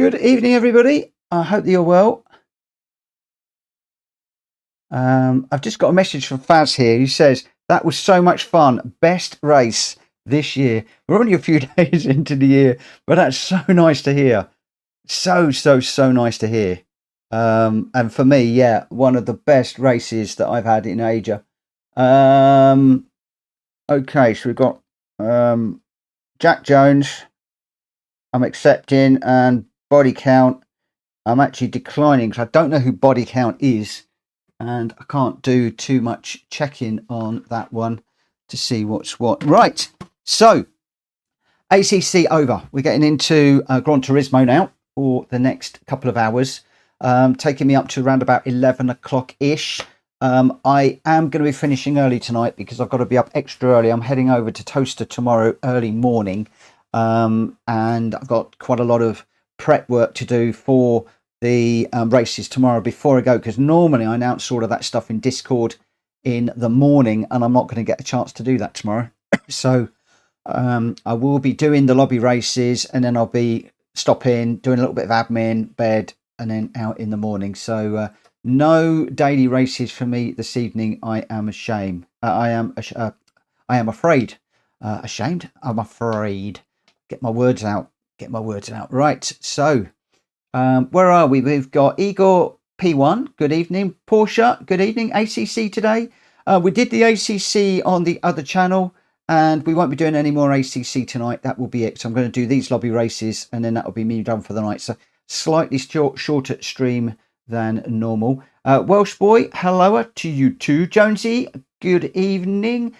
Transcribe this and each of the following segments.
Good evening, everybody. I hope that you're well. I've just got a message from Faz here. He says, that was so much fun. Best race this year. We're only a few days into the year, but that's so nice to hear. So nice to hear. And for me, yeah, one of the best races that I've had in Asia. Okay, so we've got Jack Jones. I'm accepting, and body count. I'm actually declining because I don't know who body count is, and I can't do too much checking on that one to see what's what. Right, so ACC over. We're getting into Gran Turismo now for the next couple of hours, taking me up to around about 11 o'clock ish. I am going to be finishing early tonight because I've got to be up extra early. I'm heading over to Toaster tomorrow early morning, and I've got quite a lot of prep work to do for the races tomorrow before I go, because normally I announce all of that stuff in Discord in the morning, and I'm not going to get a chance to do that tomorrow. So I will be doing the lobby races, and then I'll be stopping, doing a little bit of admin, bed, and then out in the morning. So no daily races for me this evening. I am ashamed. I am afraid. Ashamed. I'm afraid. Get my words out. Right. So where are we? We've got Igor P1. Good evening. Porsche. Good evening. ACC today. We did the ACC on the other channel, and we won't be doing any more ACC tonight. That will be it. So I'm going to do these lobby races, and then that will be me done for the night. So slightly shorter stream than normal. Welsh boy, hello to you too. Jonesy, good evening.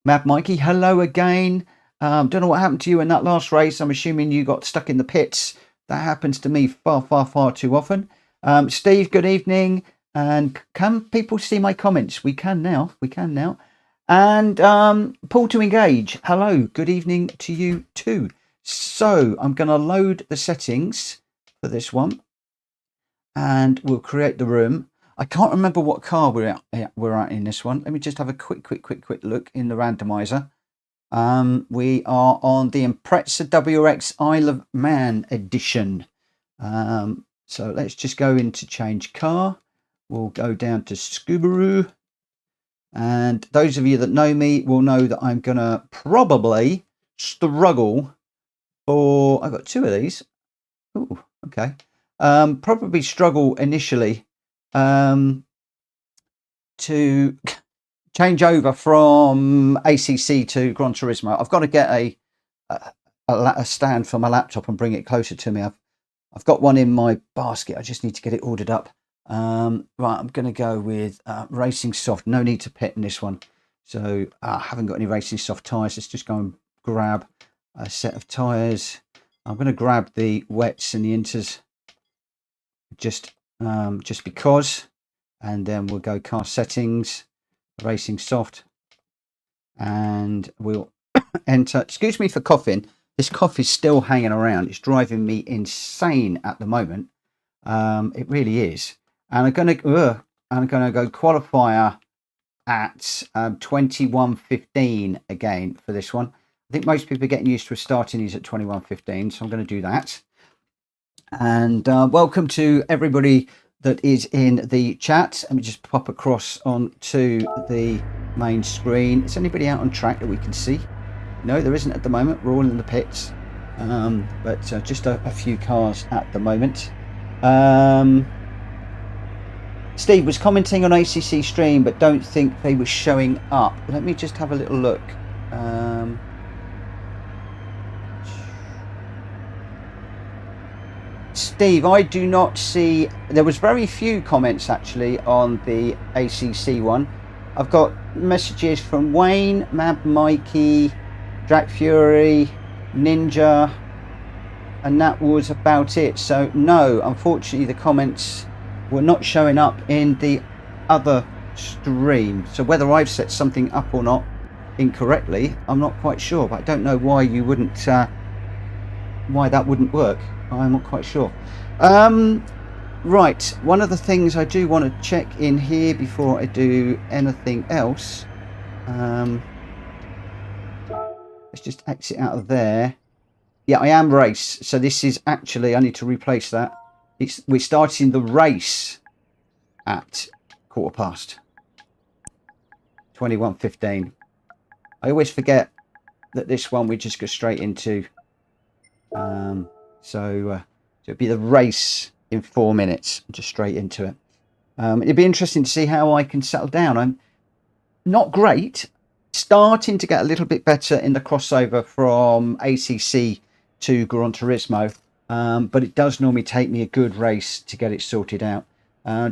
Mad Mikey, hello again. Don't know what happened to you in that last race. I'm assuming you got stuck in the pits. That happens to me far too often. Steve, good evening. And can people see my comments? We can now. And Paul to engage. Hello, good evening to you too. So I'm going to load the settings for this one, and we'll create the room. I can't remember what car we're at in this one. Let me just have a quick look in the randomizer. We are on the Impreza WRX Isle of Man edition. So let's just go into change car. We'll go down to Subaru. And those of you that know me will know that I'm going to probably struggle for... I've got two of these. Oh, okay. Probably struggle initially to change over from ACC to Gran Turismo. I've got to get a stand for my laptop and bring it closer to me. I've got one in my basket. I just need to get it ordered up. Right, I'm going to go with Racing Soft. No need to pit in this one. So I haven't got any Racing Soft tyres. Let's just go and grab a set of tyres. I'm going to grab the wets and the inters just because. And then we'll go car settings, Racing Soft, and we'll enter. Excuse me for coughing. This cough is still hanging around. It's driving me insane at the moment. It really is. And I'm gonna go qualifier at 21:15 again for this one. I think most people are getting used to starting these at 21:15, so I'm going to do that. And welcome to everybody that is in the chat. Let me just pop across onto the main screen. Is anybody out on track that we can see? No, there isn't at the moment. We're all in the pits, but just a few cars at the moment. Steve was commenting on ACC stream, but don't think they were showing up. Let me just have a little look. Steve, I do not see. There was very few comments actually on the ACC one. I've got messages from Wayne, Mad Mikey, Jack Fury, Ninja, and that was about it. So no, unfortunately the comments were not showing up in the other stream. So whether I've set something up or not incorrectly, I'm not quite sure, but I don't know why you wouldn't why that wouldn't work. I'm not quite sure. Right, one of the things I do want to check in here before I do anything else, let's just exit out of there. Yeah, I am race. So this is actually, I need to replace that. We're starting the race at 21:15. I always forget that this one we just go straight into. So it'll be the race in 4 minutes, just straight into it. It'd be interesting to see how I can settle down. I'm not great, starting to get a little bit better in the crossover from ACC to Gran Turismo, but it does normally take me a good race to get it sorted out.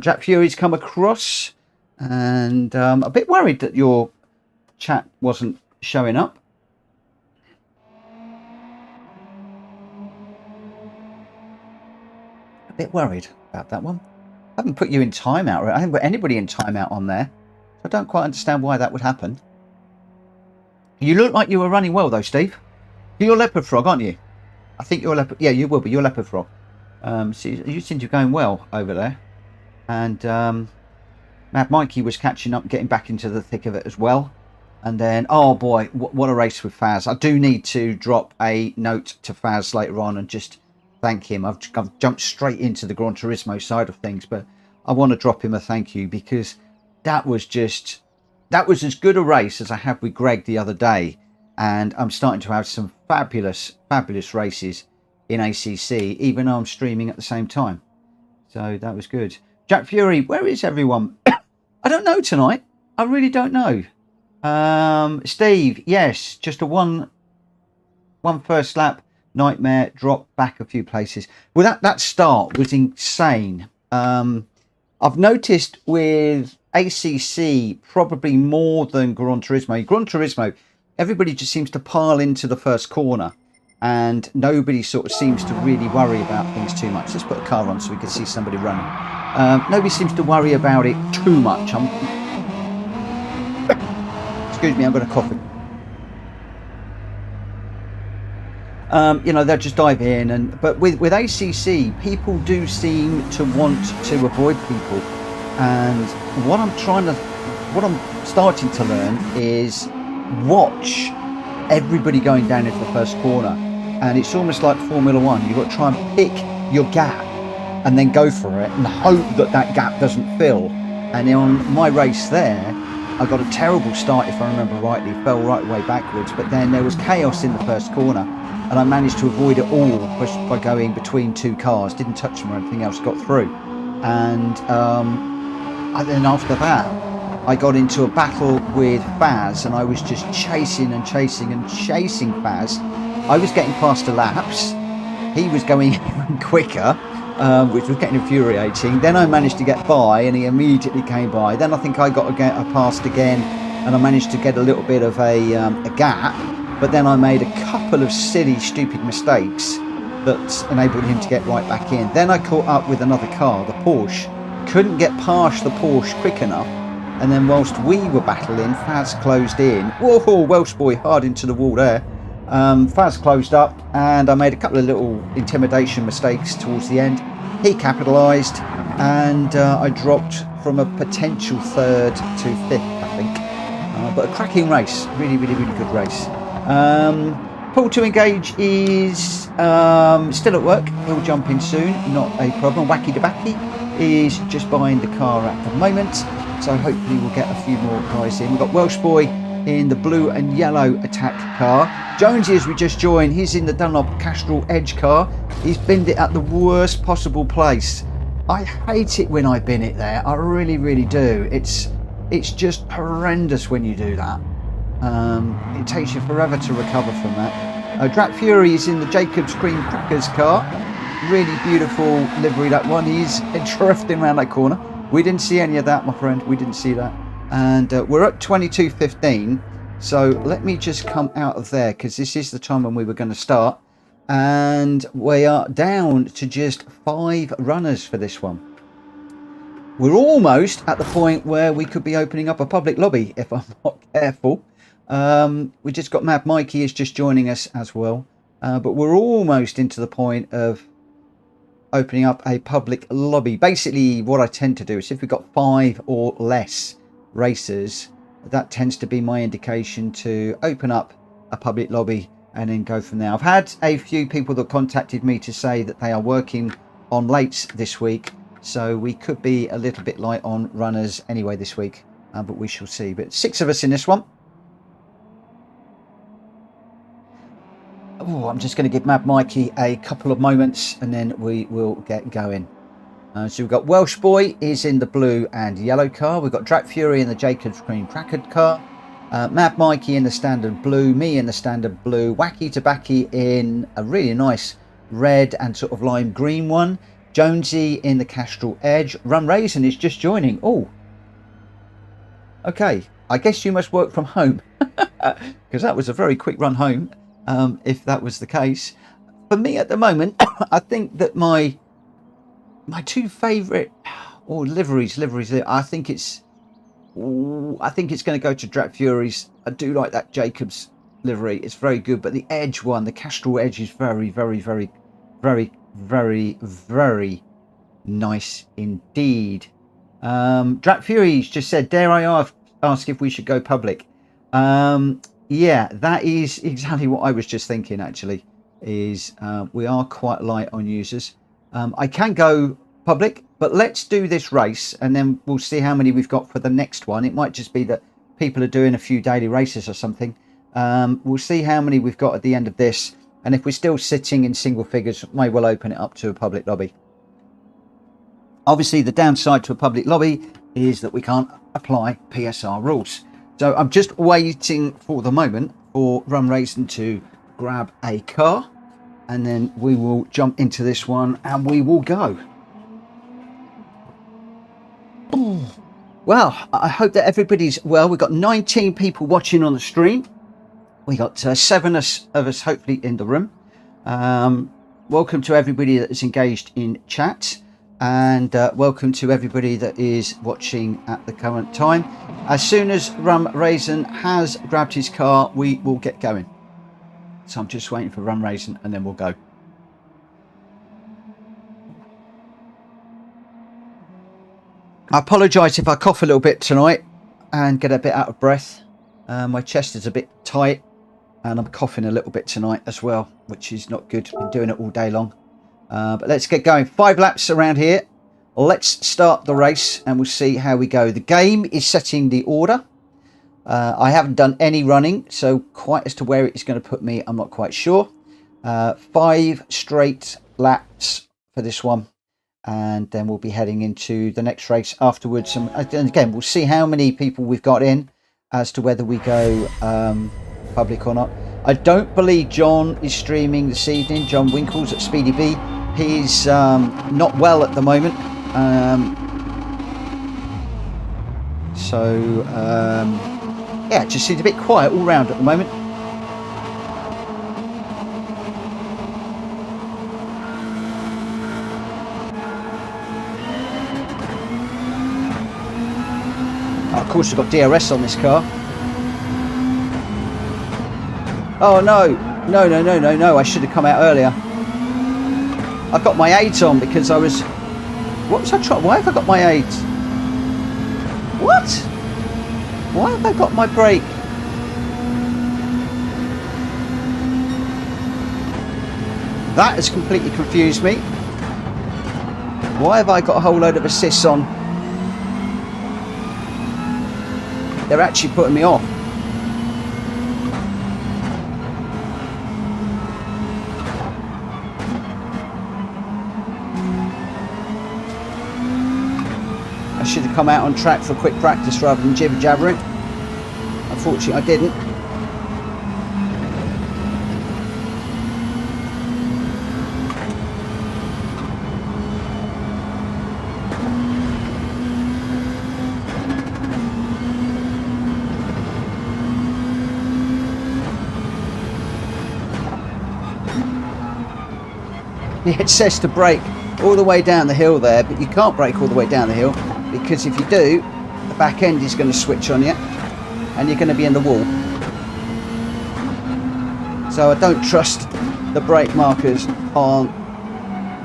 Jack Fury's come across, and a bit worried that your chat wasn't showing up. A bit worried about that one. I haven't put you in timeout. I haven't put anybody in timeout on there. I don't quite understand why that would happen. You look like you were running well, though, Steve. You're Leopard Frog, aren't you? I think you're Leopard. Yeah, you will be. You're Leopard Frog. So you seem to be going well over there. And Mad Mikey was catching up, getting back into the thick of it as well. And then, oh boy, what a race with Faz. I do need to drop a note to Faz later on and just thank him. I've jumped straight into the Gran Turismo side of things, but I want to drop him a thank you because that was as good a race as I had with Greg the other day. And I'm starting to have some fabulous races in ACC, even though I'm streaming at the same time. So that was good. Jack Fury, where is everyone? I don't know tonight. I really don't know. Steve, yes, just a one first lap nightmare, drop back a few places. Well, that start was insane. I've noticed with ACC probably more than Gran Turismo, everybody just seems to pile into the first corner and nobody sort of seems to really worry about things too much. Let's put a car on so we can see somebody running. Nobody seems to worry about it too much. Excuse me, I've got a coffee. They'll just dive in, but with ACC, people do seem to want to avoid people, and what I'm starting to learn is watch everybody going down into the first corner, and it's almost like Formula One. You've got to try and pick your gap and then go for it and hope that gap doesn't fill. And on my race there, I got a terrible start, if I remember rightly, fell right away backwards, but then there was chaos in the first corner. And I managed to avoid it all by going between two cars, didn't touch them or anything else, got through. And then after that, I got into a battle with Faz, and I was just chasing Faz. I was getting faster laps. He was going even quicker, which was getting infuriating. Then I managed to get by, and he immediately came by. Then I think I passed again, and I managed to get a little bit of a gap. But then I made a couple of silly, stupid mistakes that enabled him to get right back in. Then I caught up with another car, the Porsche. Couldn't get past the Porsche quick enough. And then whilst we were battling, Faz closed in. Whoa, Welsh boy, hard into the wall there. Faz closed up, and I made a couple of little intimidation mistakes towards the end. He capitalised, and I dropped from a potential third to fifth, I think. But a cracking race. Really good race. Paul to engage is still at work. He'll jump in soon, not a problem. Wacky Debacky is just behind the car at the moment, so hopefully we'll get a few more guys in. We've got Welsh Boy in the blue and yellow attack car. Jonesy, as we just joined, he's in the Dunlop Castrol Edge car. He's binned it at the worst possible place. I hate it when I bin it there. I really do. It's just horrendous when you do that. It takes you forever to recover from that. Drat Fury is in the Jacob's Cream Crackers car. Really beautiful livery, that one. He's drifting around that corner. We didn't see any of that, my friend. We didn't see that. And we're at 22:15. So let me just come out of there, because this is the time when we were going to start. And we are down to just 5 runners for this one. We're almost at the point where we could be opening up a public lobby, if I'm not careful. We just got Mad Mikey is just joining us as well, but we're almost into the point of opening up a public lobby. Basically what I tend to do is if we've got 5 or less racers, that tends to be my indication to open up a public lobby and then go from there. I've had a few people that contacted me to say that they are working on lates this week, so we could be a little bit light on runners anyway this week, but we shall see. But 6 of us in this one. Oh, I'm just going to give Mad Mikey a couple of moments and then we will get going. So we've got Welsh Boy is in the blue and yellow car. We've got Drac Fury in the Jacobs Green Crackered car. Mad Mikey in the standard blue. Me in the standard blue. Wacky Tobacco in a really nice red and sort of lime green one. Jonesy in the Castrol Edge. Rum Raisin is just joining. Oh, okay. I guess you must work from home because that was a very quick run home. If that was the case, for me at the moment, I think that my 2 favourite liveries. I think it's going to go to Drac Fury's. I do like that Jacobs livery. It's very good, but the Edge one, the Castrol Edge, is very, very, very, very, very, very nice indeed. Drac Fury's just said, "Dare I ask if we should go public?" Yeah, that is exactly what I was just thinking, actually, is we are quite light on users. I can go public, but let's do this race and then we'll see how many we've got for the next one. It might just be that people are doing a few daily races or something. We'll see how many we've got at the end of this. And if we're still sitting in single figures, may well open it up to a public lobby. Obviously, the downside to a public lobby is that we can't apply PSR rules. So I'm just waiting for the moment for Rum Raisin to grab a car and then we will jump into this one and we will go. Well, I hope that everybody's well. We've got 19 people watching on the stream. We got 7 of us hopefully in the room. Welcome to everybody that is engaged in chat. And welcome to everybody that is watching at the current time. As soon as Rum Raisin has grabbed his car, we will get going. So I'm just waiting for Rum Raisin and then we'll go. I apologise if I cough a little bit tonight and get a bit out of breath. My chest is a bit tight and I'm coughing a little bit tonight as well, which is not good. Been doing it all day long. But let's get going. 5 laps around here. Let's start the race and we'll see how we go. The game is setting the order. I haven't done any running, so quite as to where it's going to put me, I'm not quite sure. 5 straight laps for this one. And then we'll be heading into the next race afterwards. And again, we'll see how many people we've got in as to whether we go public or not. I don't believe John is streaming this evening. John Winkles at Speedy B. He's not well at the moment. Yeah, it just seems a bit quiet all round at the moment. Of course, we've got DRS on this car. Oh no, no, I should have come out earlier. I've got my aids on because I was... What was I trying? Why have I got my aids? What? Why have I got my brake? That has completely confused me. Why have I got a whole load of assists on? They're actually putting me off. I should have come out on track for quick practice rather than jibber jabbering. Unfortunately, I didn't. It says to brake all the way down the hill there, but you can't brake all the way down the hill because if you do, the back end is going to switch on you and you're going to be in the wall. So I don't trust the brake markers on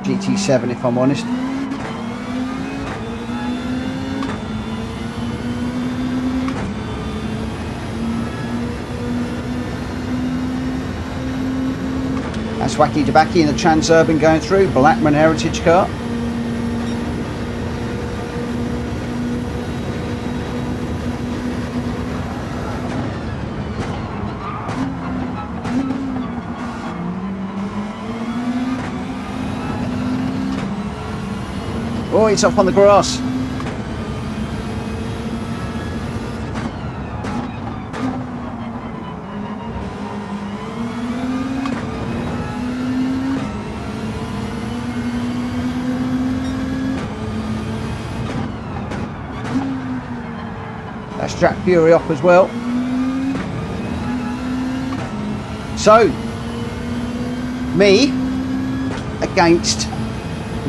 GT7 if I'm honest. That's Wacky Debaki in the Transurban going through. Blackman Heritage car. Oh, he's off on the grass. That's Jack Fury off as well. So, me against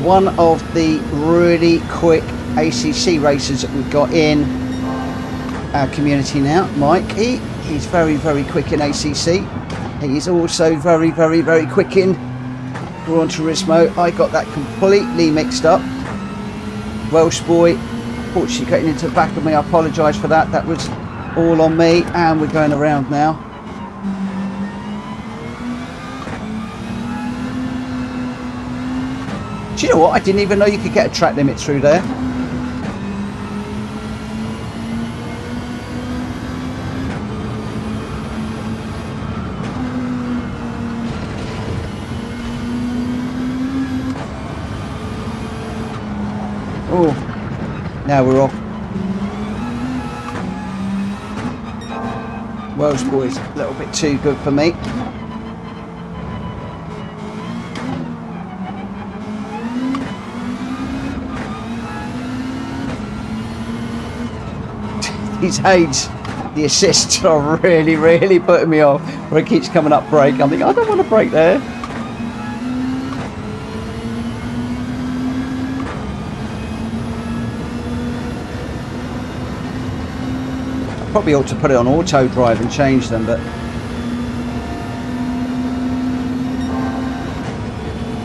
one of the really quick ACC racers that we've got in our community now, Mikey. He's very, very quick in ACC. He's also very, very, very quick in Gran Turismo. I got that completely mixed up. Welsh boy, fortunately getting into the back of me. I apologise for that. That was all on me. And we're going around now. Do you know what? I didn't even know you could get a track limit through there. Oh, now we're off. Welsh boys, a little bit too good for me. These aids, the assists are really, really putting me off. Where it keeps coming up brake. I'm thinking, I don't want to brake there. I probably ought to put it on auto drive and change them, but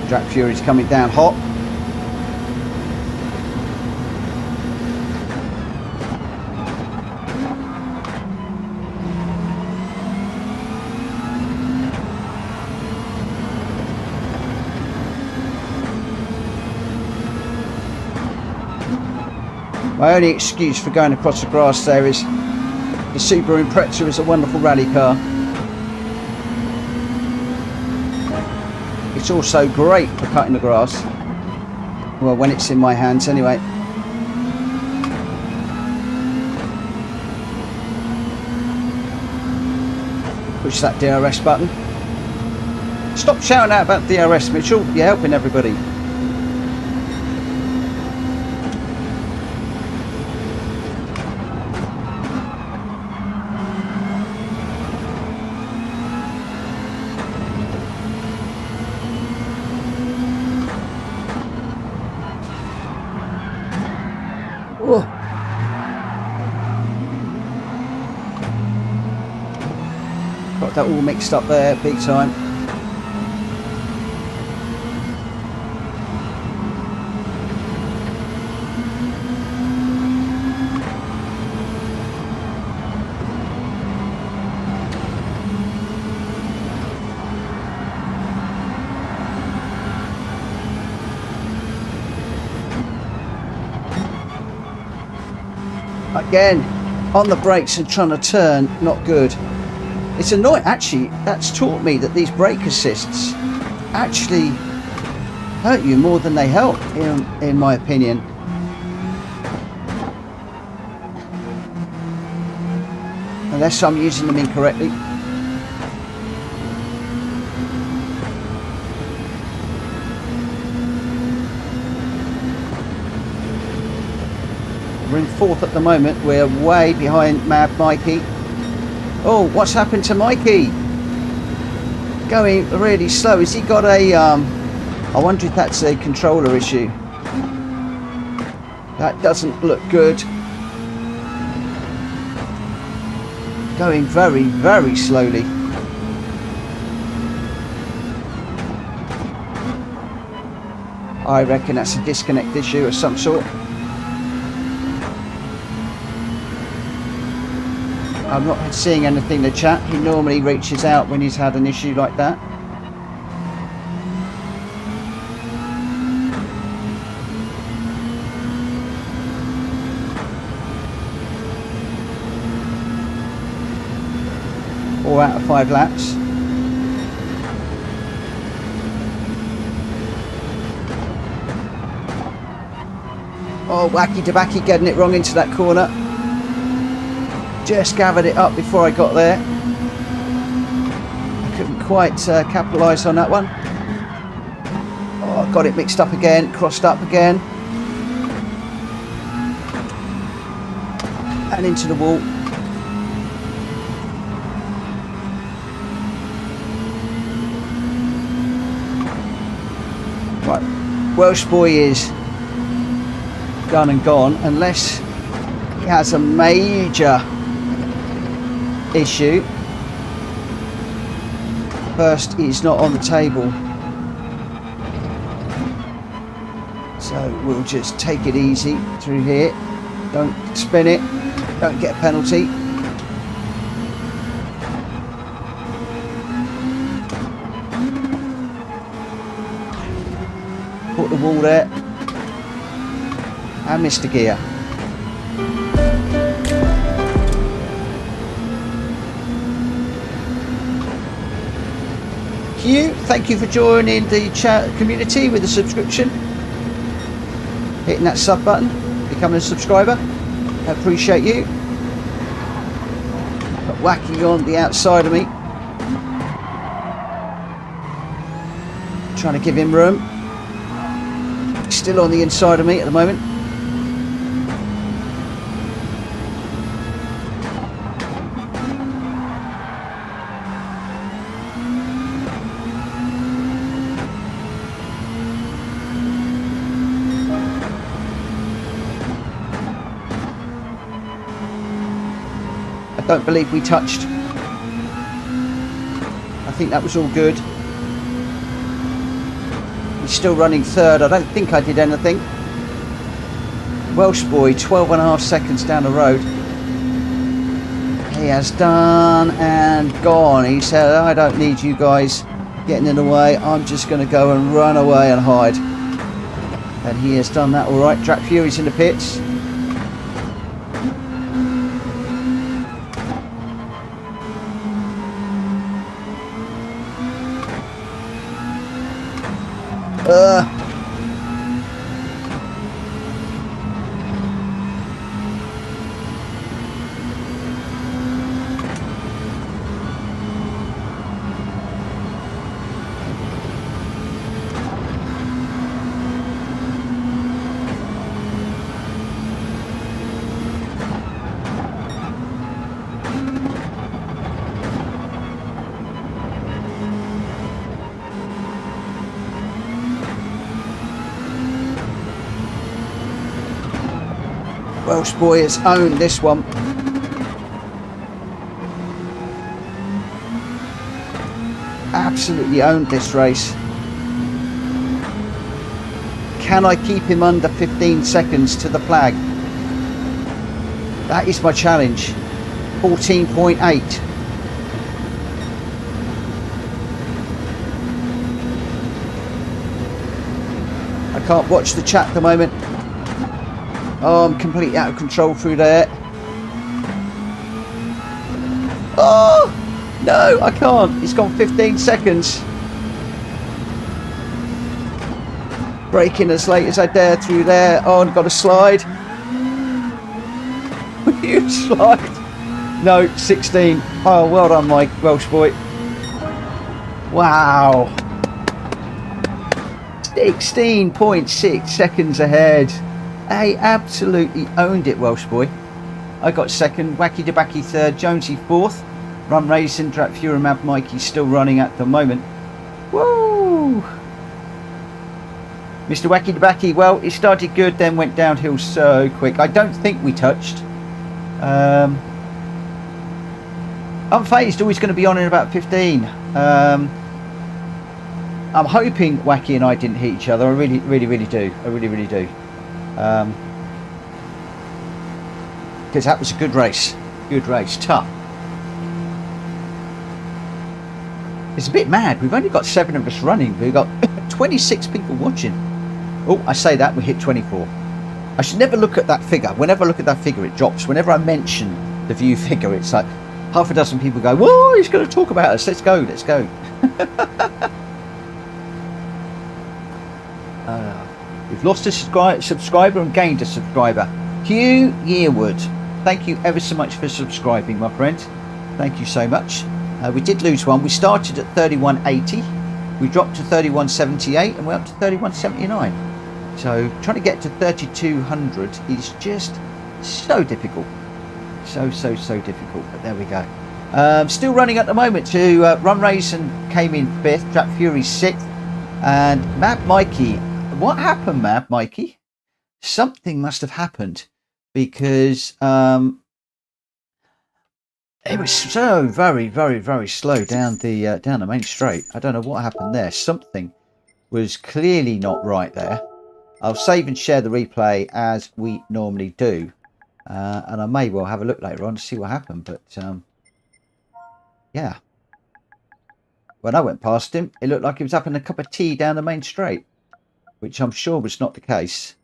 Jack Fury's coming down hot. My only excuse for going across the grass there is the Subaru Impreza is a wonderful rally car. It's also great for cutting the grass. Well, when it's in my hands anyway. Push that DRS button. Stop shouting out about DRS, Mitchell. You're helping everybody. Got that all mixed up there, big time. Again, on the brakes and trying to turn, not good. It's annoying, actually. That's taught me that these brake assists actually hurt you more than they help, in my opinion. Unless I'm using them incorrectly. We're in fourth at the moment. We're way behind Mad Mikey. Oh, what's happened to Mikey? Going really slow. Has he got a... I wonder if that's a controller issue. That doesn't look good. Going very, very slowly. I reckon that's a disconnect issue of some sort. I'm not seeing anything in the chat. He normally reaches out when he's had an issue like that. 4 out of 5 laps. Oh, Wacky Debacky getting it wrong into that corner. Just gathered it up before I got there. I couldn't quite capitalise on that one. Oh, got it mixed up again, crossed up again. And into the wall. Right, Welsh boy is done and gone, unless he has a major issue. First is not on the table, so we'll just take it easy through here. Don't spin it, don't get a penalty. Put the wall there and missed a gear. Hugh, thank you for joining the chat community with a subscription. Hitting that sub button, becoming a subscriber. I appreciate you. Got Wacky on the outside of me. Trying to give him room. Still on the inside of me at the moment. I don't believe we touched. I think that was all good. He's still running third. I don't think I did anything. Welsh boy, 12.5 seconds down the road. He has done and gone. He said, I don't need you guys getting in the way. I'm just going to go and run away and hide. And he has done that all right. Track Fury's in the pits. Welsh boy has owned this one. Absolutely owned this race. Can I keep him under 15 seconds to the flag? That is my challenge. 14.8. I can't watch the chat at the moment. Oh, I'm completely out of control through there. Oh, no, I can't. It's gone 15 seconds. Braking as late as I dare through there. Oh, I've got a slide. Huge slide. No, 16. Oh, well done, Mike, Welsh boy. Wow. 16.6 seconds ahead. I absolutely owned it, Welsh boy. I got second, Wacky Debacky third, Jonesy fourth. Run Racing, Track Fury, Mad Mikey's still running at the moment. Woo! Mr. Wacky Debacky, well, it started good, then went downhill so quick. I don't think we touched. Unfazed, always going to be on in about 15. I'm hoping Wacky and I didn't hit each other. I really do. I really do. Because that was a good race, tough. It's a bit mad. We've only got 7 of us running. We've got 26 people watching. Oh, I say that, we hit 24. I should never look at that figure. Whenever I look at that figure, it drops. Whenever I mention the view figure, it's like half a dozen people go, whoa, he's going to talk about us. Let's go, let's go. We've lost a subscriber and gained a subscriber. Hugh Yearwood, thank you ever so much for subscribing, my friend. Thank you so much. We did lose one. We started at 3180. We dropped to 3178 and we're up to 3179. So trying to get to 3200 is just so difficult. So difficult. But there we go. Still running at the moment to Run Race and came in 5th. Trap Fury 6th. And Mad Mikey. What happened, Mad Mikey? Something must have happened because it was so very slow down the main straight. I don't know what happened there. Something was clearly not right there. I'll save and share the replay as we normally do, and I may well have a look later on to see what happened. But yeah, when I went past him, it looked like he was up in a cup of tea down the main straight, which I'm sure was not the case.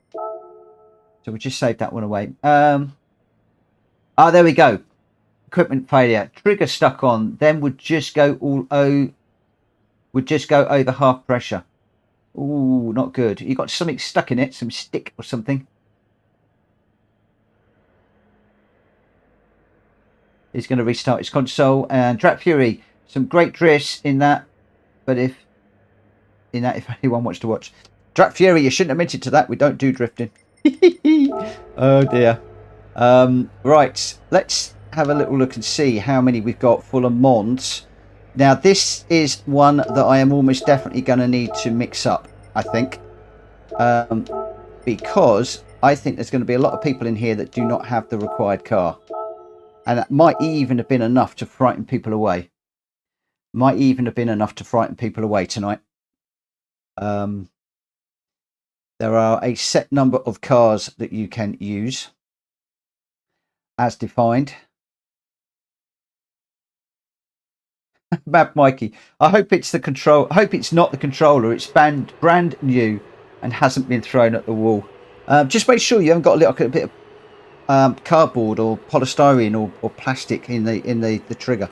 So we just saved that one away. There we go. Equipment failure. Trigger stuck on. Then would just go over half pressure. Ooh, not good. You got something stuck in it, some stick or something. He's going to restart his console. And Drat Fury, some great drifts in that. But if anyone wants to watch Drat Fury, you shouldn't have admitted to that. We don't do drifting. Oh dear. Right, let's have a little look and see how many we've got for Le Mans. Now this is one that I am almost definitely going to need to mix up, I think, because I think there's going to be a lot of people in here that do not have the required car, and that might even have been enough to frighten people away. Might even have been enough to frighten people away tonight. There are a set number of cars that you can use as defined. Mad Mikey, I hope it's the control. I hope it's not the controller. It's brand new and hasn't been thrown at the wall. Just make sure you haven't got a little bit of cardboard or polystyrene or plastic in the trigger,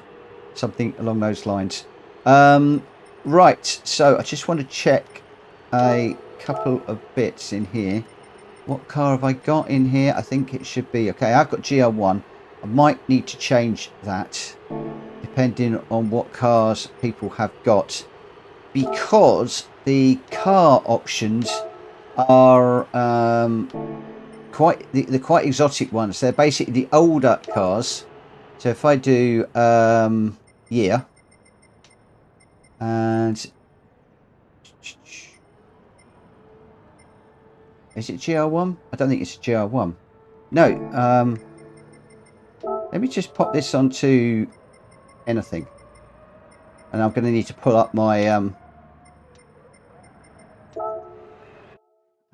something along those lines. Right, so I just want to check a couple of bits in here. What car have I got in here? I think it should be okay. I've got GL1. I might need to change that depending on what cars people have got, because the car options are quite exotic ones. They're basically the older cars. So if I do year and is it GR1? I don't think it's GR1. No. Let me just pop this onto anything, and I'm going to need to pull up my I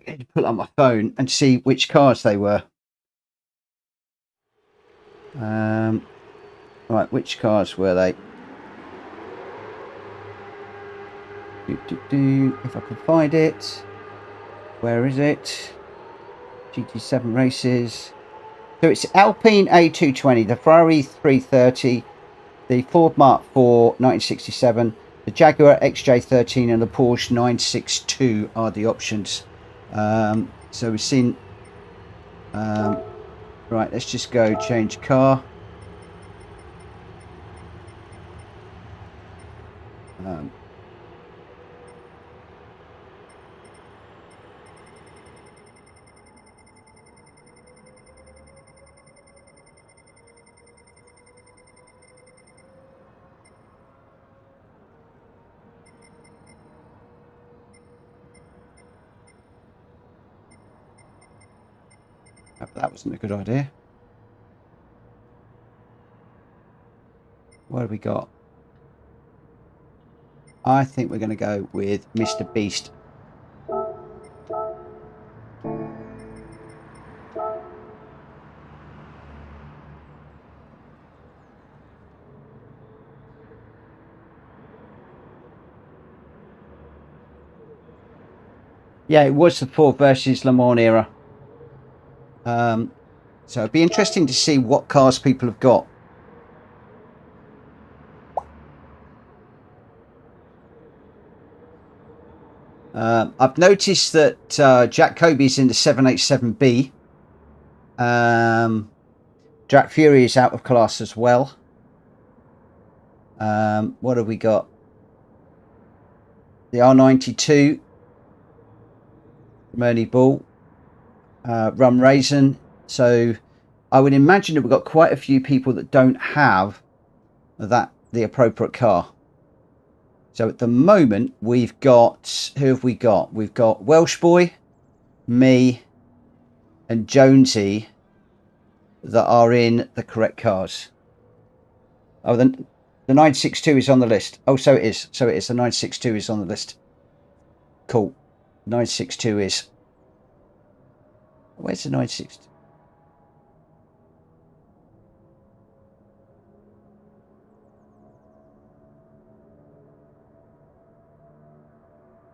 need to pull up my phone and see which cars they were. Right, which cars were they? If I can find it. Where is it? GT7 races. So it's Alpine A220, the Ferrari 330, the Ford Mark IV 1967, the Jaguar XJ13 and the Porsche 962 are the options. So we've seen... right, let's just go change car. That wasn't a good idea. What have we got? I think we're going to go with Mr. Beast. Yeah, it was the Ford versus Le Mans era. So it'd be interesting to see what cars people have got. I've noticed that Jack Kobe's in the 787B. Jack Fury is out of class as well. What have we got? The R92, Murney Ball, Rum Raisin. So I would imagine that we've got quite a few people that don't have the appropriate car. So at the moment we've got, who have we got? We've got Welsh Boy, me, and Jonesy that are in the correct cars. Oh, the 962 is on the list. Oh, so it is. So it is. The 962 is on the list. Cool. 962 is. Where's the 962?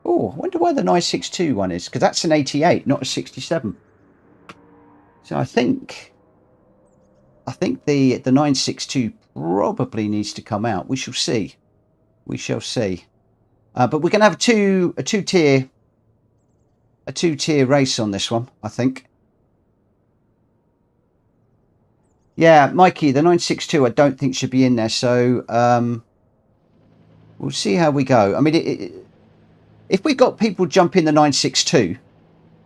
Oh, I wonder why the 962 one is, because that's an 88, not a 67. So I think the 962 probably needs to come out. We shall see. We shall see. But we're going to have a two-tier race on this one, I think. Yeah, Mikey, the 962 I don't think should be in there. So we'll see how we go. I mean, if we got people jumping the 962,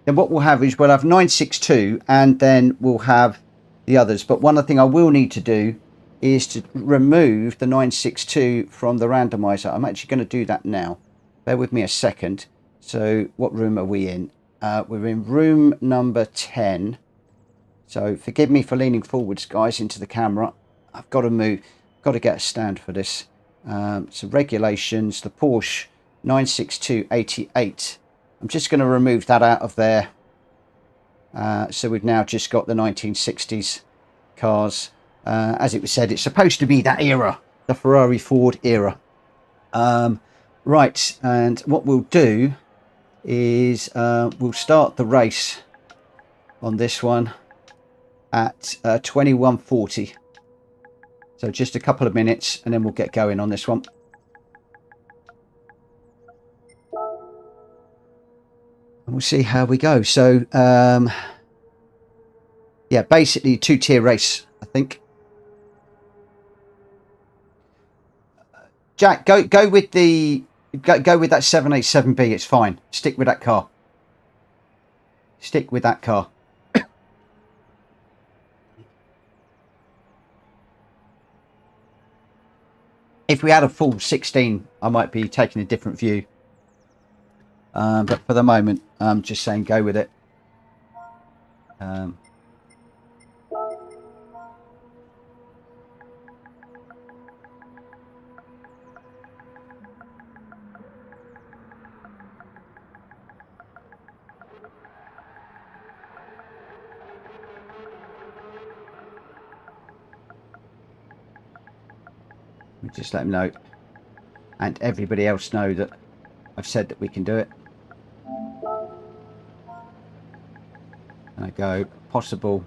then what we'll have is we'll have 962 and then we'll have the others. But one other thing I will need to do is to remove the 962 from the randomizer. I'm actually going to do that now. Bear with me a second. So what room are we in? We're in room number 10. So forgive me for leaning forwards, guys, into the camera. I've got to move, got to get a stand for this. So regulations, the Porsche 96288. I'm just going to remove that out of there. So we've now just got the 1960s cars. As it was said, it's supposed to be that era, the Ferrari Ford era. Right, and what we'll do is we'll start the race on this one at 21:40. So just a couple of minutes and then we'll get going on this one. And we'll see how we go. So yeah, basically two-tier race, I think. Jack, go with the go with that 787B. It's fine. Stick with that car. Stick with that car. If we had a full 16, I might be taking a different view. But for the moment, I'm just saying go with it. Just let them know, and everybody else know that I've said that we can do it. And I go possible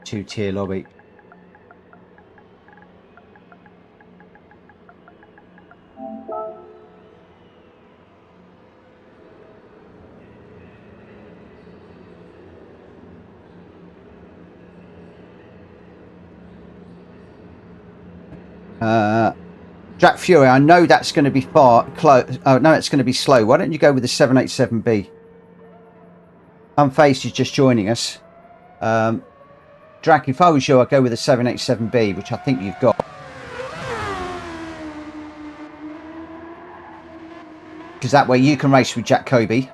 two-tier lobby. Jack Fury, I know that's going to be close. Oh no, it's going to be slow. Why don't you go with the 787B? Unfazed is just joining us. Drac, if I was you, I'd go with the 787B, which I think you've got. Because that way you can race with Jack Kobe.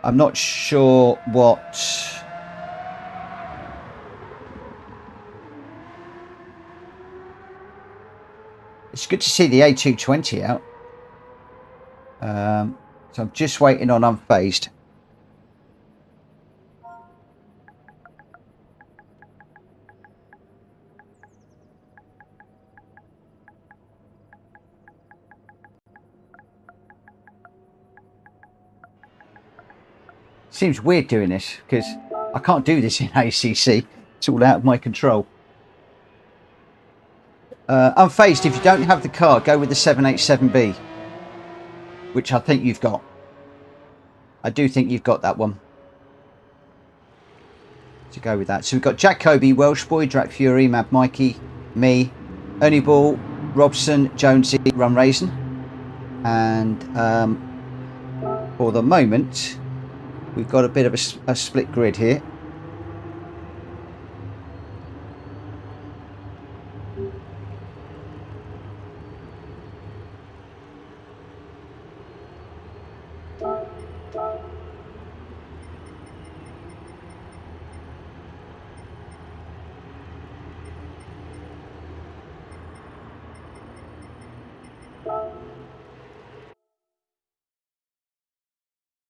I'm not sure what... It's good to see the A220 out. So I'm just waiting on Unfazed. Seems weird doing this because I can't do this in ACC. It's all out of my control. Unfazed, if you don't have the car, go with the 787B, which I think you've got. I do think you've got that one. To go with that. So we've got Jack Kobe, Welsh Boy, Drac Fury, Mad Mikey, me, Ernie Ball, Robson, Jonesy, Run Raisin. And for the moment, we've got a bit of a split grid here.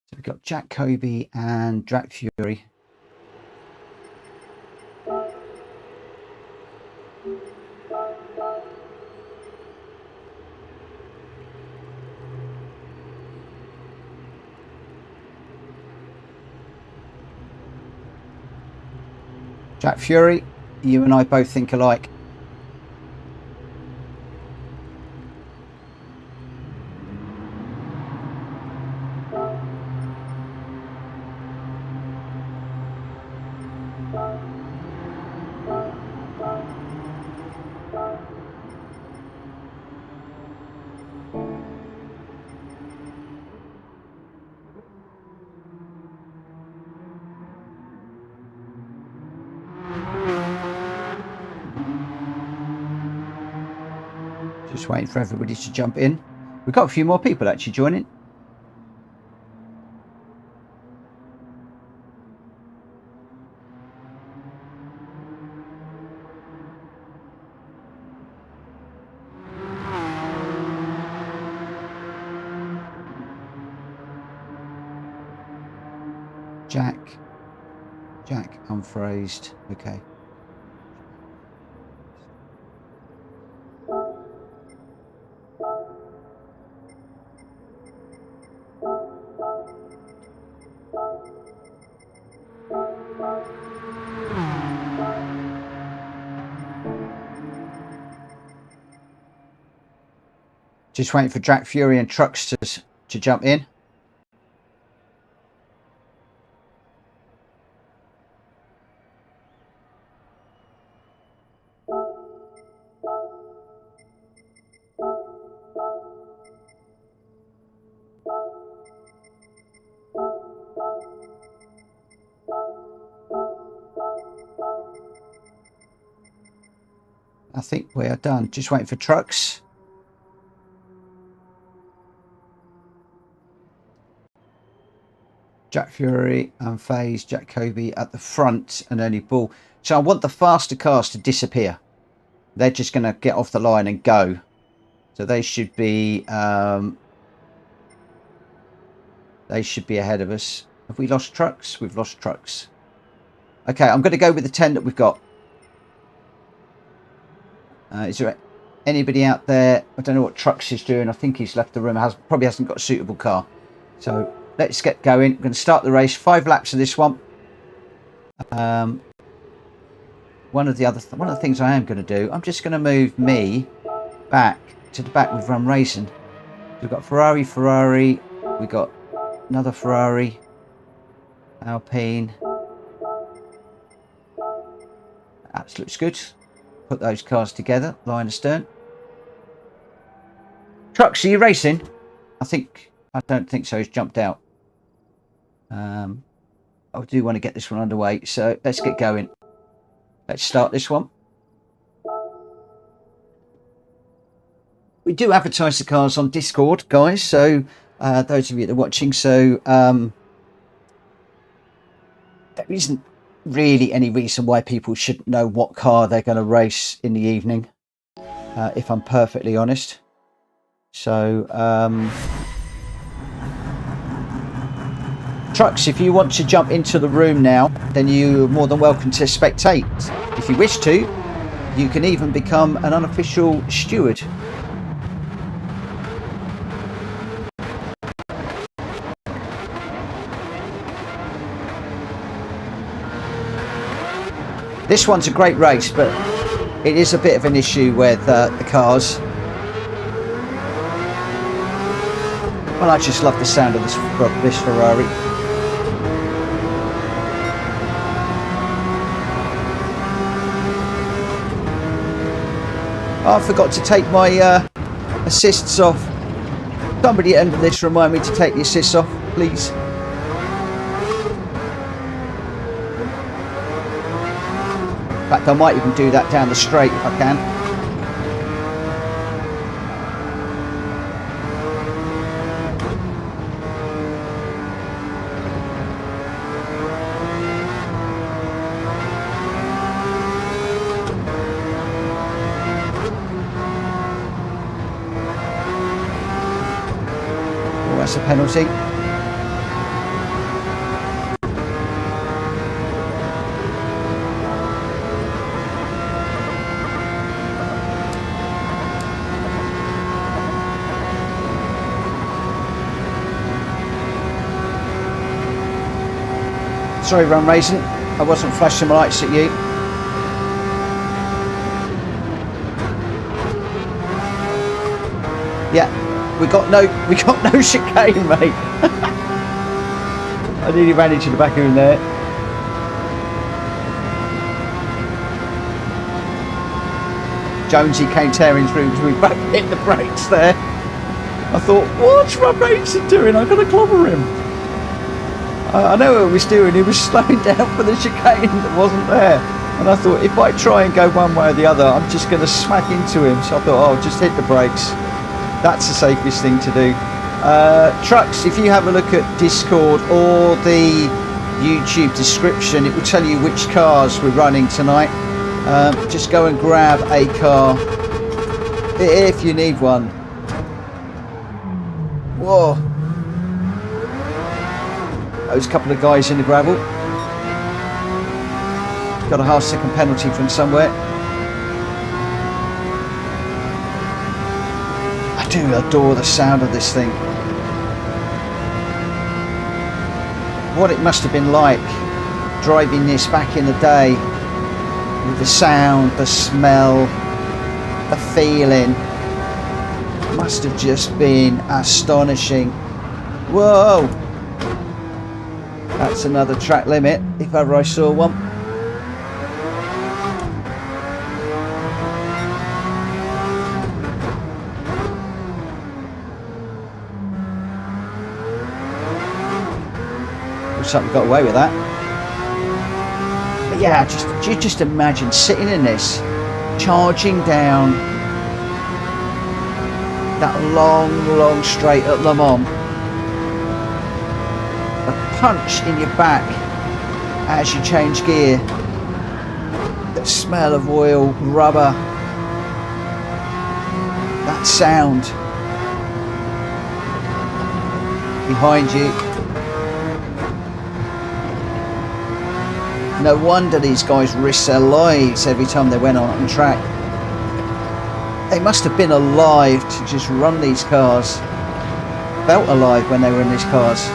So we've got Jack Kobe and Drac Fury. Jack Fury, you and I both think alike. Just waiting for everybody to jump in. We've got a few more people actually joining. Jack, unphrased. Okay. Just waiting for Drac Fury and Trucks to jump in. I think we are done. Just waiting for Trucks. Jack Fury and FaZe, Jack Kobe at the front and Ernie Ball. So I want the faster cars to disappear. They're just going to get off the line and go. So they should be ahead of us. Have we lost Trucks? We've lost Trucks. Okay, I'm going to go with the 10 that we've got. Is there anybody out there? I don't know what Trucks is doing. I think he's left the room. Probably hasn't got a suitable car. So let's get going. We're going to start the race. 5 laps of this one. One of the things I am going to do, I'm just going to move me back to the back with Run Racing. We've got Ferrari. We've got another Ferrari. Alpine. That looks good. Put those cars together, line astern. Trucks, are you racing? I don't think so. He's jumped out. I do want to get this one underway, so let's get going. Let's start this one. We do advertise the cars on Discord, guys, so those of you that are watching, so there isn't really any reason why people should know what car they're going to race in the evening, if I'm perfectly honest. So Trucks, if you want to jump into the room now, then you're more than welcome to spectate. If you wish to, you can even become an unofficial steward. This one's a great race, but it is a bit of an issue with the cars. Well, I just love the sound of this Ferrari. Oh, I forgot to take my assists off. Somebody at the end of this remind me to take the assists off, please. In fact, I might even do that down the straight if I can. Oh, that's a penalty. Sorry, Run Raisin, I wasn't flashing my lights at you. Yeah, we got no chicane, mate. I nearly ran into the back of him there. Jonesy came tearing through because we both hit the brakes there. I thought, what's Run Raisin doing? I'm going to clobber him. I know what he was doing. He was slowing down for the chicane that wasn't there. And I thought, if I try and go one way or the other, I'm just going to smack into him. So I thought, oh, just hit the brakes. That's the safest thing to do. Trucks, if you have a look at Discord or the YouTube description, it will tell you which cars we're running tonight. Just go and grab a car if you need one. Whoa. Those couple of guys in the gravel. Got a half-second penalty from somewhere. I do adore the sound of this thing. What it must have been like driving this back in the day, with the sound, the smell, the feeling, must have just been astonishing. Whoa! That's another track limit, if ever I saw one. Looks like we got away with that. But yeah, just imagine sitting in this, charging down that long straight at Le Mans. Punch in your back as you change gear, the smell of oil, rubber, that sound behind you. No wonder these guys risked their lives every time they went on track. They must have been alive to just run these cars, felt alive when they were in these cars.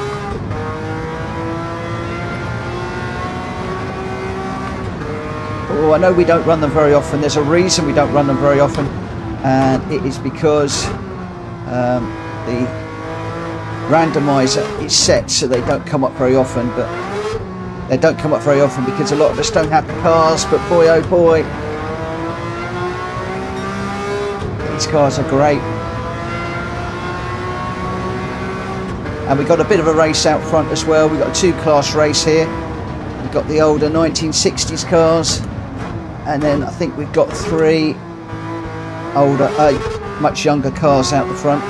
Oh, I know we don't run them very often. There's a reason we don't run them very often, and it is because the randomizer is set so they don't come up very often. But they don't come up very often because a lot of us don't have the cars. But boy, oh boy, these cars are great. And we got a bit of a race out front as well. We've got a two-class race here. We've got the older 1960s cars. And then I think we've got three older, much younger cars out the front.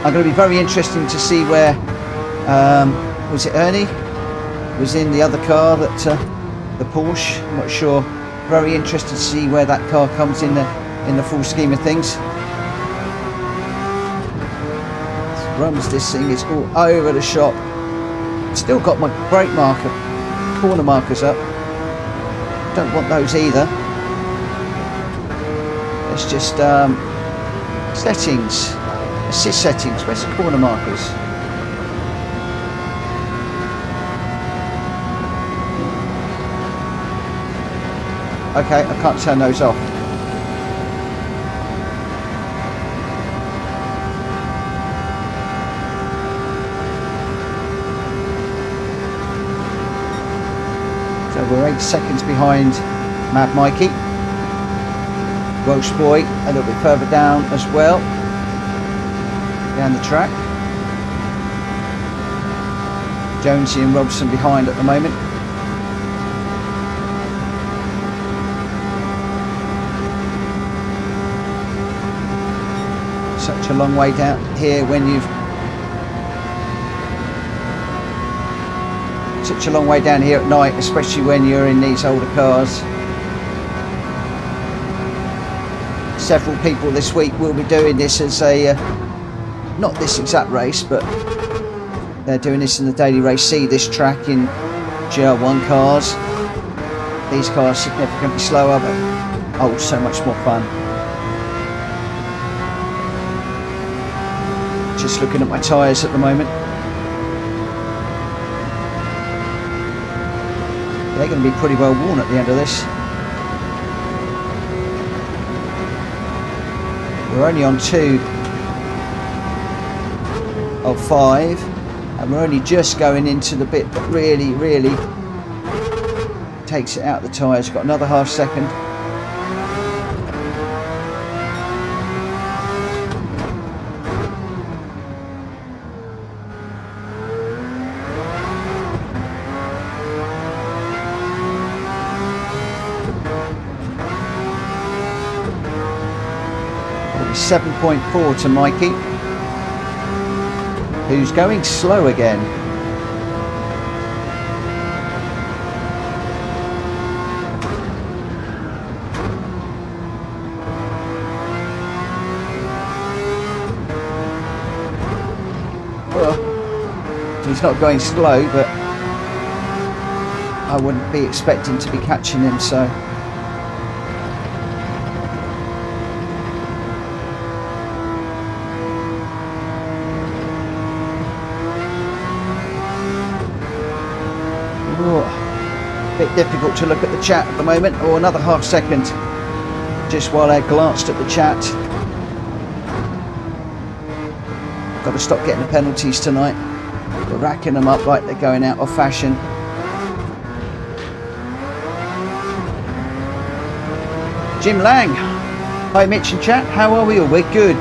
I'm going to be very interesting to see where, was it Ernie? Was in the other car, that the Porsche. I'm not sure. Very interested to see where that car comes in the full scheme of things. Runs, this thing is all over the shop. Still got my brake marker. Corner markers up. Don't want those either. It's just settings, assist settings. Where's the corner markers? Okay, I can't turn those off. So we're 8 seconds behind Mad Mikey. Welsh boy a little bit further down as well, down the track. Jonesy and Robson behind at the moment. Such a long way down here when you've such a long way down here at night, especially when you're in these older cars. Several people this week will be doing this as a not this exact race, but they're doing this in the daily race. See this track in GR1 cars. These cars significantly slower, but oh, so much more fun. Just looking at my tyres at the moment. They're going to be pretty well worn at the end of this. We're only on 2 of 5, and we're only just going into the bit that really takes it out of the tyres. Got another half second. It'll be 7.4 to Mikey, who's going slow again. Well, he's not going slow, but I wouldn't be expecting to be catching him, so. Bit difficult to look at the chat at the moment. Oh, another half second just while I glanced at the chat. Got to stop getting the penalties tonight. We're racking them up like they're going out of fashion. Jim Lang, hi Mitch and chat, how are we all? We're good.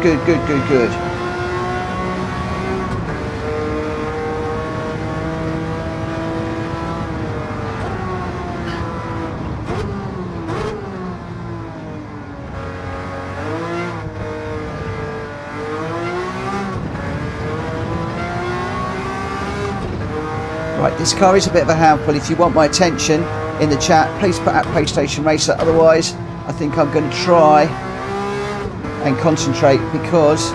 Right, this car is a bit of a handful. If you want my attention in the chat, please put at PlayStation Racer. Otherwise, I think I'm going to try and concentrate, because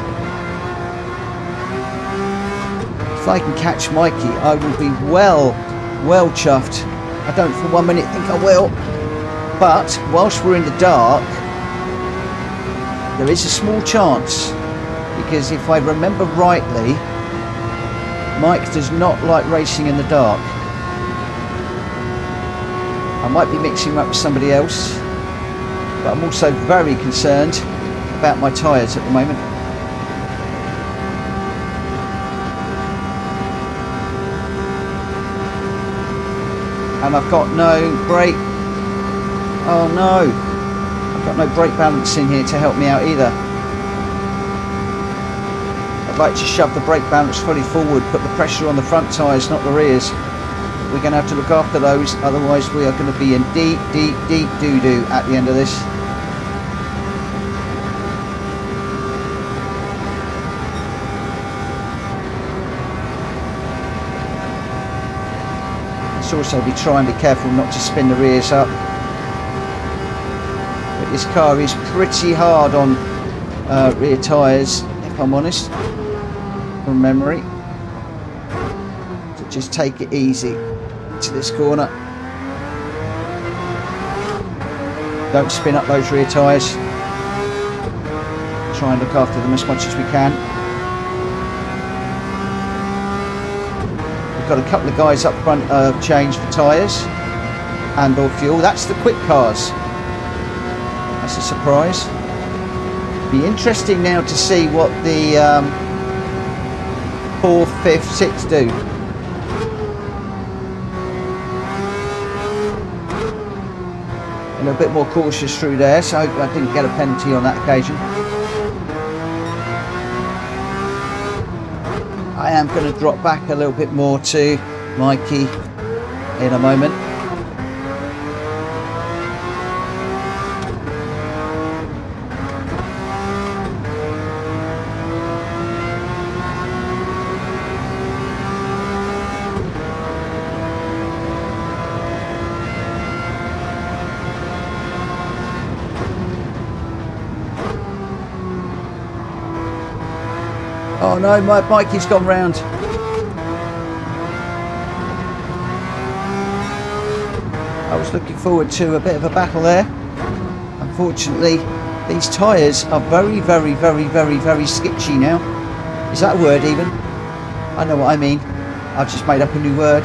if I can catch Mikey, I will be well chuffed. I don't for 1 minute think I will. But whilst we're in the dark, there is a small chance, because if I remember rightly, Mike does not like racing in the dark. I might be mixing up with somebody else, but I'm also very concerned about my tyres at the moment. And I've got no brake. Oh no, I've got no brake balancing here to help me out either. I'd like to shove the brake balance fully forward, put the pressure on the front tyres, not the rears. We're going to have to look after those, otherwise we are going to be in deep doo-doo at the end of this. Let's also be trying to be careful not to spin the rears up. But this car is pretty hard on rear tyres, if I'm honest, from memory. So just take it easy to this corner. Don't spin up those rear tyres. Try and look after them as much as we can. We've got a couple of guys up front change for tyres and or fuel. That's the quick cars. That's a surprise. Be interesting now to see what the 4th, 5th, 6th do. A little bit more cautious through there, so I didn't get a penalty on that occasion. I am going to drop back a little bit more to Mikey in a moment. Oh no, my Mikey's gone round. I was looking forward to a bit of a battle there. Unfortunately, these tyres are very, very, very, very, very sketchy now. Is that a word even? I know what I mean. I've just made up a new word.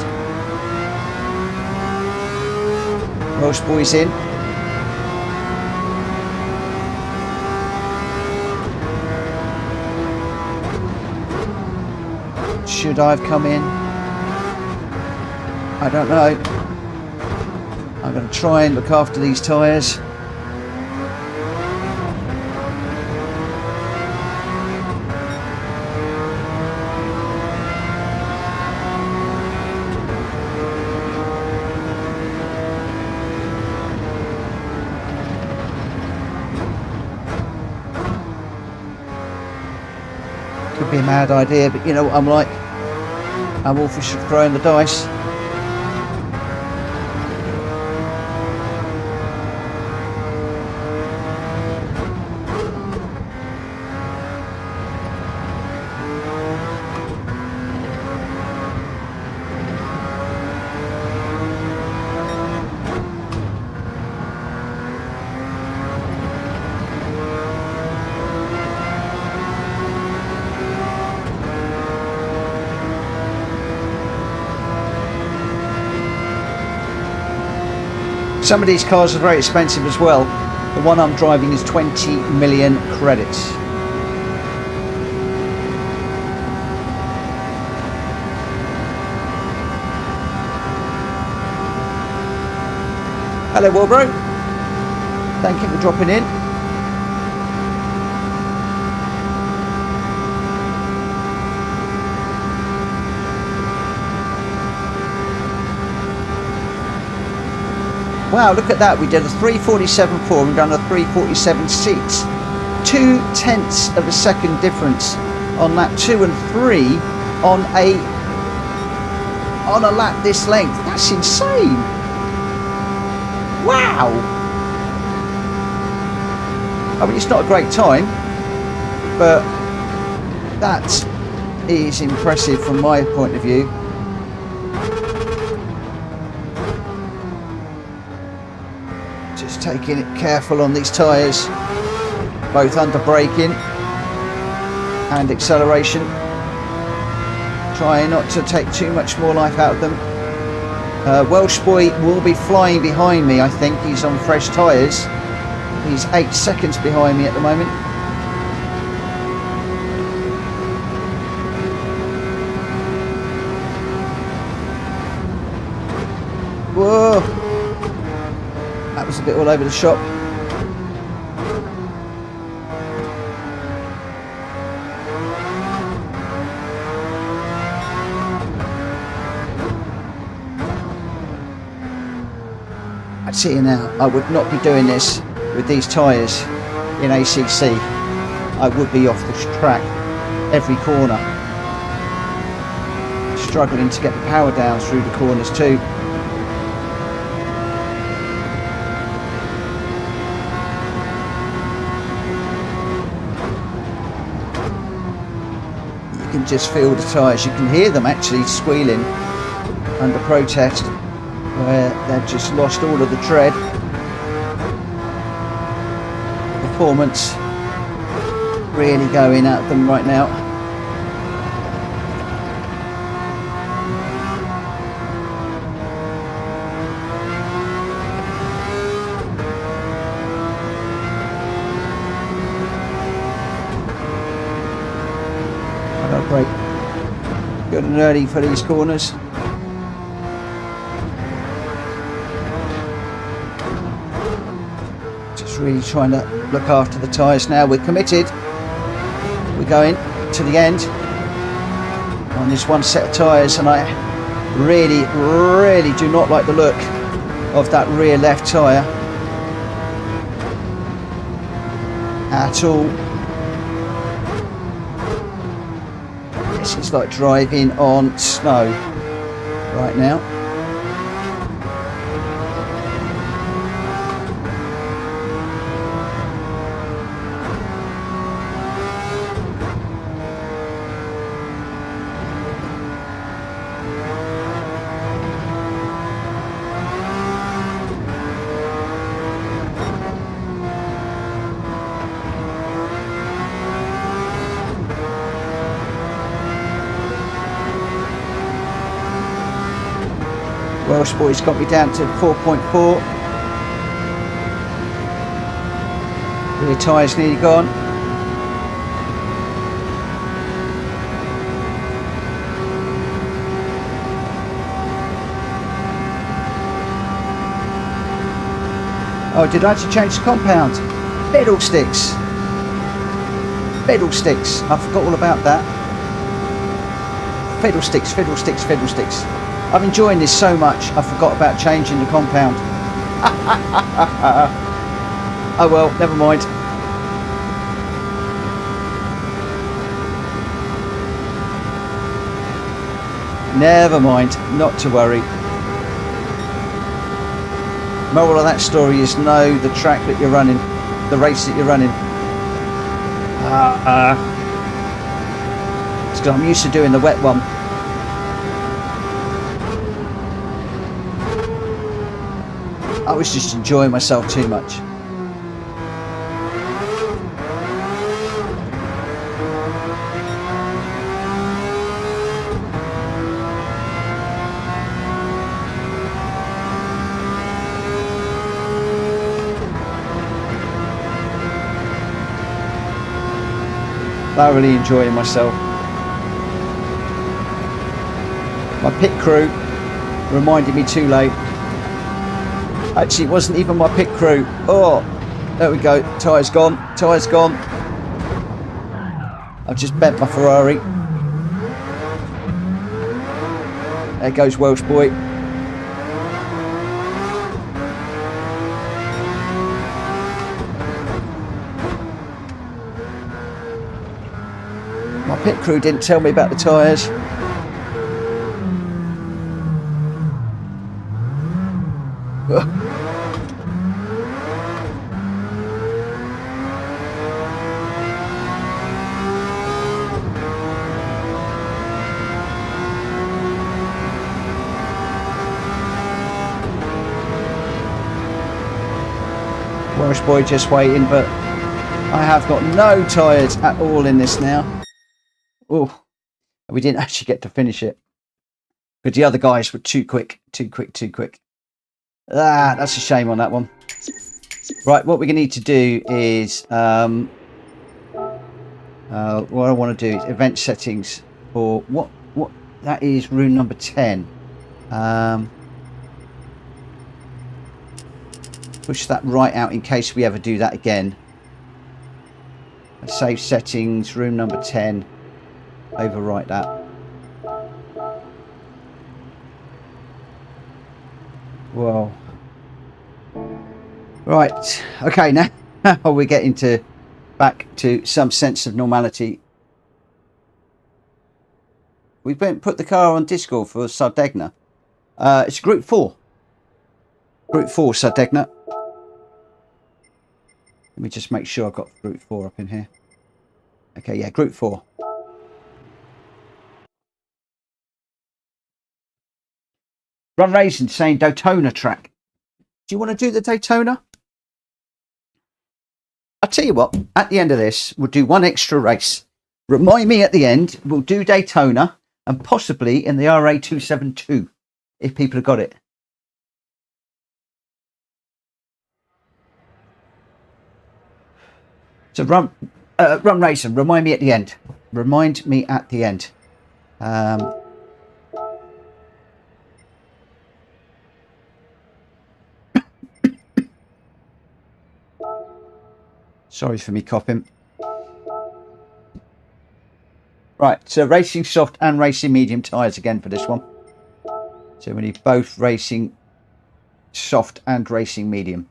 Welsh boys in. Should I have come in? I don't know. I'm going to try and look after these tyres. Could be a mad idea, but you know what I'm like. I'm all for throwing the dice. Some of these cars are very expensive as well. The one I'm driving is 20 million credits. Hello Warbro. Thank you for dropping in. Wow, look at that. We did a 347.4 and done a 347.6. 0.2 of a second difference on lap 2 and 3 on a lap this length. That's insane. Wow. I mean, it's not a great time, but that is impressive from my point of view. Taking it careful on these tyres, both under braking and acceleration, trying not to take too much more life out of them. Welsh boy will be flying behind me. I think he's on fresh tyres. He's 8 seconds behind me at the moment. Whoa, that was a bit all over the shop. I see you now. I would not be doing this with these tyres in ACC. I would be off the track every corner, struggling to get the power down through the corners too. You can just feel the tyres, you can hear them actually squealing under protest, where they've just lost all of the tread. Performance really going at them right now. good and early for these corners. Just really trying to look after the tyres now. We're committed. We're going to the end on this one set of tyres, and I really do not like the look of that rear left tyre at all. This is like driving on snow right now. Welsh boys got me down to 4.4. Rear tyres nearly gone. Oh, did I actually change the compound? Fiddlesticks. Fiddlesticks. I forgot all about that. Fiddlesticks, fiddlesticks, fiddlesticks. I'm enjoying this so much, I forgot about changing the compound. Oh well, never mind. Never mind, not to worry. Moral of that story is know the track that you're running, the race that you're running. It's because I'm used to doing the wet one. I was just enjoying myself too much. Thoroughly enjoying myself. My pit crew reminded me too late. Actually, it wasn't even my pit crew. Oh, there we go. Tyre's gone. Tyre's gone. I've just bent my Ferrari. There goes Welsh boy. My pit crew didn't tell me about the tyres. Welsh boy just waiting, but I have got no tyres at all in this now. Oh, we didn't actually get to finish it because the other guys were too quick. Ah, that's a shame on that one. Right, what we're going to need to do is what I want to do is event settings for what that is room number 10. Push that right out in case we ever do that again. Save settings, room number 10. Overwrite that. Whoa. Right, okay, now we're getting back to some sense of normality. We put the car on Discord for Sardegna. It's Group 4. Group 4 Sardegna. Let me just make sure I've got Group 4 up in here. Okay, yeah, Group 4. Run Racing saying Daytona track. Do you want to do the Daytona? I'll tell you what, at the end of this, we'll do one extra race. Remind me at the end, we'll do Daytona and possibly in the RA272, if people have got it. So Run Racing, remind me at the end. Remind me at the end. Sorry for me coughing. Right, so racing soft and racing medium tyres again for this one. So we need both racing soft and racing medium.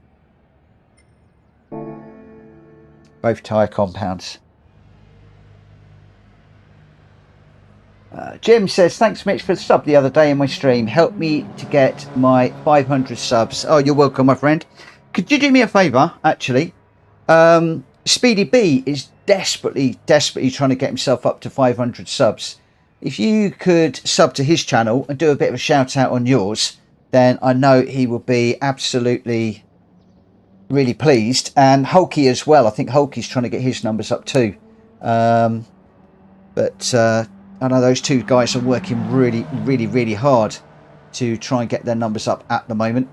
Both tyre compounds. Jim says, thanks Mitch for the sub the other day in my stream. Helped me to get my 500 subs. Oh, you're welcome, my friend. Could you do me a favour, actually? Speedy B is desperately trying to get himself up to 500 subs. If you could sub to his channel and do a bit of a shout out on yours, then I know he will be absolutely really pleased. And Hulky as well. I think Hulky's trying to get his numbers up too. But I know those two guys are working really hard to try and get their numbers up at the moment.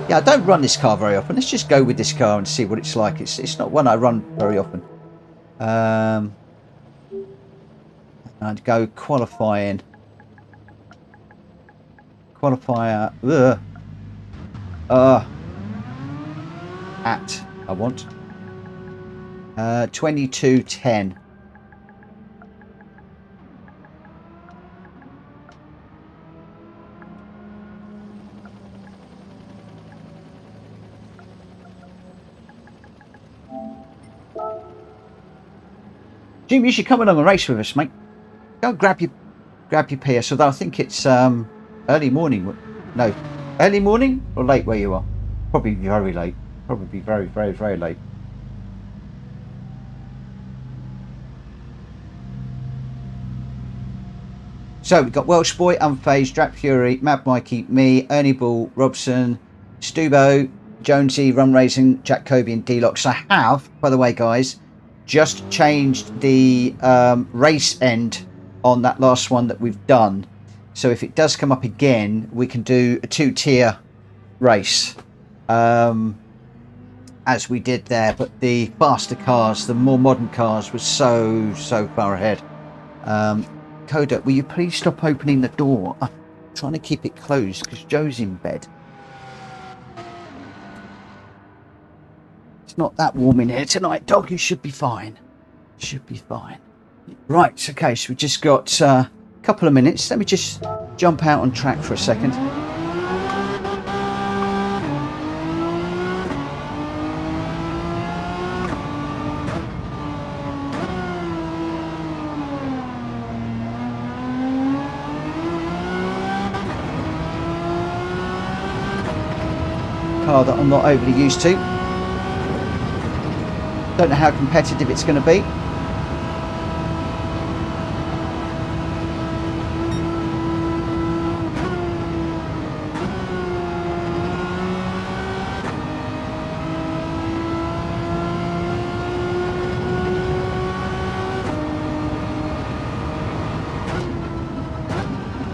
Yeah, I don't run this car very often. Let's just go with this car and see what it's like. It's not one I run very often. I'd go qualifying. Qualifier. At I want 22:10. Jim, you should come along and race with us, mate. Go grab your PS. Although I think it's early morning. No, early morning or late where you are. Probably very late. Probably very late. So we've got Welsh Boy, Unfazed, Drap Fury, Mad Mikey, me, Ernie Ball, Robson, Stubo, Jonesy, Run Racing, Jack Kobe and D-Locks. I have, by the way, guys, just changed the race end on that last one that we've done. So if it does come up again, we can do a 2-tier race as we did there. But the faster cars, the more modern cars, was so far ahead. Coda, will you please stop opening the door? I'm trying to keep it closed because Joe's in bed. It's not that warm in here tonight, dog. You should be fine. Should be fine. Right, okay, so we just got a couple of minutes. Let me just jump out on track for a second. Car that I'm not overly used to. Don't know how competitive it's going to be.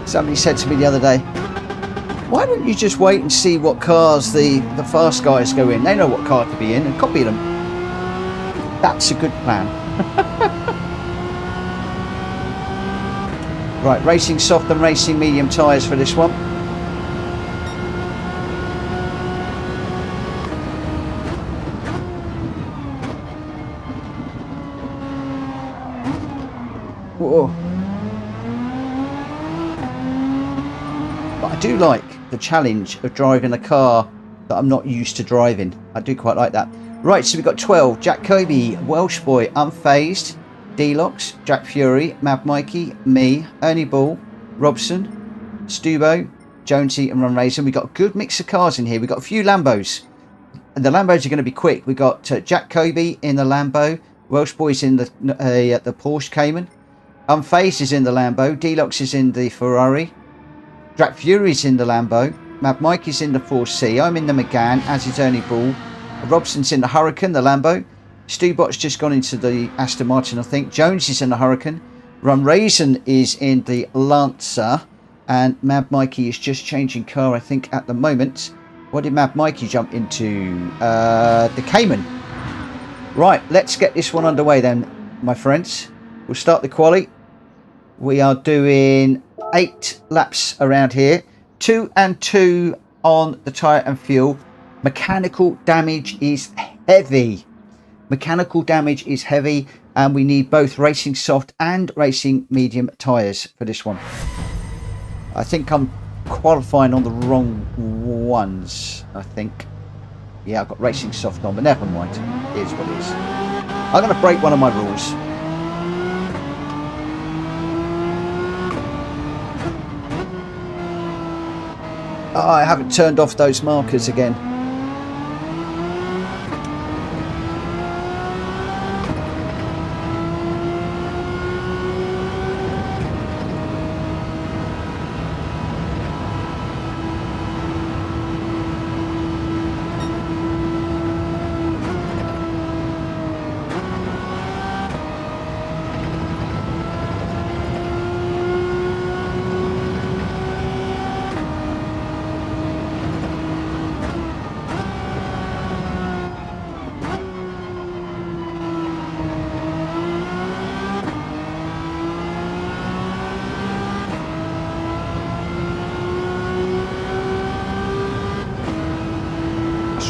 Somebody said to me the other day, why don't you just wait and see what cars the fast guys go in? They know what car to be in and copy them. That's a good plan. Right, racing soft and racing medium tyres for this one. Whoa. But I do like the challenge of driving a car that I'm not used to driving. I do quite like that. Right, so we've got 12. Jack Kobe, Welsh Boy, Unfazed, D-Locks, Jack Fury, Mad Mikey, me, Ernie Ball, Robson, Stubo, Jonesy and Run Racing. We've got a good mix of cars in here. We've got a few Lambos. And the Lambos are going to be quick. We've got Jack Kobe in the Lambo. Welsh Boy's in the Porsche Cayman. Unfazed is in the Lambo. D-Locks is in the Ferrari. Jack Fury's in the Lambo. Mad Mikey's in the 4C. I'm in the Megane, as is Ernie Ball. Robson's in the Hurricane, the Lambo. Stubot's just gone into the Aston Martin, I think. Jones is in the Hurricane. Run Raisin is in the Lancer. And Mad Mikey is just changing car, I think, at the moment. What did Mad Mikey jump into? The Cayman. Right, let's get this one underway then, my friends. We'll start the quali. We are doing 8 laps around here. 2 and 2 on the tyre and fuel. Mechanical damage is heavy. Mechanical damage is heavy, and we need both racing soft and racing medium tyres for this one. I think I'm qualifying on the wrong ones, I think. Yeah, I've got racing soft on, but never mind. It is what it is. I'm going to break one of my rules. Oh, I haven't turned off those markers again.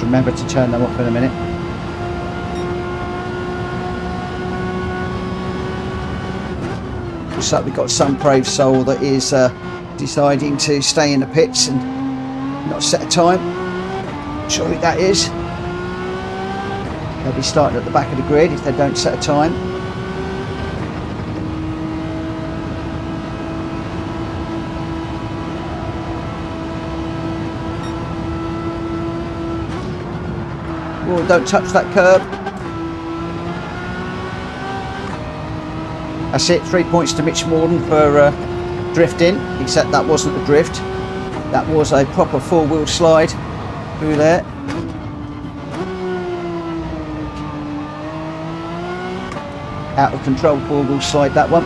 Remember to turn them off in a minute. Looks like we've got some brave soul that is deciding to stay in the pits and not set a time. Surely that is. They'll be starting at the back of the grid if they don't set a time. Oh, don't touch that curb. That's it, 3 points to Mitch Morden for drifting, except that wasn't a drift. That was a proper four-wheel slide through there. Out of control four-wheel slide, that one.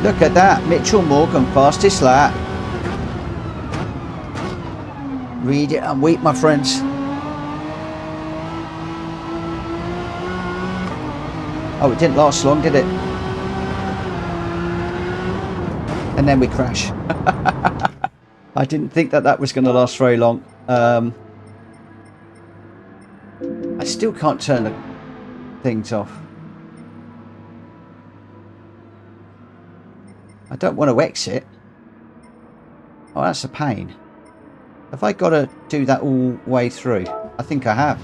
Look at that, Mitchell Morgan, fastest lap. Read it and weep, my friends. Oh, it didn't last long, did it? And then we crash. I didn't think that was going to last very long. I still can't turn the things off. I don't want to exit. Oh, that's a pain. Have I got to do that all the way through? I think I have.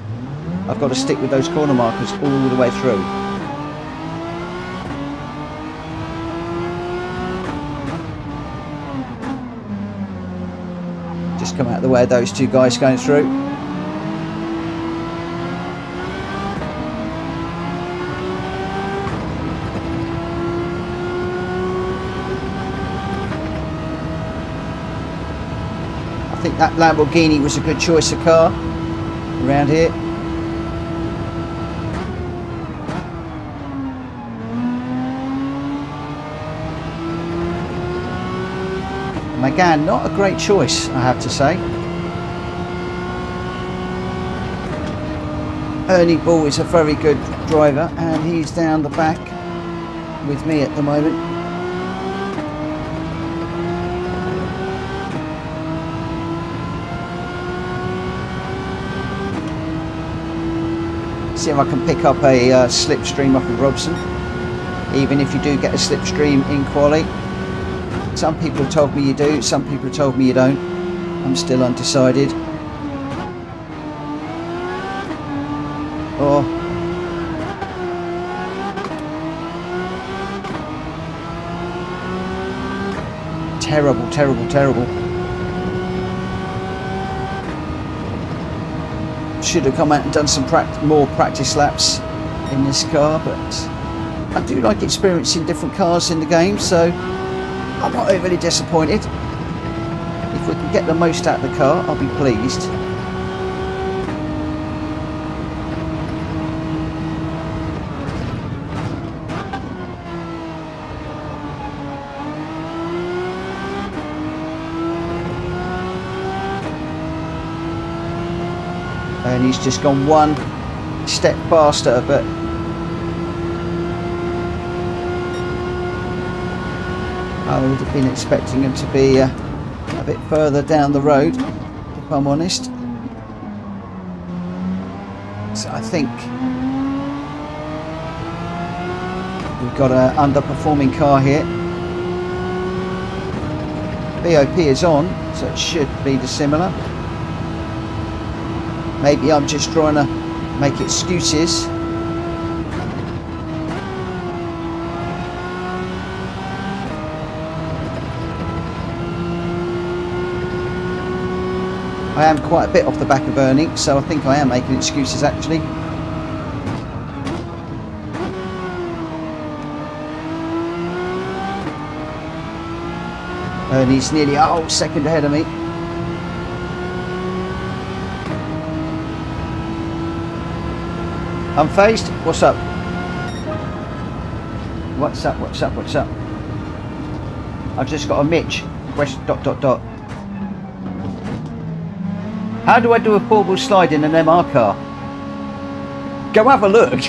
I've got to stick with those corner markers all the way through. Just come out of the way of those two guys going through. I think that Lamborghini was a good choice of car around here. Megane, not a great choice, I have to say. Ernie Ball is a very good driver, and he's down the back with me at the moment. See if I can pick up a slipstream off of Robson, even if you do get a slipstream in quali. Some people have told me you do, some people have told me you don't. I'm still undecided. Oh. Terrible, terrible, terrible. Should have come out and done some more practice laps in this car, but I do like experiencing different cars in the game, so I'm not overly disappointed. If we can get the most out of the car, I'll be pleased. And he's just gone one step faster, but I would have been expecting him to be a bit further down the road, if I'm honest. So I think we've got an underperforming car here. BOP is on, so it should be dissimilar. Maybe I'm just trying to make excuses. I am quite a bit off the back of Ernie, so I think I am making excuses actually. Ernie's nearly a whole second ahead of me. Unfazed? What's up? What's up, what's up, what's up? I've just got a Mitch. Question, ... How do I do a four-wheel slide in an MR car? Go have a look.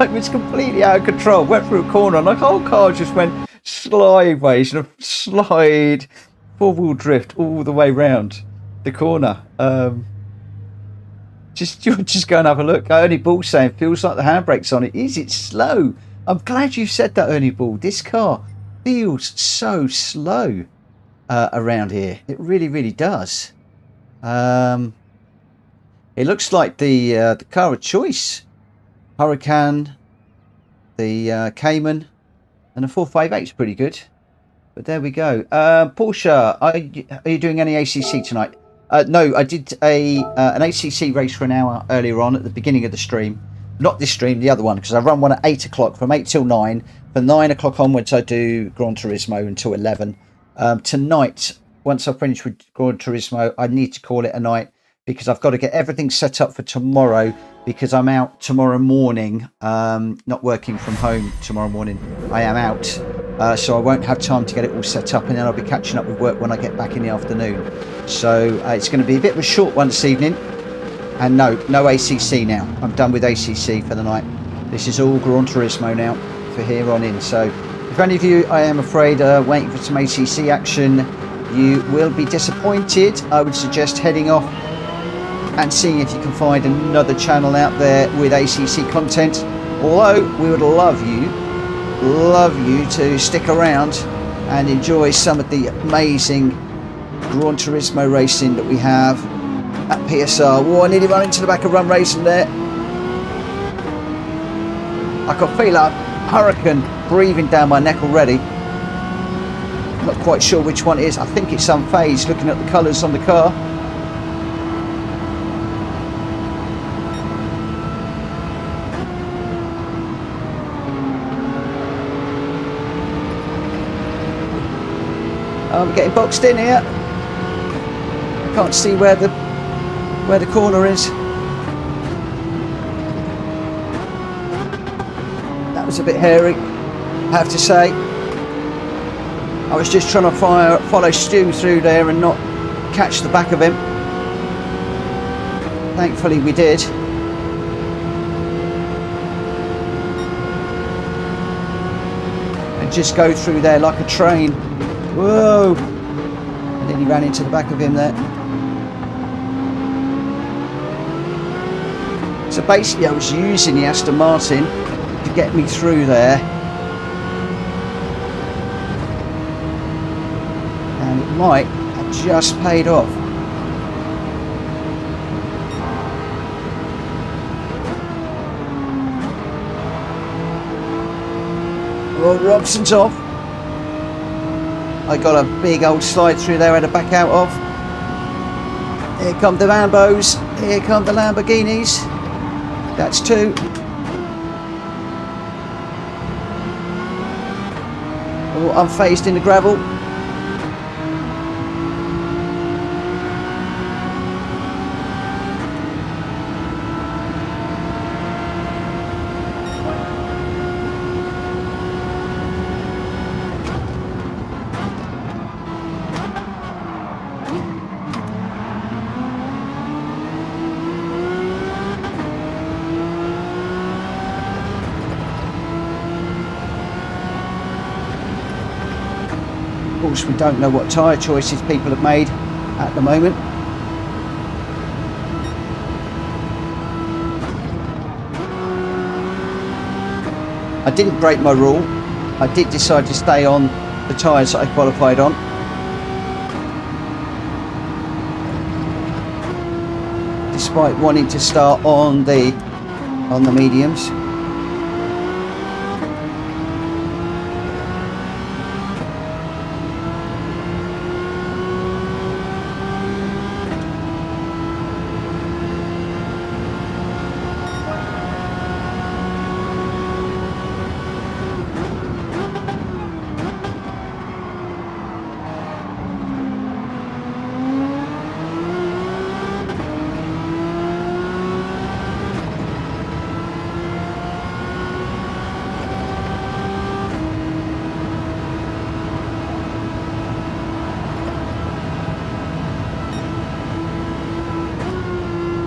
It was completely out of control. Went through a corner and the whole car just went sideways and a slide, four-wheel drift all the way round the corner. Just go and have a look. Ernie Ball saying feels like the handbrake's on it. Is it slow? I'm glad you said that, Ernie Ball. This car feels so slow around here. It really, really does. It looks like the car of choice. Hurricane, the Cayman, and the 458 is pretty good. But there we go. Porsche, are you doing any ACC tonight? No, I did an ACC race for an hour earlier on at the beginning of the stream. Not this stream, the other one, because I run one at 8 o'clock from 8 till 9. From 9 o'clock onwards, I do Gran Turismo until 11. Tonight, once I've finished with Gran Turismo, I need to call it a night because I've got to get everything set up for tomorrow because I'm out tomorrow morning, not working from home tomorrow morning. I am out, so I won't have time to get it all set up and then I'll be catching up with work when I get back in the afternoon. So it's going to be a bit of a short one this evening. And no ACC now. I'm done with ACC for the night. This is all Gran Turismo now for here on in. So if any of you, I am afraid, are waiting for some ACC action, you will be disappointed. I would suggest heading off and seeing if you can find another channel out there with ACC content. Although we would love you to stick around and enjoy some of the amazing Gran Turismo racing that we have at PSR. Whoa, I nearly ran into the back of Run Racing there. I can feel a hurricane breathing down my neck already. Not quite sure which one it is. I think it's Unfazed looking at the colours on the car. I'm getting boxed in here. Can't see where the corner is. That was a bit hairy, I have to say. I was just trying to follow Stu through there and not catch the back of him. Thankfully we did. And just go through there like a train. Whoa! And then he ran into the back of him there. So basically I was using the Aston Martin to get me through there. And it might have just paid off. Well, Robson's off. I got a big old slide through there I had to back out of. Here come the Lambos. Here come the Lamborghinis. That's two. Oh, I'm phased in the gravel. course we don't know what tyre choices people have made at the moment. I didn't break my rule. I did decide to stay on the tyres that I qualified on. Despite wanting to start on the mediums.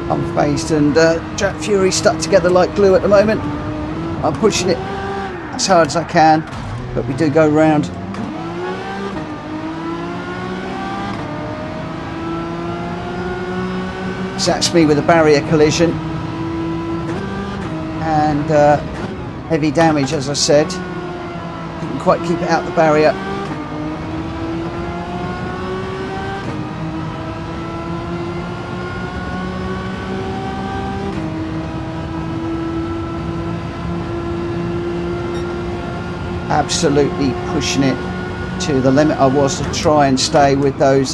Unfazed and Jack Fury stuck together like glue at the moment. I'm pushing it as hard as I can, but we do go round. That's me with a barrier collision and heavy damage, as I said. Couldn't quite keep it out the barrier. Absolutely pushing it to the limit I was to try and stay with those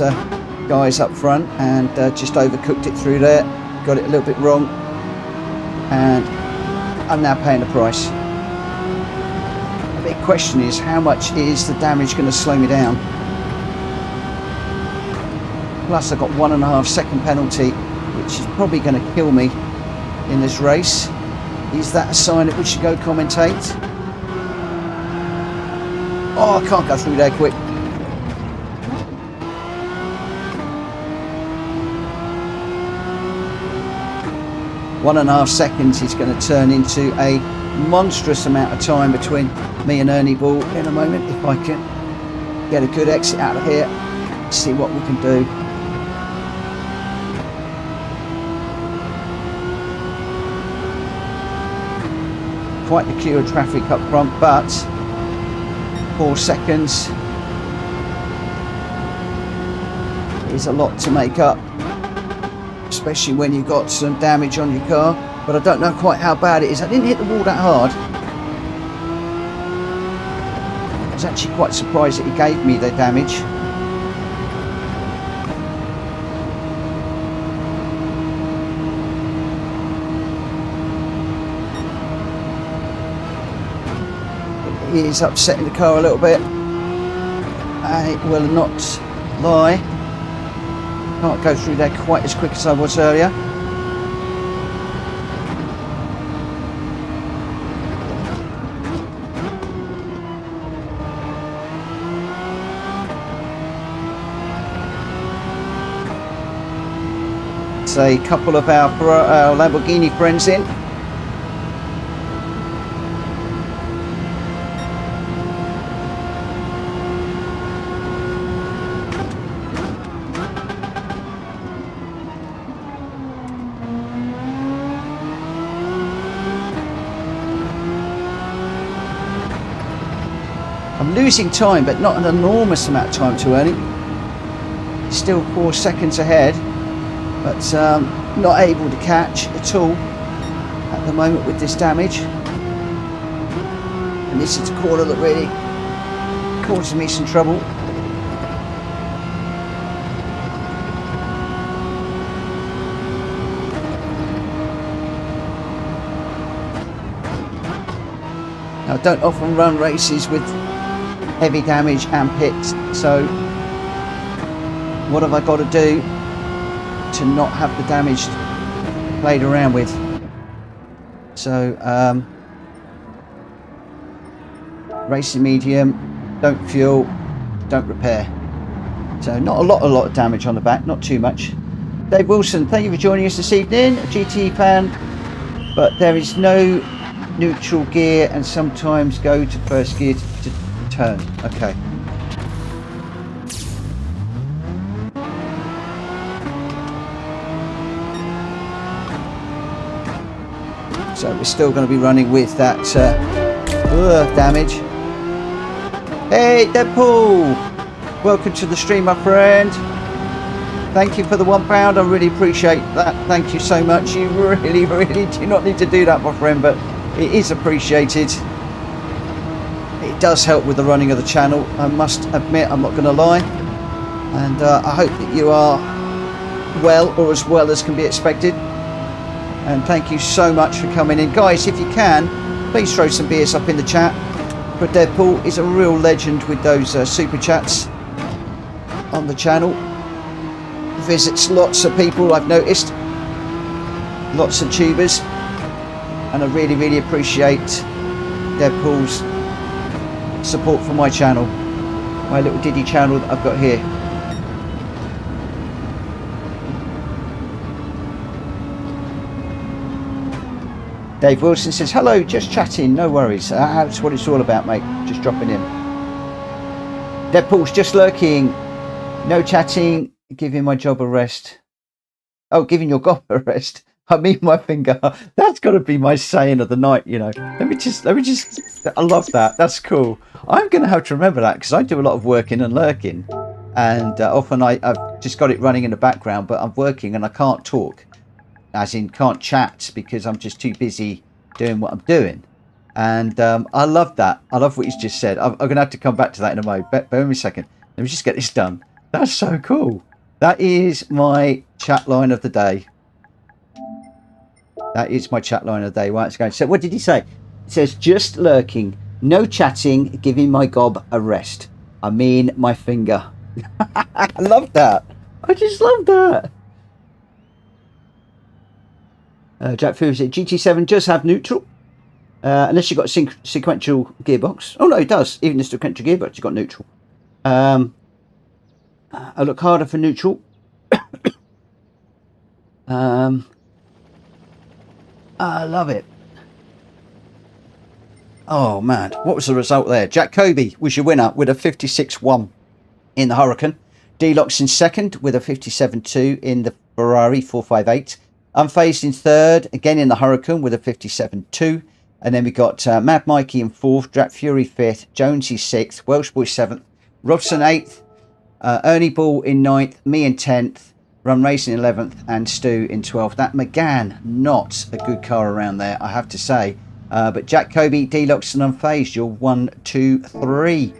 guys up front, and just overcooked it through there, got it a little bit wrong, and I'm now paying the price. The big question is, how much is the damage going to slow me down? Plus I've got 1.5 second penalty, which is probably going to kill me in this race. Is that a sign that we should go commentate? Oh, I can't go through there quick. One and a half seconds is going to turn into a monstrous amount of time between me and Ernie Ball in a moment. If I can get a good exit out of here, see what we can do. Quite the queue of traffic up front, but 4 seconds is a lot to make up, especially when you've got some damage on your car. But I don't know quite how bad it is. I didn't hit the wall that hard. I was actually quite surprised that he gave me the damage. It is upsetting the car a little bit. I will not lie. Can't go through there quite as quick as I was earlier. It's a couple of our Lamborghini friends in. I'm losing time, but not an enormous amount of time to Ernie. Still 4 seconds ahead, but not able to catch at all at the moment with this damage. And this is a corner that really causes me some trouble. Now, I don't often run races with heavy damage and pits, so what have I got to do to not have the damage played around with? So racing medium, don't fuel, don't repair. So not a lot of damage on the back, not too much. Dave Wilson, thank you for joining us this evening. A GT fan, but there is no neutral gear and sometimes go to first gear to turn. Okay. So we're still going to be running with that damage. Hey Deadpool, welcome to the stream, my friend. Thank you for the £1. I really appreciate that. Thank you so much. You really do not need to do that, my friend, but it is appreciated. It does help with the running of the channel, I must admit. I'm not going to lie. And I hope that you are well, or as well as can be expected. And thank you so much for coming in. Guys, if you can, please throw some beers up in the chat. But Deadpool is a real legend with those super chats on the channel. Visits lots of people, I've noticed. Lots of tubers. And I really appreciate Deadpool's support for my channel. My little Diddy channel that I've got here. Dave Wilson says, hello, just chatting, no worries. That's what it's all about, mate. Just dropping in. Deadpool's just lurking. No chatting. Giving my job a rest. Oh, giving your gob a rest. I mean my finger. That's got to be my saying of the night, you know. Let me just. I love that. That's cool. I'm going to have to remember that because I do a lot of working and lurking. And often I've just got it running in the background, but I'm working and I can't talk. As in can't chat because I'm just too busy doing what I'm doing. And I love that. I love what he's just said. I'm going to have to come back to that in a moment. Bear with me a second. Let me just get this done. That's so cool. That is my chat line of the day. That is my chat line of the day. Right, it's going. So what did he say? It says, just lurking. No chatting. Giving my gob a rest. I mean my finger. I love that. I just love that. Jack Fury said GT7 does have neutral, unless you've got a sequential gearbox. Oh no, it does. Even the sequential gearbox, you've got neutral. I look harder for neutral. I love it. Oh man, what was the result there? Jack Kobe was your winner with a 56.1 in the Huracan. D-Locks in second with a 57.2 in the Ferrari 458. Unfazed in third, again in the Huracan with a 57.2. And then we got Mad Mikey in fourth, Jack Fury fifth, Jonesy sixth, Welsh Boy seventh, Robson eighth, Ernie Ball in ninth, me in 10th, Run Racing 11th, and Stu in 12th. That McGann, not a good car around there, I have to say. But Jack Kobe, D-Locks and Unfazed, you're 1, 2, 3.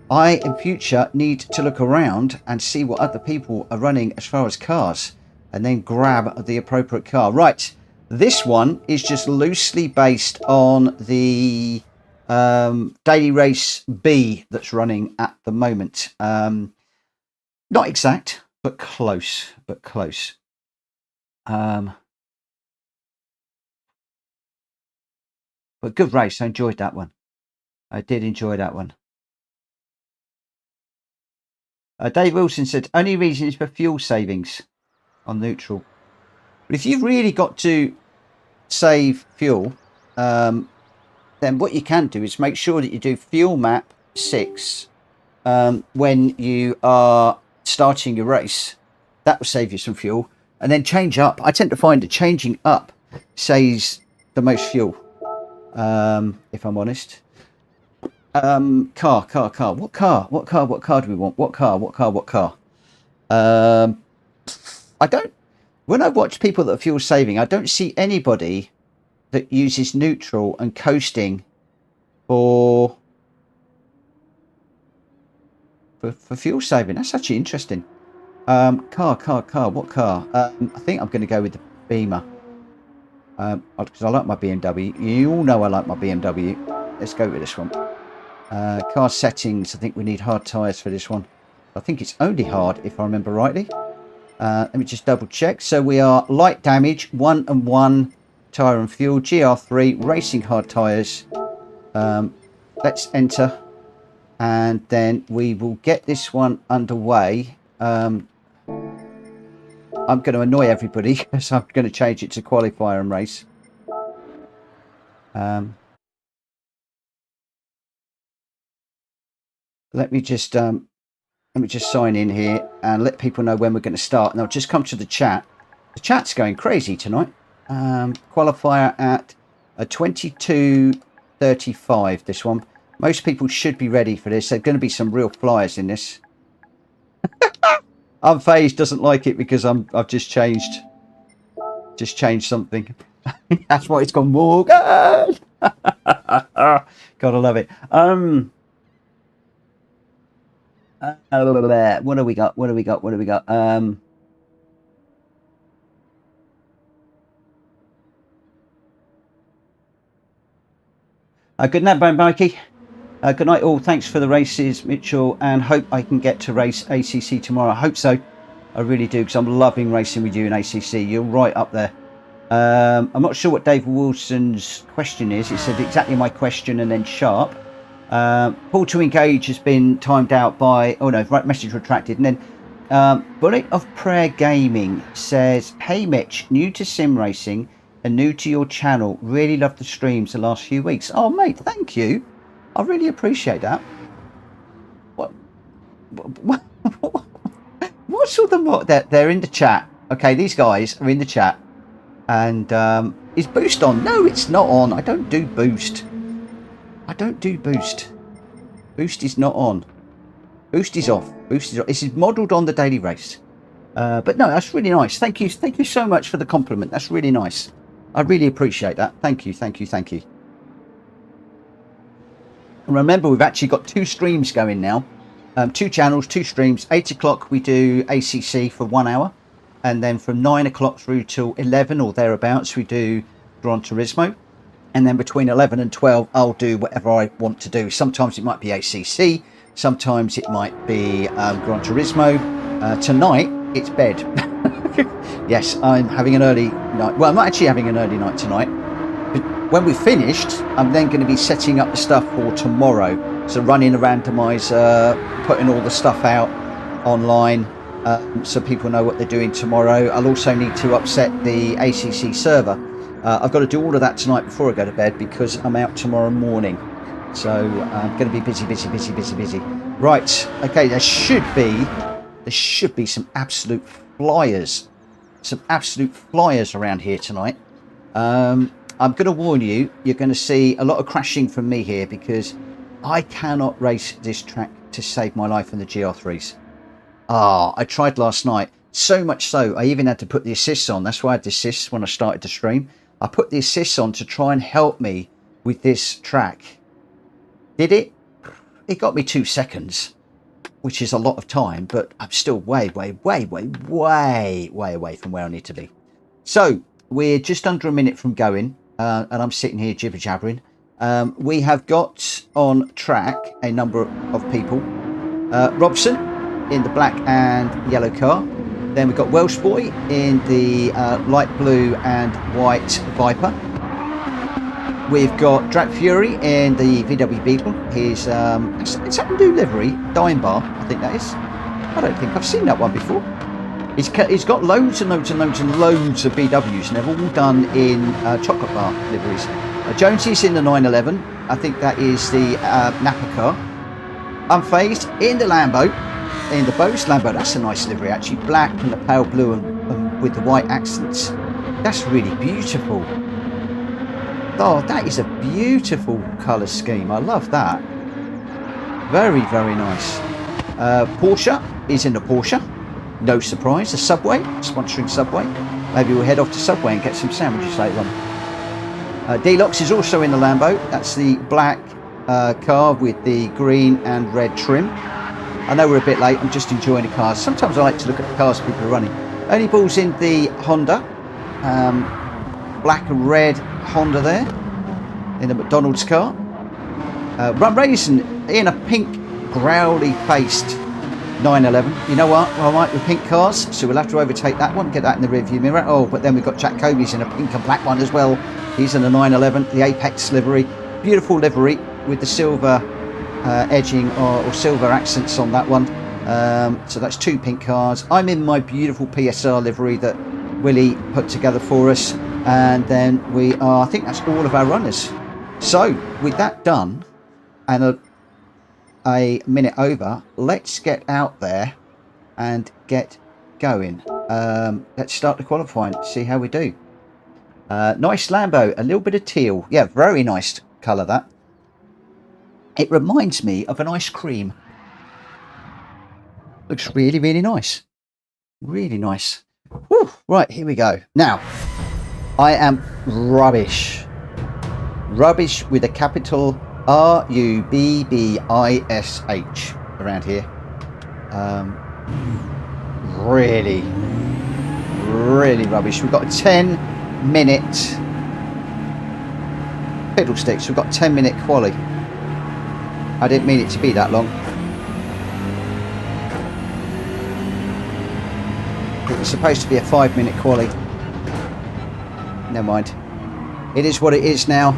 I, in future, need to look around and see what other people are running as far as cars, and then grab the appropriate car. Right, this one is just loosely based on the Daily Race B that's running at the moment. Not exact, but close, but good race. I enjoyed that one. I did enjoy that one. Dave Wilson said, only reason is for fuel savings on neutral. But if you've really got to save fuel, then what you can do is make sure that you do fuel map 6 when you are starting your race. That will save you some fuel. And then change up. I tend to find that changing up saves the most fuel, if I'm honest. Car. What car do we want? What car? I don't, when I watch people that are fuel saving, I don't see anybody that uses neutral and coasting for fuel saving. That's actually interesting. Car. What car? I think I'm going to go with the Beamer. Because I like my BMW. You all know I like my BMW. Let's go with this one. Car settings. I think we need hard tyres for this one. I think it's only hard, if I remember rightly. Let me just double check. So we are light damage, 1 and 1 tyre and fuel, GR3, racing hard tyres. Let's enter. And then we will get this one underway. I'm going to annoy everybody because I'm going to change it to qualifier and race. Let me just sign in here and let people know when we're going to start. And I'll just come to the chat. The chat's going crazy tonight. Qualifier at A 2235, this one. Most people should be ready for this. There's going to be some real flyers in this. Unfazed doesn't like it because I've just changed something. That's why it's gone Morgan. Gotta love it. What do we got? Good night, Mikey. Good night, all. Thanks for the races, Mitchell, and hope I can get to race ACC tomorrow. I hope so. I really do, because I'm loving racing with you in ACC. You're right up there. I'm not sure what Dave Wilson's question is. He said exactly my question and then sharp. Call to engage has been timed out by... Oh, no, message retracted. And then Bullet of Prayer Gaming says, hey, Mitch, new to sim racing and new to your channel. Really love the streams the last few weeks. Oh, mate, thank you. I really appreciate that. What's all the... They're in the chat. Okay, these guys are in the chat. And is boost on? No, it's not on. I don't do boost. Boost is not on. Boost is off. This is modelled on the daily race. But no, that's really nice. Thank you so much for the compliment. That's really nice. I really appreciate that. Thank you. And remember, we've actually got 2 streams going now. 2 channels, 2 streams. 8 o'clock we do ACC for 1 hour. And then from 9 o'clock through till 11 or thereabouts, we do Gran Turismo. And then between 11 and 12, I'll do whatever I want to do. Sometimes it might be ACC. Sometimes it might be Gran Turismo. Tonight, it's bed. Yes, I'm having an early night. Well, I'm not actually having an early night tonight. But when we've finished, I'm then going to be setting up the stuff for tomorrow. So running a randomizer, putting all the stuff out online. So people know what they're doing tomorrow. I'll also need to upset the ACC server. I've got to do all of that tonight before I go to bed because I'm out tomorrow morning. So I'm going to be busy. Right, okay, there should be some absolute flyers. Around here tonight. I'm going to warn you, you're going to see a lot of crashing from me here because I cannot race this track to save my life in the GR3s. I tried last night, so much so I even had to put the assists on. That's why I had the assists when I started to stream. I put the assists on to try and help me with this track. Did it? It got me 2 seconds, which is a lot of time, but I'm still way away from where I need to be. So we're just under a minute from going, and I'm sitting here jibber jabbering. We have got on track a number of people. Robson in the black and yellow car. Then we've got Welsh Boy in the light blue and white Viper. We've got Drac Fury in the VW Beetle. His it's a new livery, Dime Bar, I think that is. I don't think I've seen that one before. He's got loads of BWs, and they're all done in chocolate bar liveries. Jonesy's in the 911. I think that is the Napa car. Unfazed in the Lambo. In the Bose Lambo, that's a nice livery actually, black and the pale blue and with the white accents. That's really beautiful. Oh, that is a beautiful colour scheme. I love that. Very nice. Porsche is in the Porsche. No surprise. The Subway, sponsoring Subway. Maybe we'll head off to Subway and get some sandwiches later on. Deluxe is also in the Lambo. That's the black car with the green and red trim. I know we're a bit late, I'm just enjoying the cars. Sometimes I like to look at the cars people are running. Only Ball's in the Honda. Black and red Honda there. In the McDonald's car. Run Raisin in a pink, growly faced 911. You know what? I like the pink cars, so we'll have to overtake that one, get that in the rearview mirror. Oh, but then we've got Jack Coby's in a pink and black one as well. He's in the 911, the Apex livery. Beautiful livery with the silver edging or silver accents on that one. So that's 2 pink cars. I'm in my beautiful PSR livery that Willie put together for us, and then we are, I think that's all of our runners. So with that done and a minute over, let's get out there and get going. Let's start the qualifying, see how we do. Nice Lambo, a little bit of teal. Yeah, very nice colour that. It reminds me of an ice cream. Looks really, really nice. Really nice. Whew, right, here we go. Now, I am rubbish. Rubbish with a capital R-U-B-B-I-S-H around here. Really, really rubbish. We've got a 10-minute fiddlesticks. We've got 10-minute quali. I didn't mean it to be that long. It was supposed to be a 5-minute quali. Never mind. It is what it is now.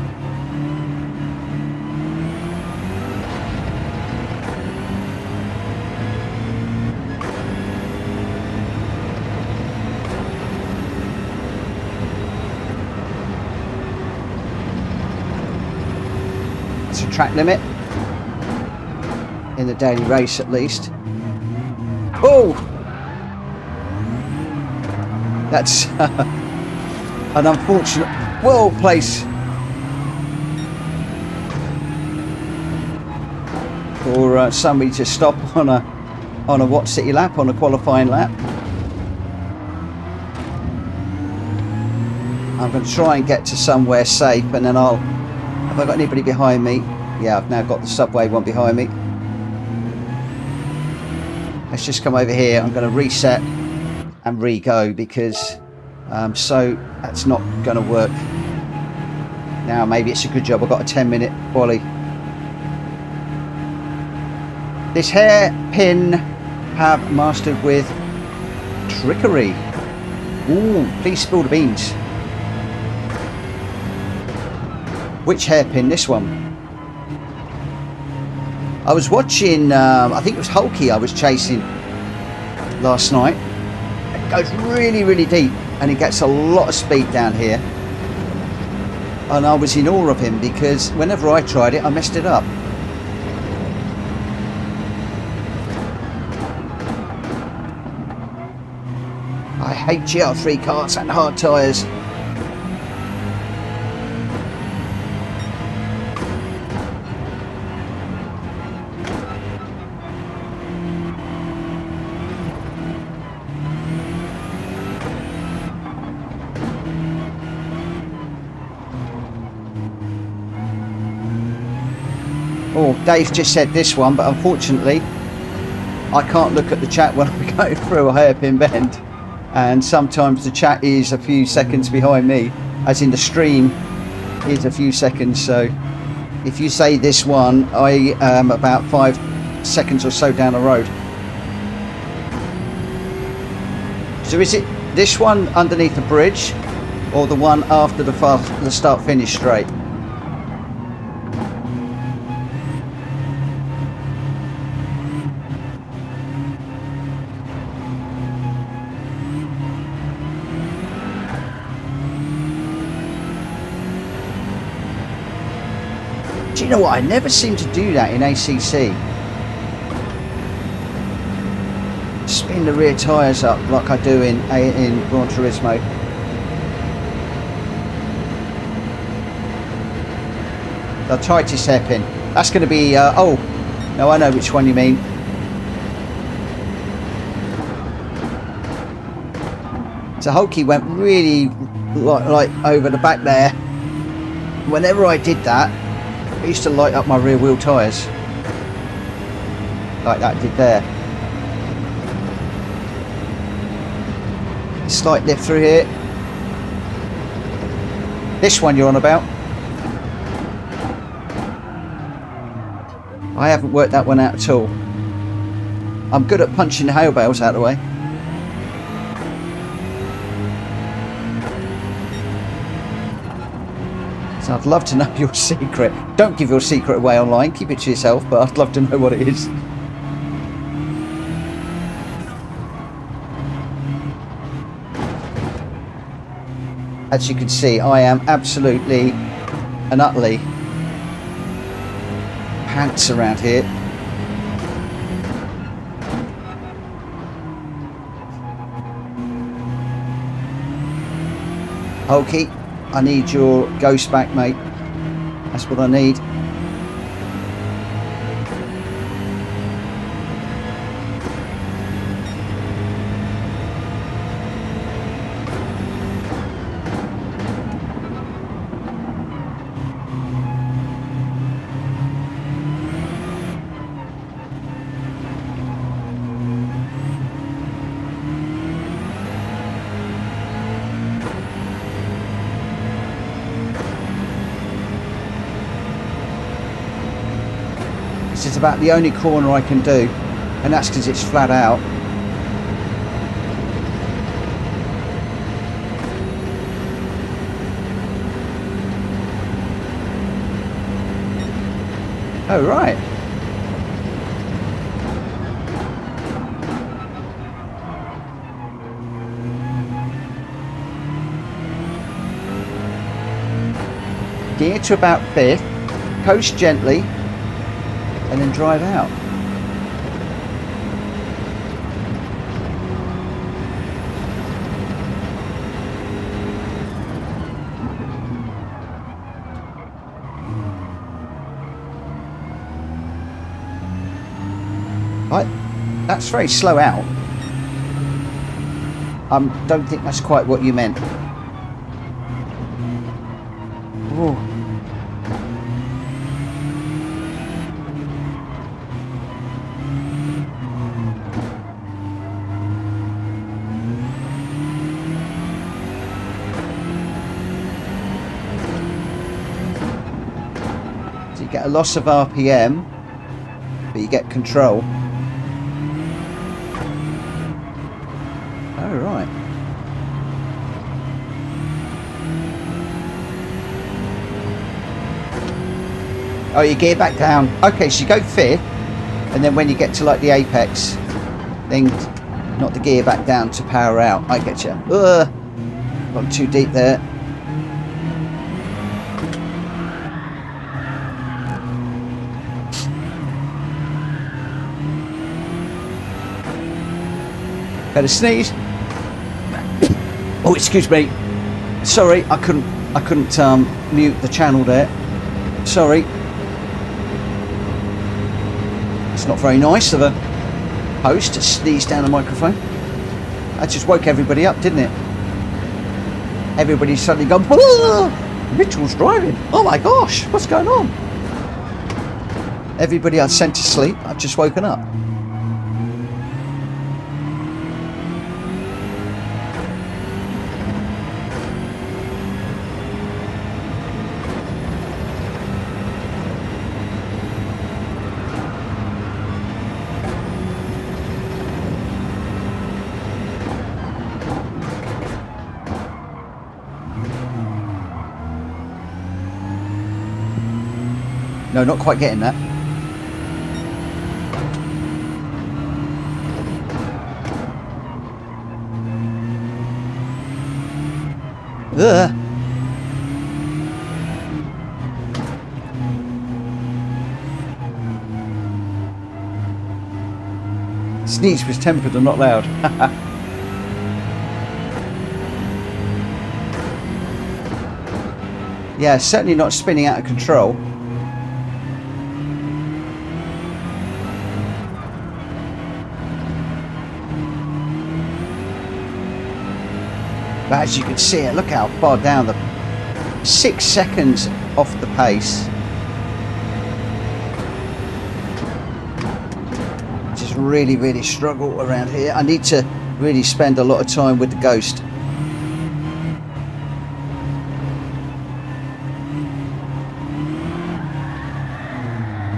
It's a track limit. In the daily race at least. Oh! That's an unfortunate place for somebody to stop on a what city lap, on a qualifying lap. I'm going to try and get to somewhere safe, and then have I got anybody behind me? Yeah, I've now got the subway one behind me. Let's just come over here. I'm going to reset and re-go because so that's not going to work. Now maybe it's a good job I've got a 10-minute quali. This hairpin have mastered with trickery. Ooh, please spill the beans. Which hairpin? This one. I was watching, I think it was Hulky I was chasing last night. It goes really, really deep and it gets a lot of speed down here. And I was in awe of him because whenever I tried it, I messed it up. I hate GR3 karts and hard tyres. Oh, Dave just said this one, but unfortunately I can't look at the chat when I go through a hairpin bend, and sometimes the chat is a few seconds behind me, as in the stream is a few seconds. So if you say this one, I am about 5 seconds or so down the road. So is it this one underneath the bridge or the one after the start finish straight? Do you know what? I never seem to do that in ACC. Spin the rear tyres up like I do in Gran Turismo. The tightest hairpin. That's going to be. Oh, no, I know which one you mean. So Hulky went really like over the back there. Whenever I did that, I used to light up my rear wheel tyres like that did there. Slight lift through here. This one you're on about? I haven't worked that one out at all. I'm good at punching the hail bales out of the way. So I'd love to know your secret. Don't give your secret away online, keep it to yourself, but I'd love to know what it is. As you can see, I am absolutely and utterly pants around here. Hulky, I need your ghost back, mate. That's what I need. This is about the only corner I can do, and that's because it's flat out. Oh, right. Gear to about 5th, coast gently, and then drive out. Right, that's very slow out. Don't think that's quite what you meant. Ooh. So you get a loss of RPM, but you get control. Oh, right. Oh, you gear back down. Okay, so you go 5th, and then when you get to like the apex, then knock the gear back down to power out. I get you. Got too deep there. Better sneeze. Oh, excuse me. Sorry, I couldn't mute the channel there. Sorry. It's not very nice of a host to sneeze down a microphone. That just woke everybody up, didn't it? Everybody suddenly gone, "Oh, Mitchell's driving. Oh my gosh, what's going on?" Everybody I'd sent to sleep, I've just woken up. No, not quite getting that. Ugh. Sneeze was tempered and not loud. Yeah, certainly not spinning out of control. But as you can see it, look how far down, the 6 seconds off the pace. Just really struggle around here. I need to really spend a lot of time with the Ghost.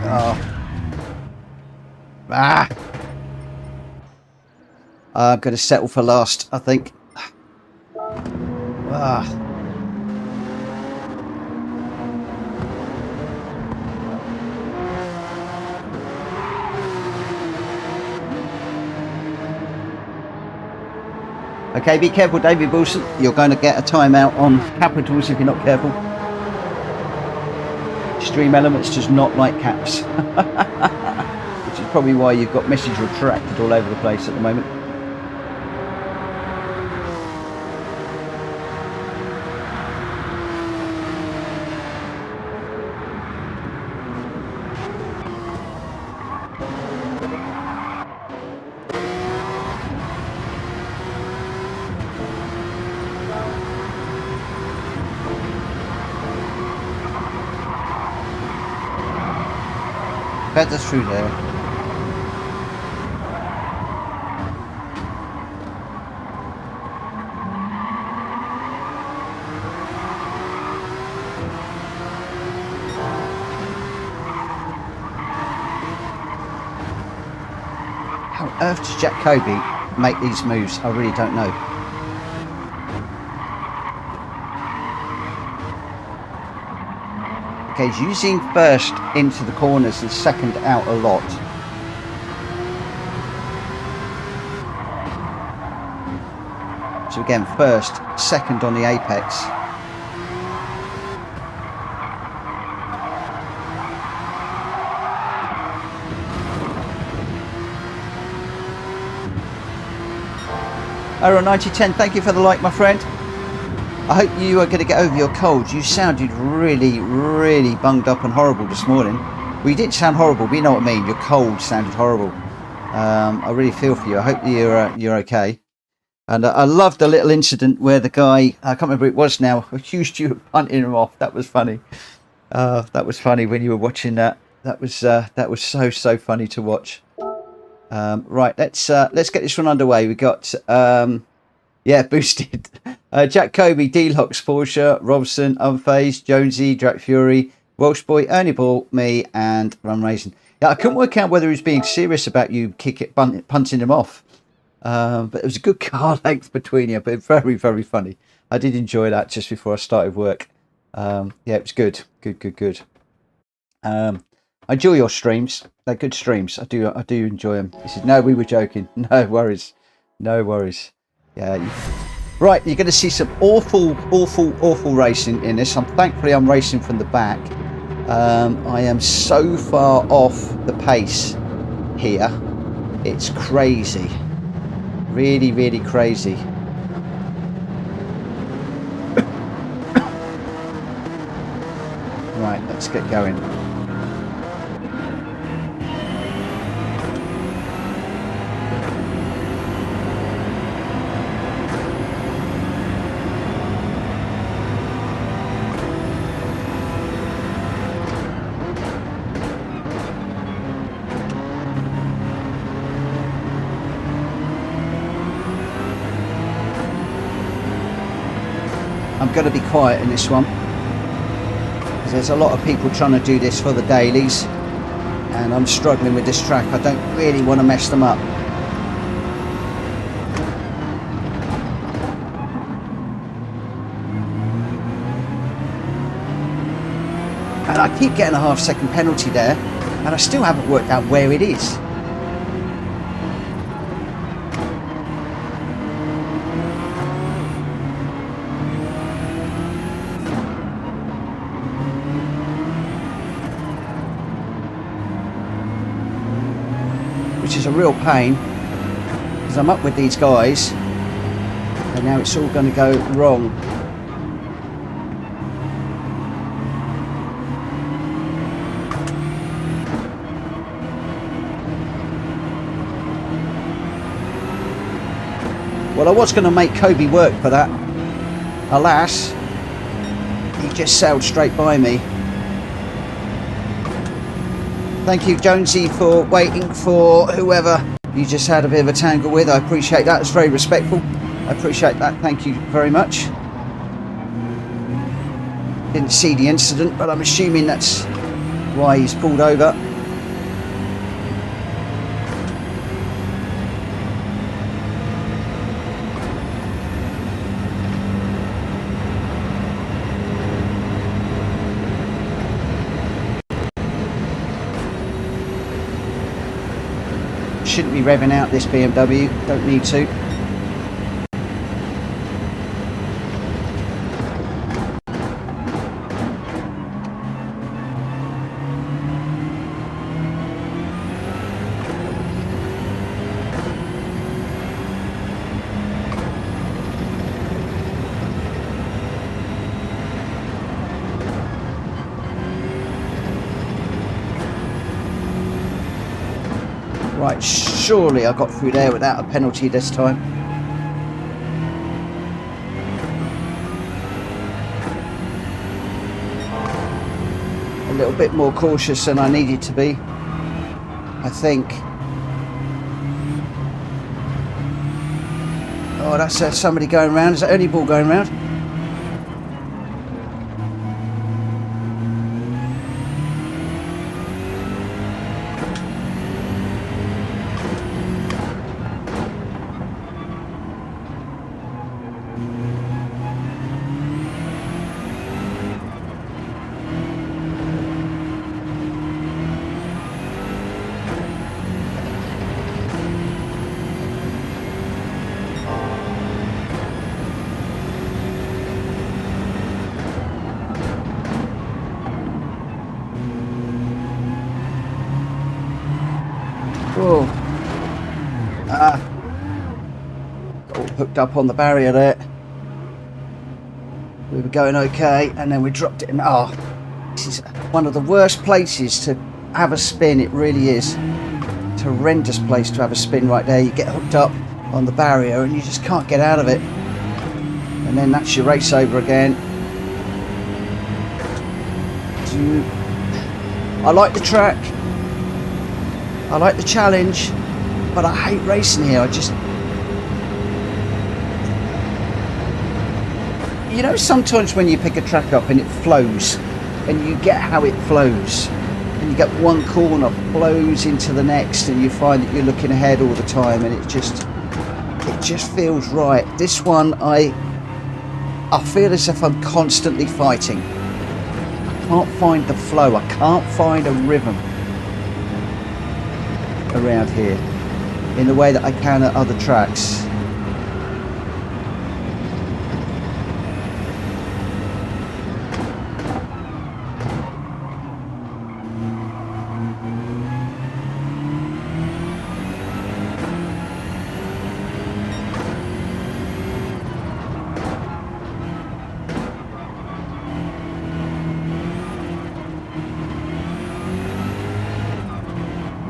Oh. I'm going to settle for last, I think. Okay, be careful, David Wilson. You're going to get a timeout on capitals if you're not careful. Extreme Elements does not like caps. Which is probably why you've got message retracted all over the place at the moment. feather through there. How on earth does Jack Kobe make these moves? I really don't know. Okay, he's using first into the corners and second out a lot. So again, first, second on the apex. Aero9010, thank you for the like, my friend. I hope you are going to get over your cold. You sounded really, really bunged up and horrible this morning. Well, you didn't sound horrible, but you know what I mean. Your cold sounded horrible. I really feel for you. I hope you're okay. And I loved the little incident where the guy, I can't remember who it was now, accused you of punting him off. That was funny. That was funny when you were watching that. That was so funny to watch. Right, let's get this one underway. We got yeah, boosted. Jack Kobe, D-Locks, Porsche, Robson, Unfazed, Jonesy, Jack Fury, Welsh Boy, Ernie Ball, me, and Run Racing. Yeah, I couldn't work out whether he was being serious about you punting him off. But it was a good car length between you, but very, very funny. I did enjoy that just before I started work. Yeah, it was good. Good. I enjoy your streams. They're good streams. I do enjoy them. He said, no, we were joking. No worries. Yeah. Right, you're going to see some awful racing in this. Thankfully, I'm racing from the back. I am so far off the pace here. It's crazy. Really, really crazy. Right, let's get going. I'm going to be quiet in this one because there's a lot of people trying to do this for the dailies and I'm struggling with this track. I don't really want to mess them up. And I keep getting a half-second penalty there and I still haven't worked out where it is. Which is a real pain because I'm up with these guys and now it's all going to go wrong. Well, I was going to make Kobe work for that. Alas, he just sailed straight by me. Thank you, Jonesy, for waiting for whoever you just had a bit of a tangle with. I appreciate that. It's very respectful. I appreciate that. Thank you very much. Didn't see the incident, but I'm assuming that's why he's pulled over. Shouldn't be revving out this BMW, don't need to. Right, surely I got through there without a penalty this time. A little bit more cautious than I needed to be. I think. Oh, that's somebody going around. Is that Ernie Ball going around? Whoa. Got all hooked up on the barrier there. We were going okay, and then we dropped it in. Oh, this is one of the worst places to have a spin. It really is. It's a horrendous place to have a spin right there. You get hooked up on the barrier and you just can't get out of it. And then that's your race over again. I like the track. I like the challenge, but I hate racing here. You know, sometimes when you pick a track up and it flows, and you get how it flows, and you get one corner flows into the next, and you find that you're looking ahead all the time, and it just feels right. This one, I feel as if I'm constantly fighting. I can't find the flow. I can't find a rhythm around here in the way that I can at other tracks.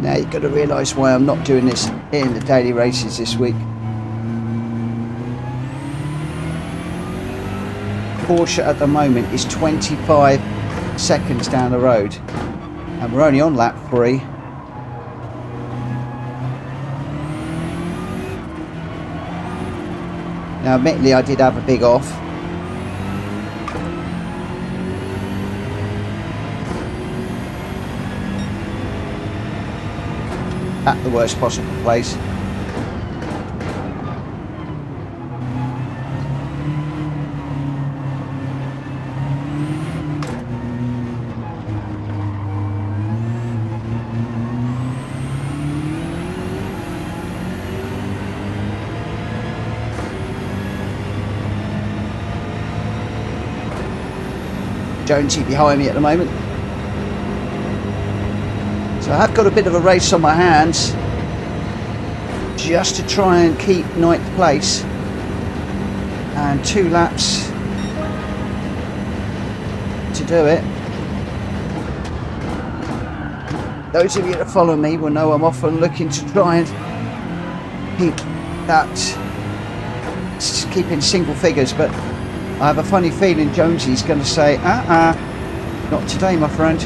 Now you've got to realise why I'm not doing this in the daily races this week. Porsche at the moment is 25 seconds down the road, and we're only on lap 3. Now admittedly I did have a big off. At the worst possible place. Jonesy behind me at the moment. So I have got a bit of a race on my hands just to try and keep 9th place, and 2 laps to do it. Those of you that follow me will know I'm often looking to try and keep in single figures, but I have a funny feeling Jonesy's going to say, not today, my friend.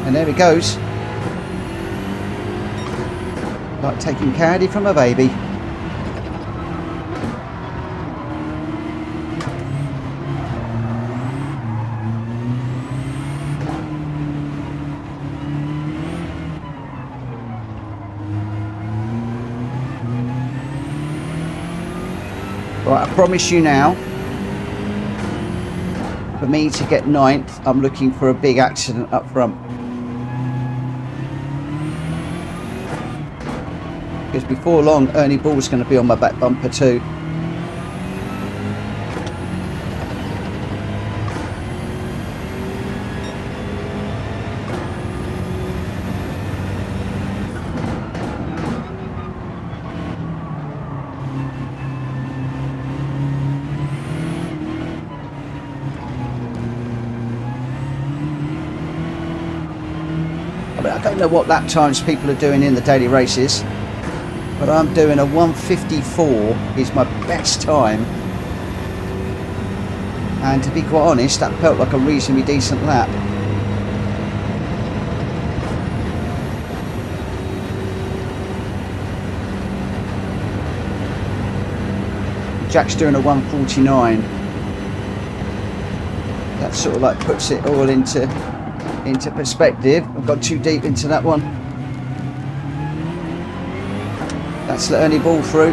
And there he goes, like taking candy from a baby. Right, I promise you now, for me to get 9th, I'm looking for a big accident up front. Because before long, Ernie Ball's going to be on my back bumper too. I don't know what lap times people are doing in the daily races. but I'm doing a 154 is my best time, and to be quite honest, that felt like a reasonably decent lap. Jack's doing a 149. That sort of like puts it all into perspective. I've got too deep into that one. That's let Ernie ball through.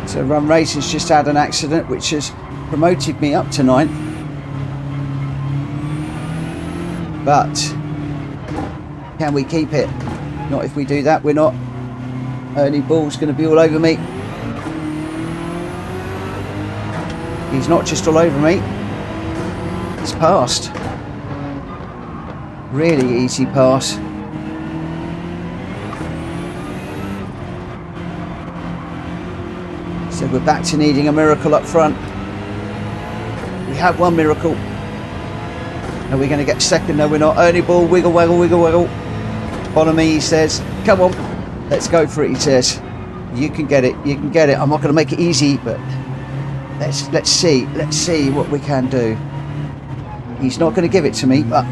So Run Racing's just had an accident which has promoted me up to 9th. But can we keep it? Not if we do that, we're not. Ernie Ball's going to be all over me. He's not just all over me. He's passed. Really easy pass. So we're back to needing a miracle up front. We have one miracle. Are we going to get second? No, we're not. Ernie Ball, wiggle, waggle, wiggle, waggle. Follow me, he says. Come on, let's go for it, he says. You can get it, you can get it. I'm not going to make it easy, but let's see what we can do. He's not going to give it to me, but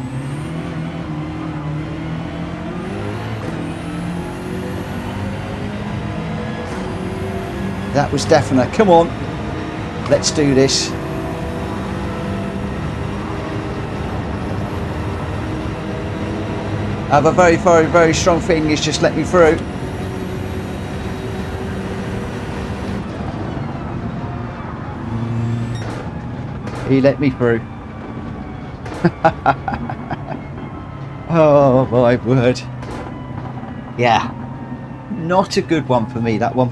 that was definite. Come on, let's do this. I have a very, very, very strong feeling he's just let me through. He let me through. Oh my word. Yeah, not a good one for me, that one.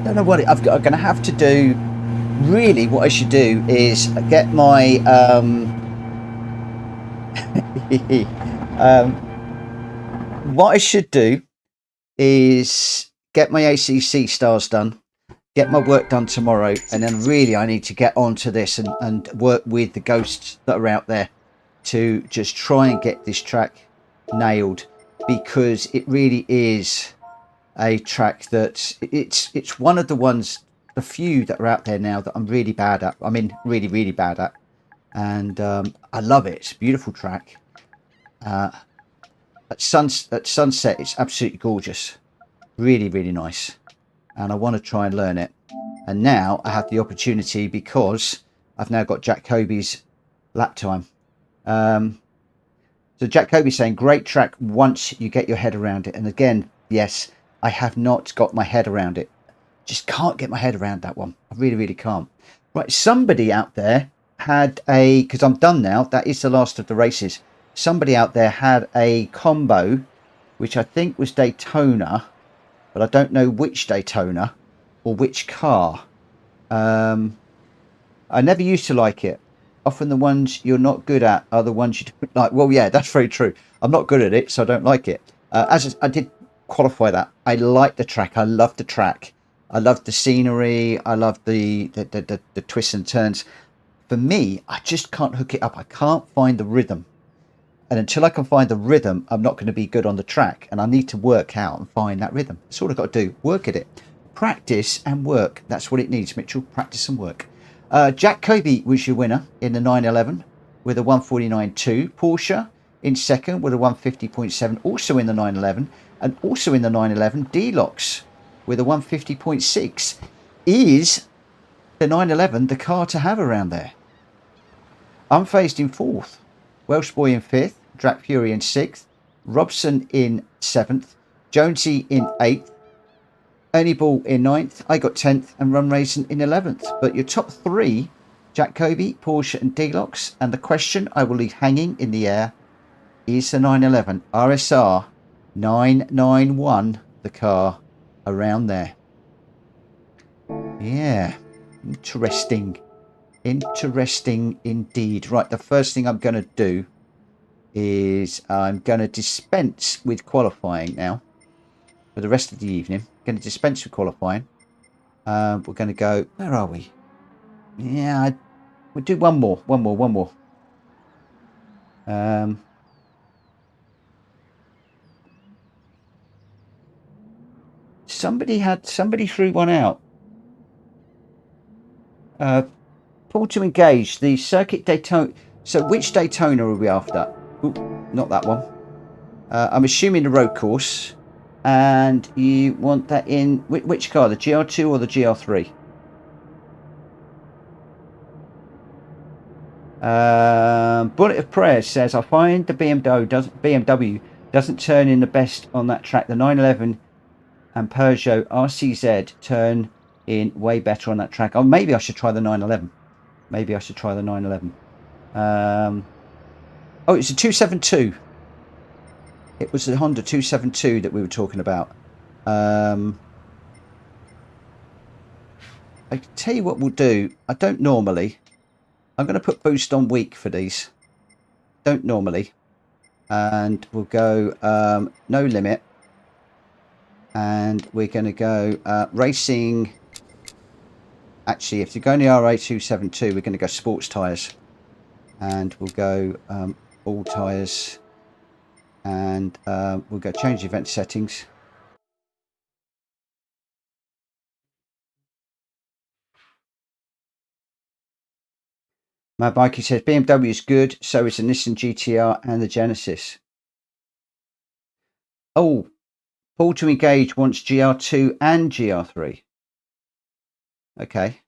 Don't know what I'm going to have to do. Really, what I should do is get my what I should do is get my ACC stars done, get my work done tomorrow, and then really I need to get onto this and work with the ghosts that are out there to just try and get this track nailed, because it really is a track that it's one of the few that are out there now that I'm really bad at. I mean, really, really bad at, and I love it. It's a beautiful track. At sunset, it's absolutely gorgeous, really, really nice, and I want to try and learn it. And now I have the opportunity because I've now got Jack Kobe's lap time. So Jack Kobe's saying, great track once you get your head around it. And again, yes, I have not got my head around it. Just can't get my head around that one. I really, really can't. Right, somebody out there had because I'm done now, that is the last of the races. Somebody out there had a combo, which I think was Daytona, but I don't know which Daytona or which car. I never used to like it. Often the ones you're not good at are the ones you don't like. Well, yeah, that's very true. I'm not good at it, so I don't like it. As I did qualify that, I like the track. I love the track. I love the scenery. I love the twists and turns. For me, I just can't hook it up. I can't find the rhythm. And until I can find the rhythm, I'm not going to be good on the track. And I need to work out and find that rhythm. That's all I've got to do. Work at it. Practice and work. That's what it needs, Mitchell. Practice and work. Jack Kobe was your winner in the 911 with a 149.2. Porsche in second with a 150.7, also in the 911. And also in the 911, D-Locks with a 150.6. Is the 911 the car to have around there? Unfazed in fourth. Welsh Boy in fifth. Drac Fury in sixth. Robson in seventh. Jonesy in eighth. Ernie Ball in 9th, I got 10th, and Run Racing in 11th. But your top three, Jack Kobe, Porsche and D-Locks. And the question I will leave hanging in the air is the 911 RSR 991, the car around there. Yeah, Interesting. Interesting indeed. Right, the first thing I'm going to do is I'm going to dispense with qualifying now for the rest of the evening. Going to dispense with qualifying. We're going to go, where are we? Yeah, we'll do one more. Somebody threw one out. Pull to engage the circuit Daytona. So which Daytona are we after? Ooh, not that one. I'm assuming the road course. And you want that in which car? The GR2 or the GR3? Bullet of Prayer says, I find the BMW doesn't turn in the best on that track. The 911 and Peugeot RCZ turn in way better on that track. Oh, maybe I should try the 911. Oh, it's a 272. It was the Honda 272 that we were talking about. I can tell you what we'll do. I don't normally. I'm going to put boost on weak for these. Don't normally. And we'll go no limit. And we're going to go racing. Actually, if you're going the RA272, we're going to go sports tyres. And we'll go all tyres. And we'll go change event settings. My bikey says BMW is good, so is the Nissan GTR and the Genesis. Oh, Paul to engage wants GR2 and GR3. Okay.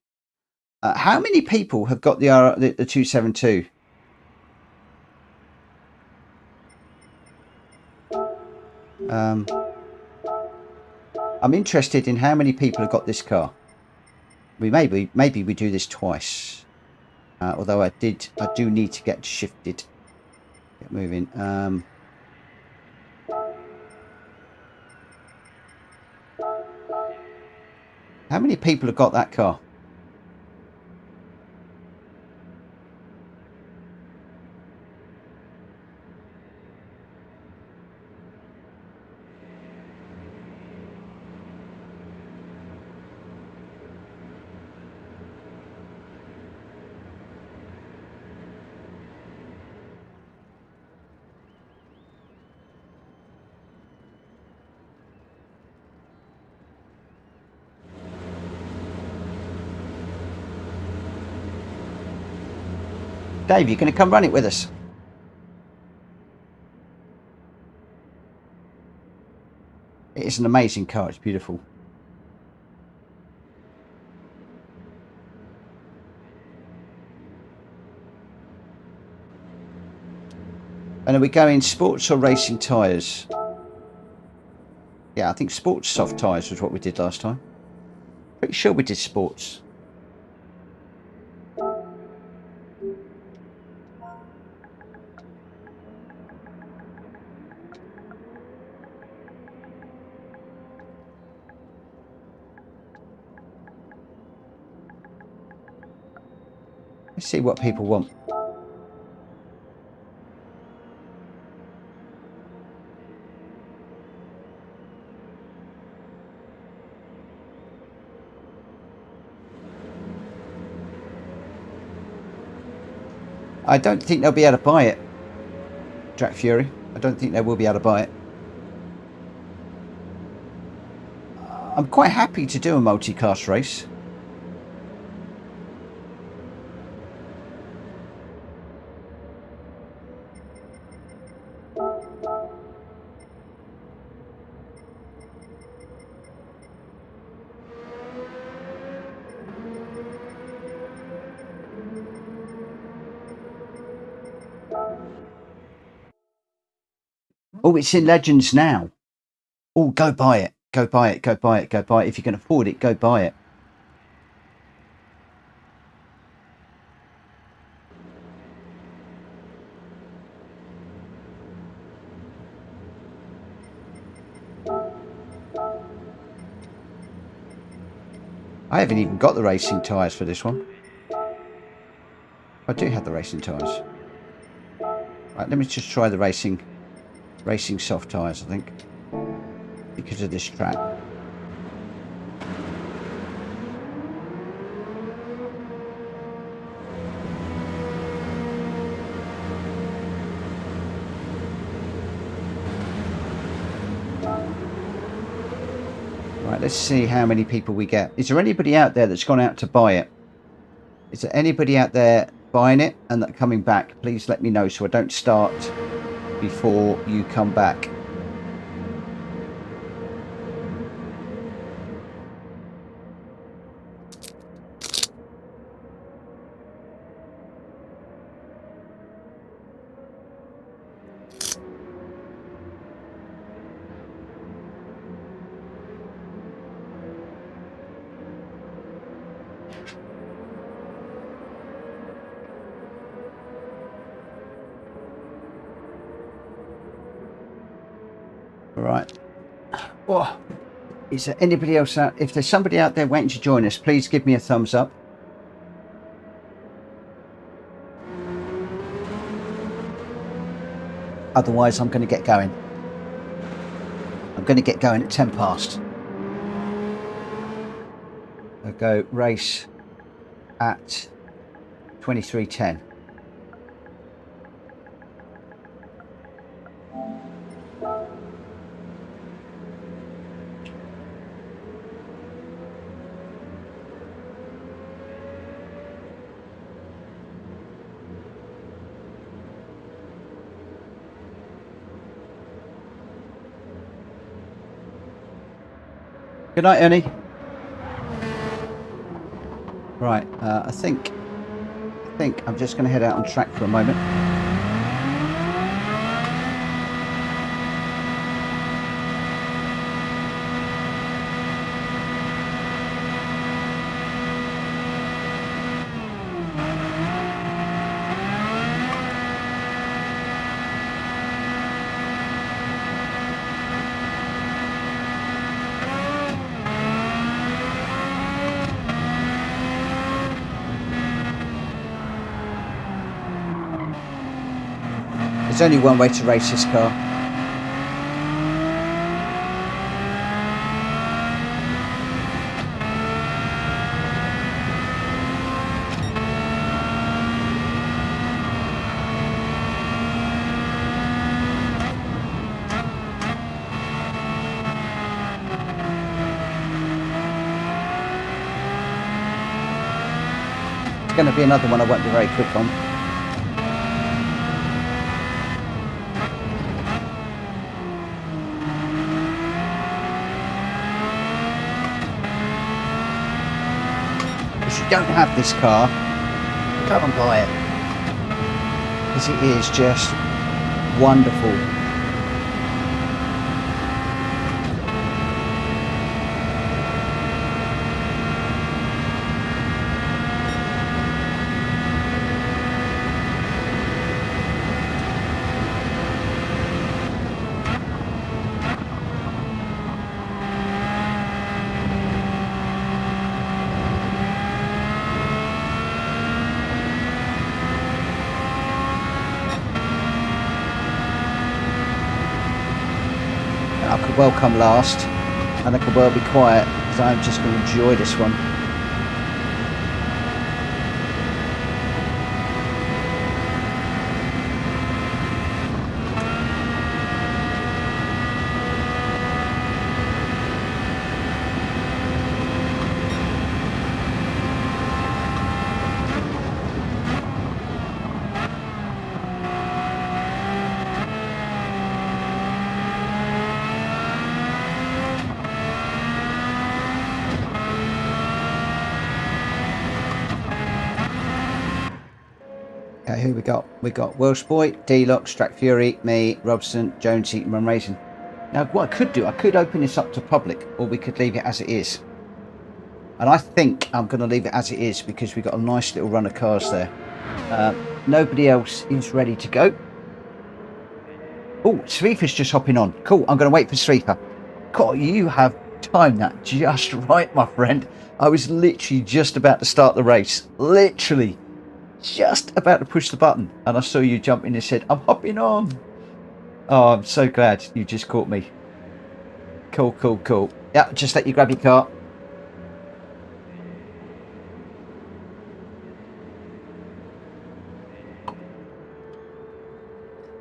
How many people have got the 272? I'm interested in how many people have got this car. Maybe we do this twice. Although I do need to get shifted. Get moving. How many people have got that car? Dave, you're going to come run it with us? It is an amazing car. It's beautiful. And are we going sports or racing tyres? Yeah, I think sports soft tyres was what we did last time. Pretty sure we did sports. Let's see what people want. I don't think they'll be able to buy it, Jack Fury. I don't think they will be able to buy it. I'm quite happy to do a multi-cast race. Oh, it's in Legends now. Oh, go buy it. Go buy it. Go buy it. Go buy it. If you can afford it, go buy it. I haven't even got the racing tyres for this one. I do have the racing tyres. Right, let me just try the racing soft tyres, I think, because of this track. Right, let's see how many people we get. Is there anybody out there that's gone out to buy it? Is there anybody out there buying it and that coming back? Please let me know so I don't start before you come back. Right. Oh, is there anybody else out? If there's somebody out there waiting to join us, please give me a thumbs up. Otherwise, I'm going to get going. I'm going to get going at 10 past. I'll go race at 23:10. Good night, Ernie. Right, I think I'm just going to head out on track for a moment. There's only one way to race this car. It's going to be another one I won't be very quick on. If you don't have this car, go and buy it, because it is just wonderful. I could well come last, and I could well be quiet, because I'm just going to enjoy this one. Okay, who we got? We got Welsh Boy, D-Lock, Strack Fury, me, Robson, Jonesy, and Run Racing. Now, what I could do, I could open this up to public, or we could leave it as it is. And I think I'm going to leave it as it is, because we've got a nice little run of cars there. Nobody else is ready to go. Oh, Sreefa's just hopping on. Cool, I'm going to wait for Sreefa. God, you have timed that just right, my friend. I was literally just about to start the race. Literally just about to push the button. And I saw you jump in and said, I'm hopping on. Oh, I'm so glad you just caught me. Cool, cool, cool. Yeah, just let you grab your car.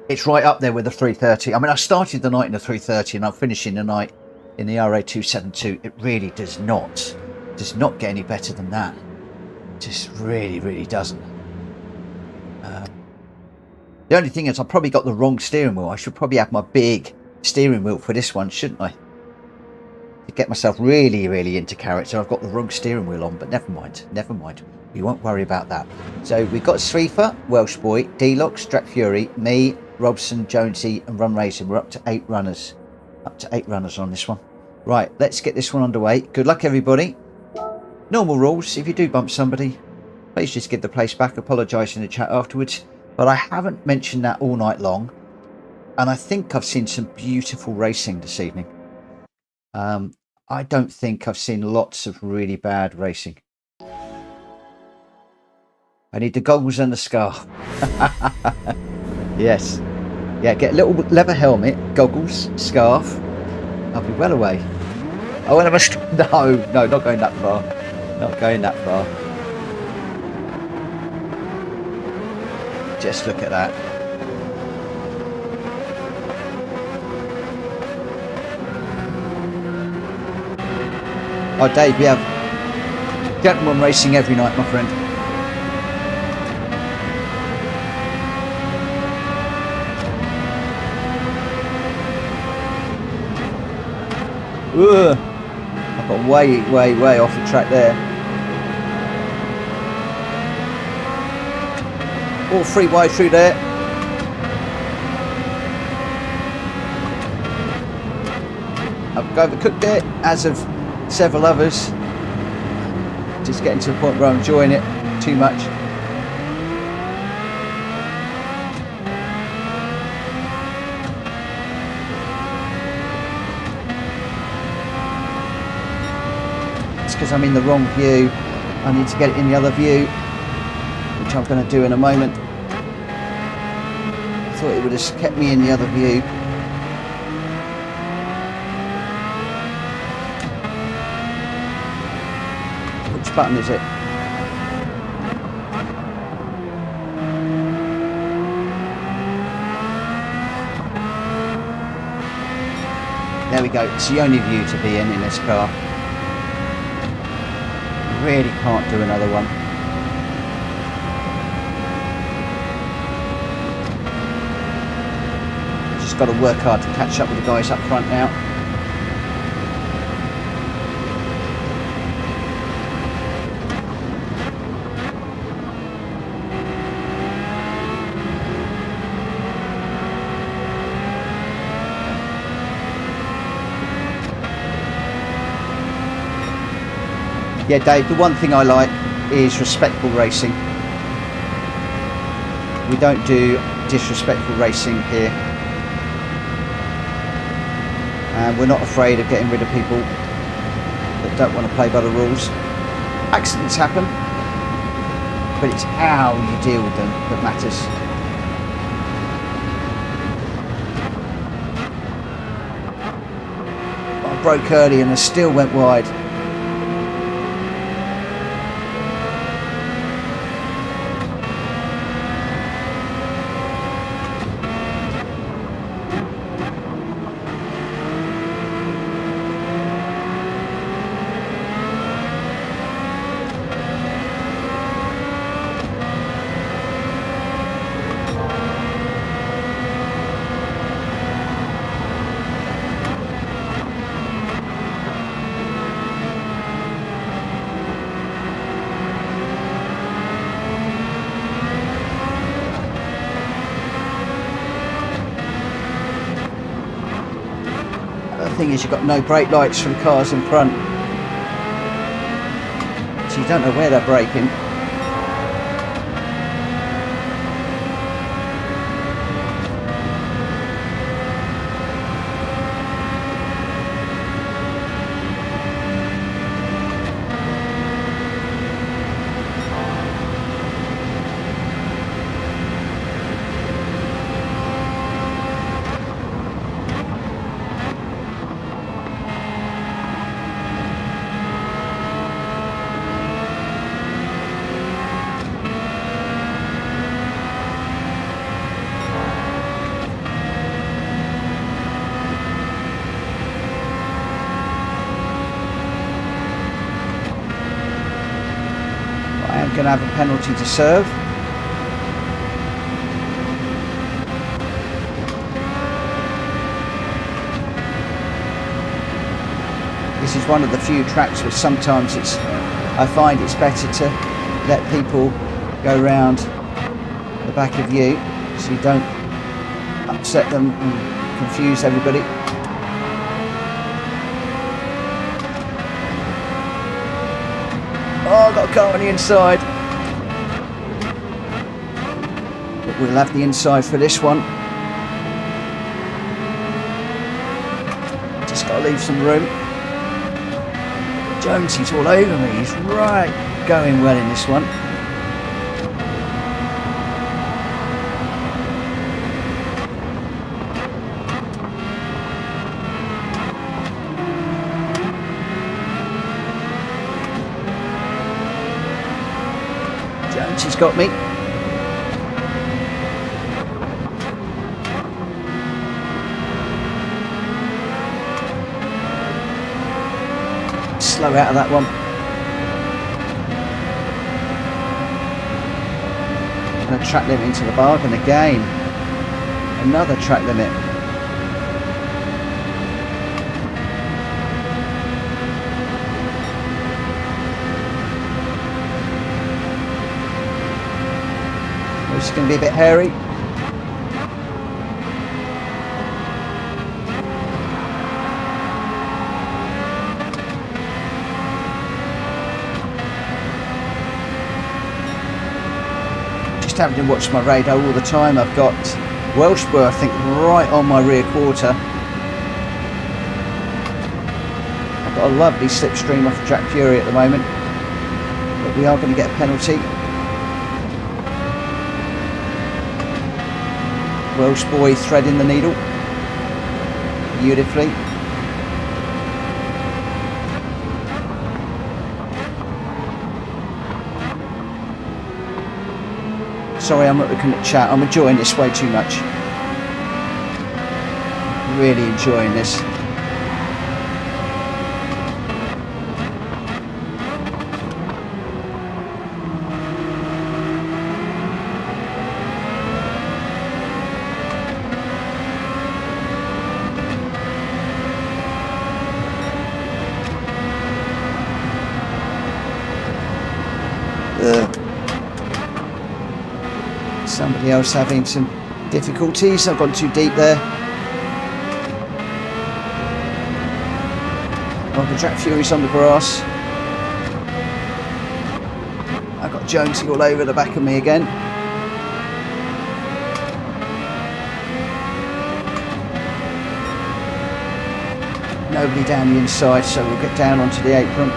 It's right up there with the 330. I mean, I started the night in the 330 and I'm finishing the night in the RA272. It really does not get any better than that. Just really, really doesn't. The only thing is I probably got the wrong steering wheel. I should probably have my big steering wheel for this one, shouldn't I? To get myself really, really into character, I've got the wrong steering wheel on, but never mind. Never mind. We won't worry about that. So we've got Sreefer, Welsh Boy, D-Lox, Strat Fury, me, Robson, Jonesy and Run Racing. We're up to 8 runners. Up to 8 runners on this one. Right, let's get this one underway. Good luck, everybody. Normal rules. If you do bump somebody, please just give the place back. Apologise in the chat afterwards. But I haven't mentioned that all night long. And I think I've seen some beautiful racing this evening. I don't think I've seen lots of really bad racing. I need the goggles and the scarf. Yes. Yeah, get a little leather helmet, goggles, scarf. I'll be well away. Oh, and I must... No, not going that far. Not going that far. Just look at that. Oh, Dave, we have gentleman racing every night, my friend. Ugh. I've got way off the track there. All 3 wide through there. I've overcooked it, as of several others. Just getting to the point where I'm enjoying it too much. It's because I'm in the wrong view. I need to get it in the other view, which I'm going to do in a moment. I thought it would have kept me in the other view. Which button is it? There we go. It's the only view to be in this car. I really can't do another one. Just got to work hard to catch up with the guys up front now. Yeah, Dave, the one thing I like is respectful racing. We don't do disrespectful racing here. And we're not afraid of getting rid of people that don't want to play by the rules. Accidents happen, but it's how you deal with them that matters. I broke early and I still went wide. Thing is, you've got no brake lights for the cars in front, so you don't know where they're braking. going to have a penalty to serve. This is one of the few tracks where sometimes I find it's better to let people go round the back of you so you don't upset them and confuse everybody. Oh, I've got a car on the inside. But we'll have the inside for this one. Just got to leave some room. Jonesy's all over me. He's right going well in this one. Jonesy's got me. Slow out of that one. And a track limit into the bargain again. Another track limit. This is going to be a bit hairy. Just having to watch my radar all the time. I've got Welshborough, I think, right on my rear quarter. I've got a lovely slipstream off Track Fury at the moment, but we are going to get a penalty. Welsh boy threading the needle beautifully. Sorry, I'm not looking at chat. I'm enjoying this way too much. Really enjoying this. Somebody else having some difficulties. I've gone too deep there. Oh, the Track Fury's on the grass. I've got Jonesy all over the back of me again. Nobody down the inside, so we'll get down onto the apron.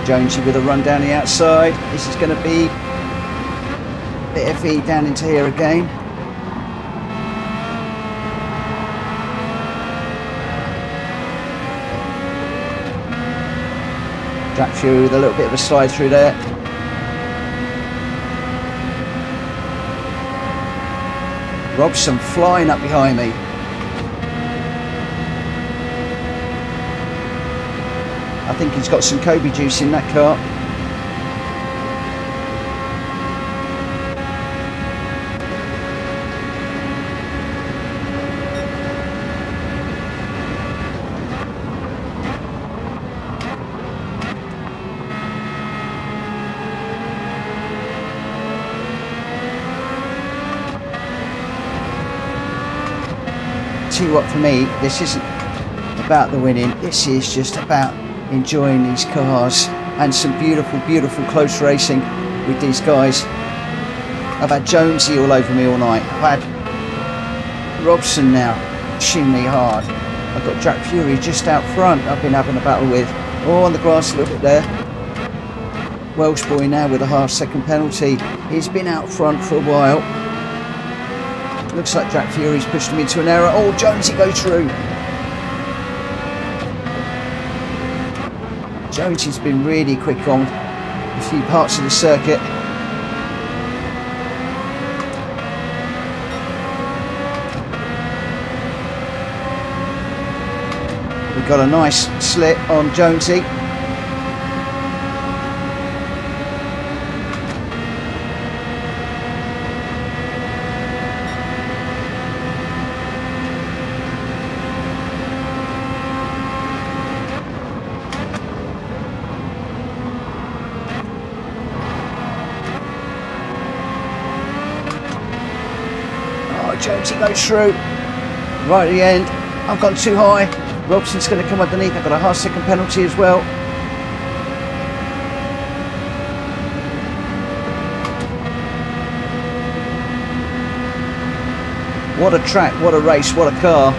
Jonesy with a run down the outside. This is going to be a bit of feed down into here again. Track Fury with a little bit of a slide through there. Robson flying up behind me. I think he's got some Kobe juice in that car. Tell you what, for me, this isn't about the winning. This is just about enjoying these cars and some beautiful, beautiful close racing with these guys. I've had Jonesy all over me all night. I've had Robson now pushing me hard. I've got Track Fury just out front I've been having a battle with. Oh, on the grass a little bit there. Welsh boy now with a half-second penalty. He's been out front for a while. Looks like Track Fury's pushed him into an error. Oh, Jonesy goes through. Jonesy's been really quick on a few parts of the circuit. We've got a nice slit on Jonesy. Oh, Jonesy goes through. Right at the end. I've gone too high. Robson's going to come underneath. I've got a half second penalty as well. What a track, what a race, what a car.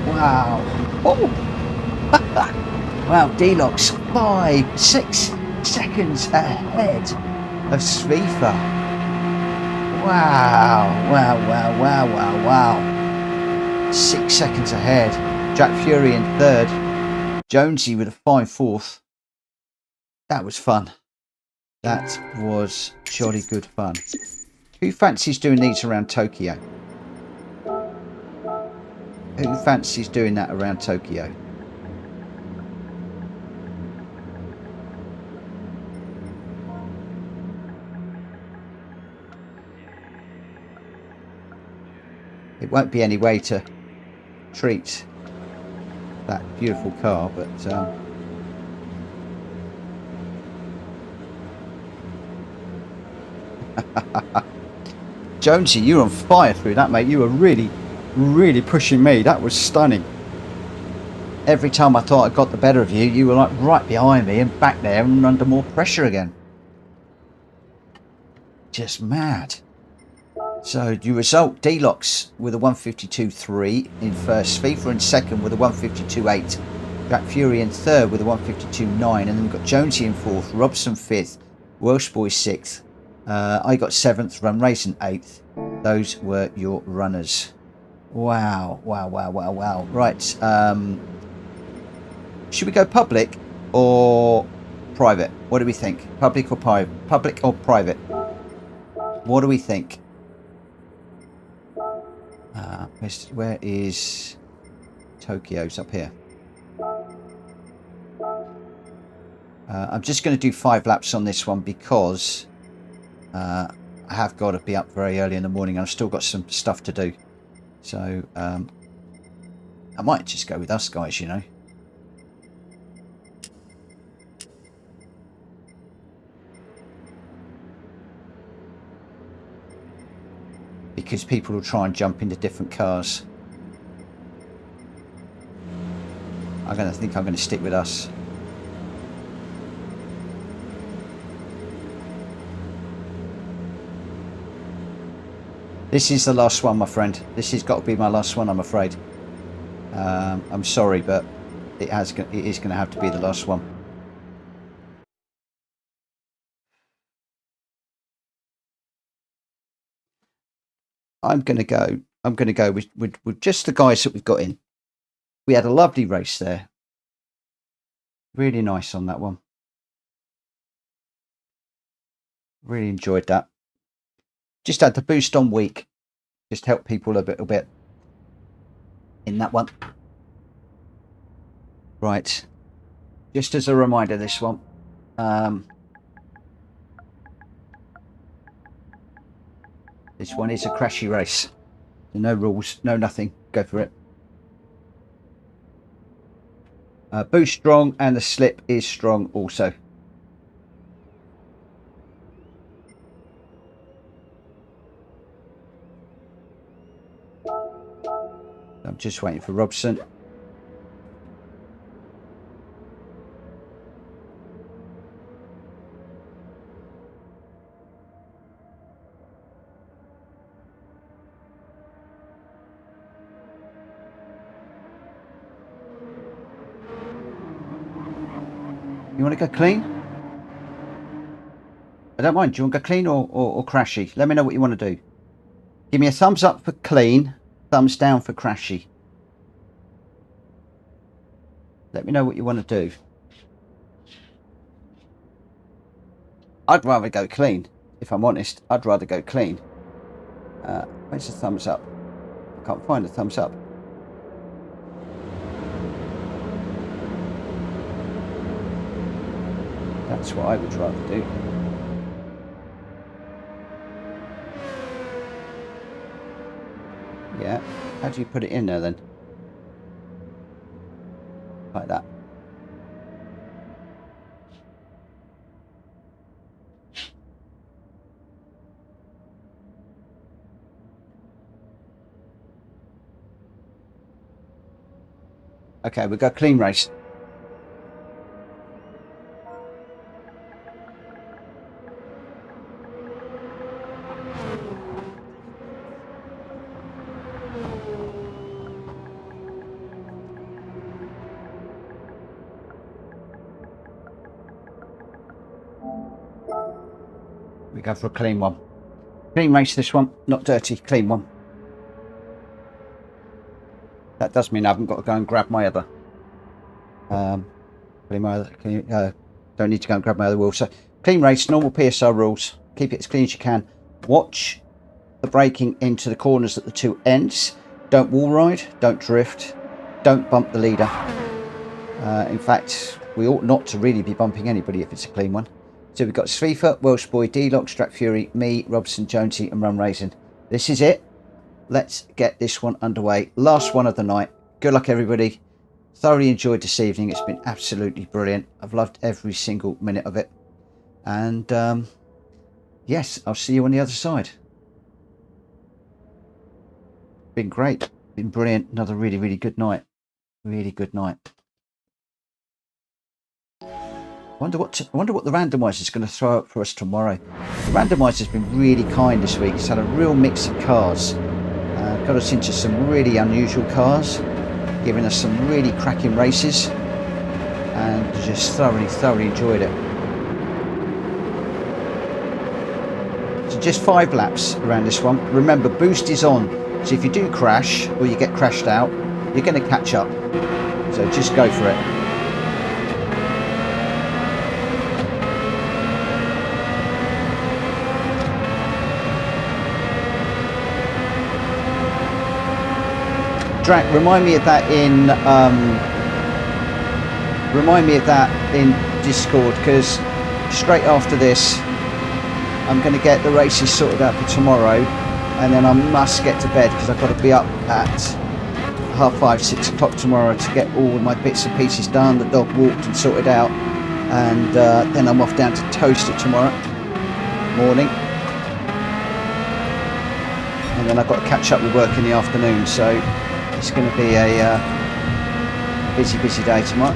Wow. Oh. Wow, D-Locks 5-6 seconds ahead of Svifa. Wow, wow, wow, wow, wow, wow. 6 seconds ahead. Jack Fury in third. Jonesy with a fine fourth. That was fun. That was jolly good fun. Who fancies doing these around Tokyo? Who fancies doing that around Tokyo? It won't be any way to treat that beautiful car, but Jonesy, you're on fire through that, mate. You were really, really pushing me. That was stunning. Every time I thought I got the better of you, you were like right behind me and back there and under more pressure again. Just mad. So your result, D-Locks with a 152.3 in first, FIFA in second with a 152.8, Jack Fury in third with a 152.9, and then we've got Jonesy in fourth, Robson fifth, Welsh Boy sixth, I got seventh, Run Racing eighth. Those were your runners. Wow, wow, wow, wow, wow. Right, should we go public or private? What do we think? Public or private? Public or private? What do we think? Where is Tokyo's? Up here. I'm just going to do 5 laps on this one because I have got to be up very early in the morning. I've still got some stuff to do. So I might just go with us guys, you know. Because people will try and jump into different cars. I'm going to stick with us. This is the last one, my friend. This has got to be my last one, I'm afraid. I'm sorry, but it is going to have to be the last one. I'm going to go with just the guys that we've got in. We had a lovely race there. Really nice on that one. Really enjoyed that. Just had the boost on week. Just help people a little bit in that one. Right. Just as a reminder, this one. This one is a crashy race. No rules, no nothing. Go for it. Boost strong and the slip is strong also. I'm just waiting for Robson. You want to go clean? I don't mind. Do you want to go clean or crashy? Let me know what you want to do. Give me a thumbs up for clean, thumbs down for crashy. Let me know what you want to do. I'd rather go clean, if I'm honest. I'd rather go clean. Where's the thumbs up? I can't find the thumbs up. That's what I would rather do. Yeah. How do you put it in there then? Like that. Okay, we've got clean race. We go for a clean one. Clean race this one, not dirty, clean one. That does mean I haven't got to go and grab my other. Don't need to go and grab my other wheel. So clean race, normal PSR rules. Keep it as clean as you can. Watch the braking into the corners at the two ends. Don't wall ride, don't drift, don't bump the leader. In fact, we ought not to really be bumping anybody if it's a clean one. So we've got Svifa, Welsh Boy, D-Lock, Strat Fury, me, Robson, Jonesy and Rum Raisin. This is it. Let's get this one underway. Last one of the night. Good luck, everybody. Thoroughly enjoyed this evening. It's been absolutely brilliant. I've loved every single minute of it. And yes, I'll see you on the other side. Been great. Been brilliant. Another really, really good night. Really good night. I wonder what the randomizer is going to throw up for us tomorrow. The randomizer has been really kind this week. It's had a real mix of cars. Got us into some really unusual cars, giving us some really cracking races, and just thoroughly enjoyed it. So just 5 laps around this one. Remember, boost is on, so if you do crash or you get crashed out, you're going to catch up. So just go for it. Drac, remind me of that in Discord, because straight after this I'm going to get the races sorted out for tomorrow, and then I must get to bed because I've got to be up at 5:30, 6 o'clock tomorrow to get all my bits and pieces done, the dog walked and sorted out, and then I'm off down to Toasted tomorrow morning, and then I've got to catch up with work in the afternoon, so it's going to be a busy day tomorrow.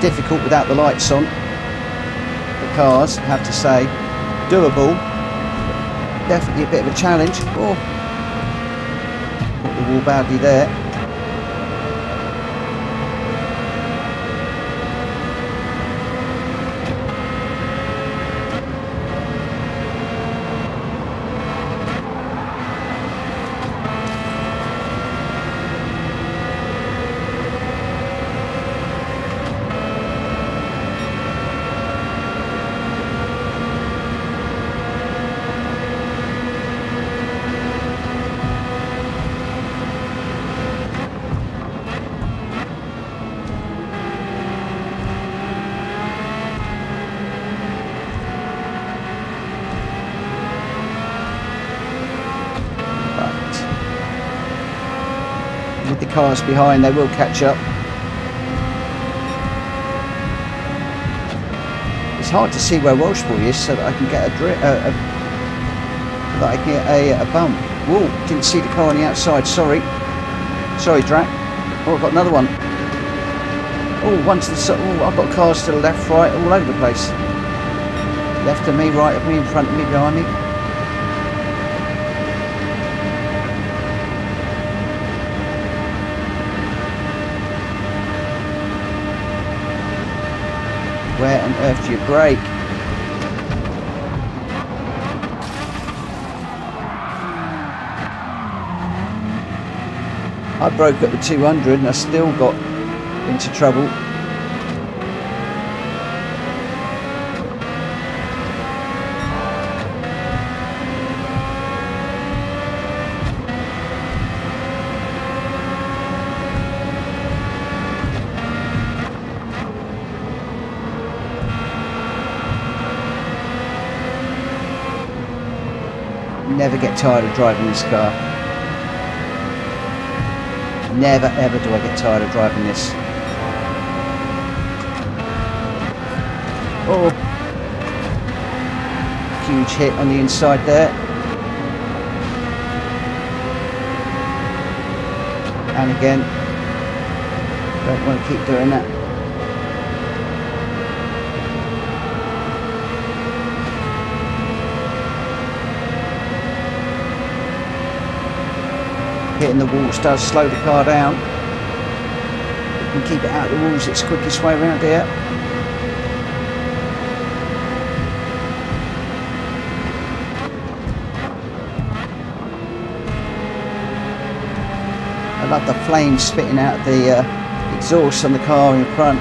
Difficult without the lights on. The cars, I have to say, doable. Definitely a bit of a challenge. Oh. Wall badly there. The cars behind, they will catch up. It's hard to see where Welsh Boy is so that I can get a bump. Whoa, didn't see the car on the outside, sorry Drac. Oh, I've got another one. Oh, one to the side. Oh, I've got cars to the left, right, all over the place. Left of me, right of me, in front of me, behind me. Where on earth do you brake? I broke at the 200 and I still got into trouble. Never get tired of driving this car. Never ever do I get tired of driving this. Oh, huge hit on the inside there. And again, don't want to keep doing that. Hitting the walls does slow the car down. You can keep it out of the walls, it's the quickest way around here. I love the flames spitting out the exhaust on the car in front.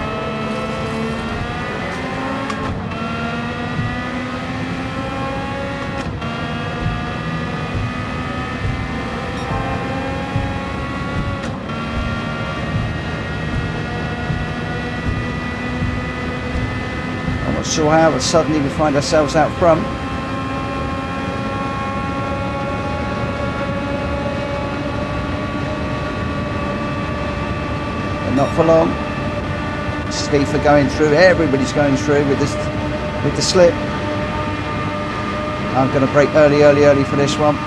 Sure how, but suddenly we find ourselves out front. But not for long. Stifa going through, everybody's going through with the slip. I'm going to brake early for this one.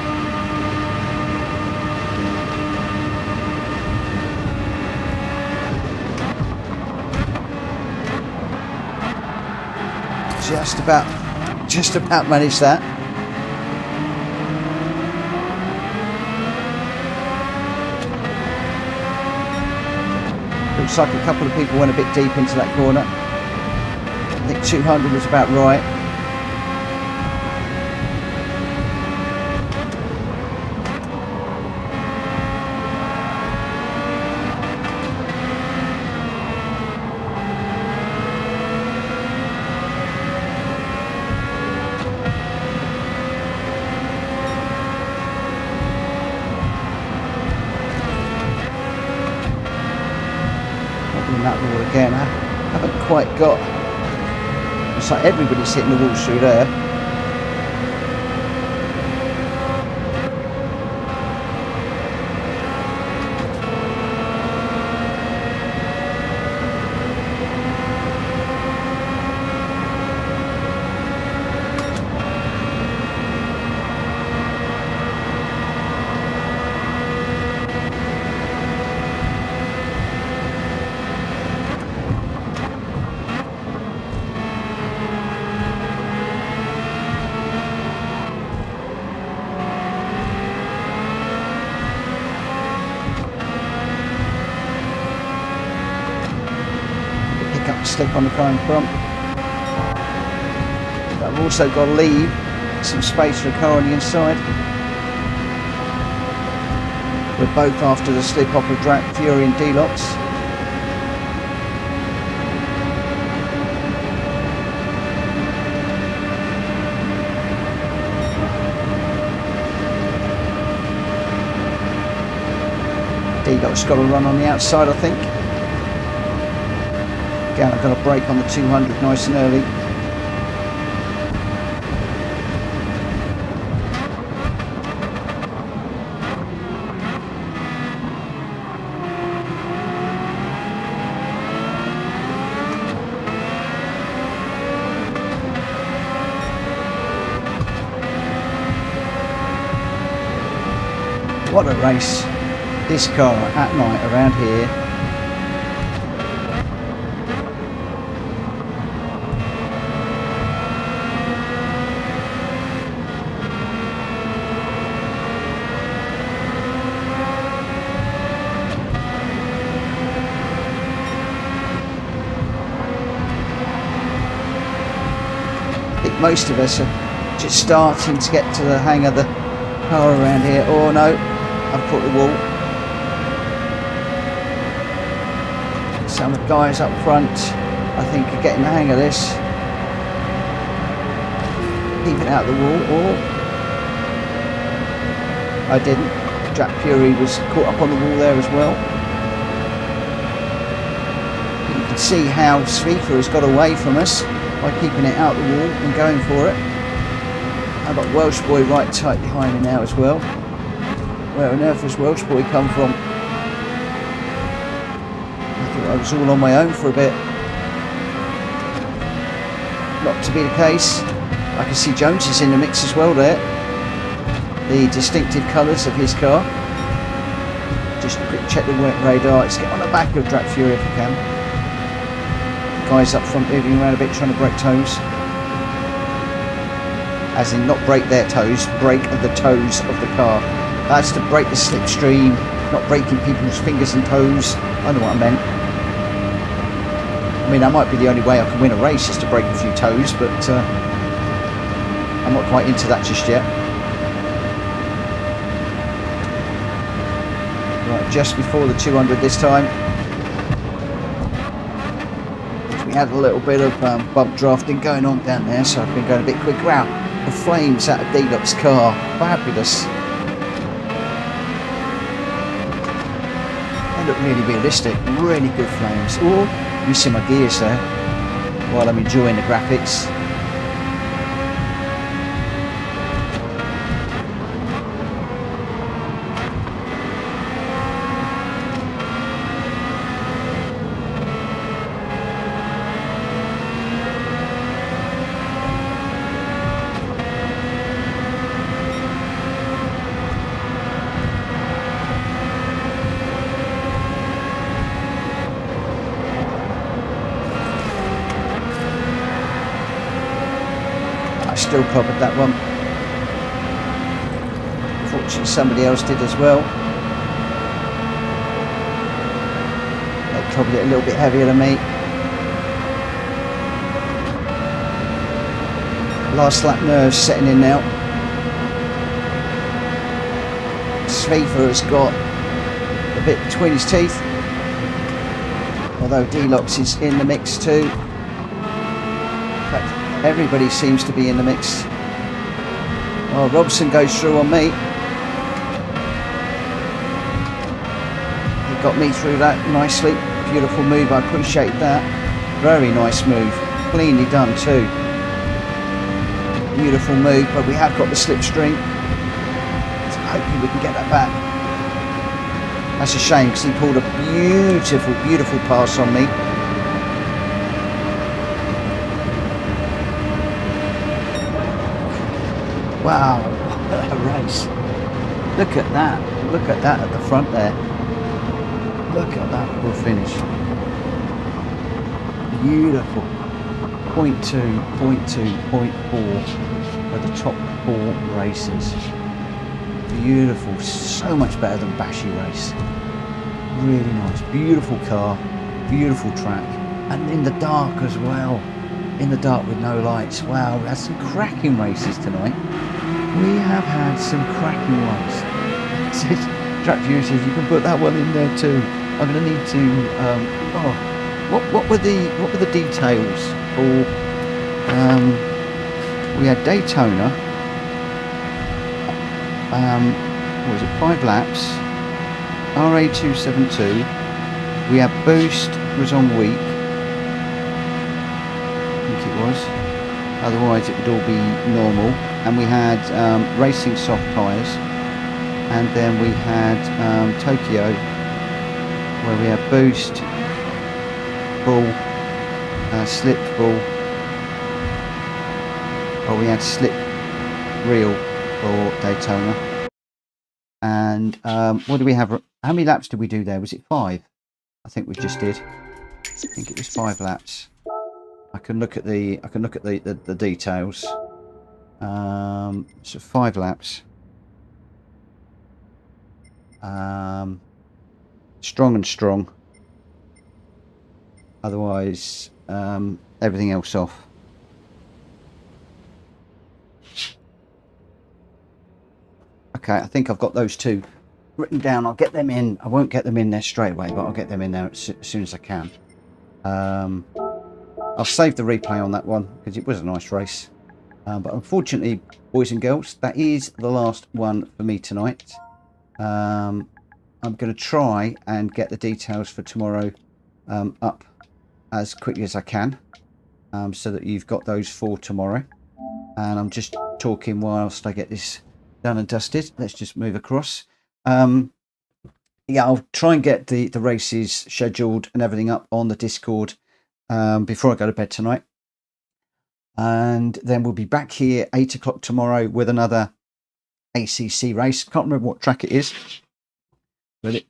Just about managed that. Looks like a couple of people went a bit deep into that corner. I think 200 was about right. That wall again. I haven't quite got. It's like everybody's hitting the walls through there. Slip on the car in front. But I've also got to leave some space for a car on the inside. We're both after the slip off of Fury and denotes. Denotes got to run on the outside, I think. Again, I've got a brake on the 200 nice and early. What a race. This car at night around here. Most of us are just starting to get to the hang of the car around here. Oh no, I've caught the wall. Some of the guys up front, I think, are getting the hang of this. Keeping out the wall, or I didn't. Jack Fury was caught up on the wall there as well. You can see how Svifa has got away from us by keeping it out the wall and going for it. I've got Welsh Boy right tight behind me now as well. Where on earth has Welsh Boy come from? I thought I was all on my own for a bit. Not to be the case. I can see Jones is in the mix as well there. The distinctive colours of his car. Just a quick check the radar. Let's get on the back of Jack Fury if we can. The guys up front moving around a bit trying to break toes. As in not break their toes, break the toes of the car. That's to break the slipstream, not breaking people's fingers and toes. I know what I meant. I mean, that might be the only way I can win a race, is to break a few toes, but I'm not quite into that just yet. Right, just before the 200 this time. We had a little bit of bump drafting going on down there, so I've been going a bit quick. Wow, the flames out of D-Dot's car. Fabulous. They look really realistic, really good flames. Oh, missing my gears there while I'm enjoying the graphics. Still clobbered that one. Unfortunately somebody else did as well. They clobbered it a little bit heavier than me. Last lap nerves setting in now. Svifa has got a bit between his teeth. Although D-Lox is in the mix too. In fact, everybody seems to be in the mix. Oh, Robson goes through on me. He got me through that nicely. Beautiful move, I appreciate that. Very nice move. Cleanly done too. Beautiful move, but we have got the slipstream. So hopefully we can get that back. That's a shame because he pulled a beautiful, beautiful pass on me. Wow, what a race. Look at that. Look at that at the front there. Look at that full finish. Beautiful. 0.2, 0.2, 0.4 for the top 4 races. Beautiful. So much better than Bashy race. Really nice. Beautiful car. Beautiful track. And in the dark as well. In the dark with no lights. Wow, we had some cracking races tonight. We have had some cracking ones. Track View says you can put that one in there too. I'm going to need to. What were the details for? We had Daytona. What was it? 5 laps. RA272. We had Boost was on weak. I think it was. Otherwise it would all be normal. And we had racing soft tyres, and then we had Tokyo, where we had boost, full, slip full, or we had slip real for Daytona. And what do we have? How many laps did we do there? Was it 5? I think we just did. I think it was 5 laps. I can look at the details. So 5 laps. Strong and strong. Otherwise, everything else off. Okay, I think I've got those 2 written down. I'll get them in. I won't get them in there straight away, but I'll get them in there as soon as I can. I'll save the replay on that one because it was a nice race. But unfortunately, boys and girls, that is the last one for me tonight. I'm going to try and get the details for tomorrow up as quickly as I can, so that you've got those for tomorrow. And I'm just talking whilst I get this done and dusted. Let's just move across. Yeah, I'll try and get the races scheduled and everything up on the Discord before I go to bed tonight. And then we'll be back here 8 o'clock tomorrow with another ACC race. Can't remember what track it is, but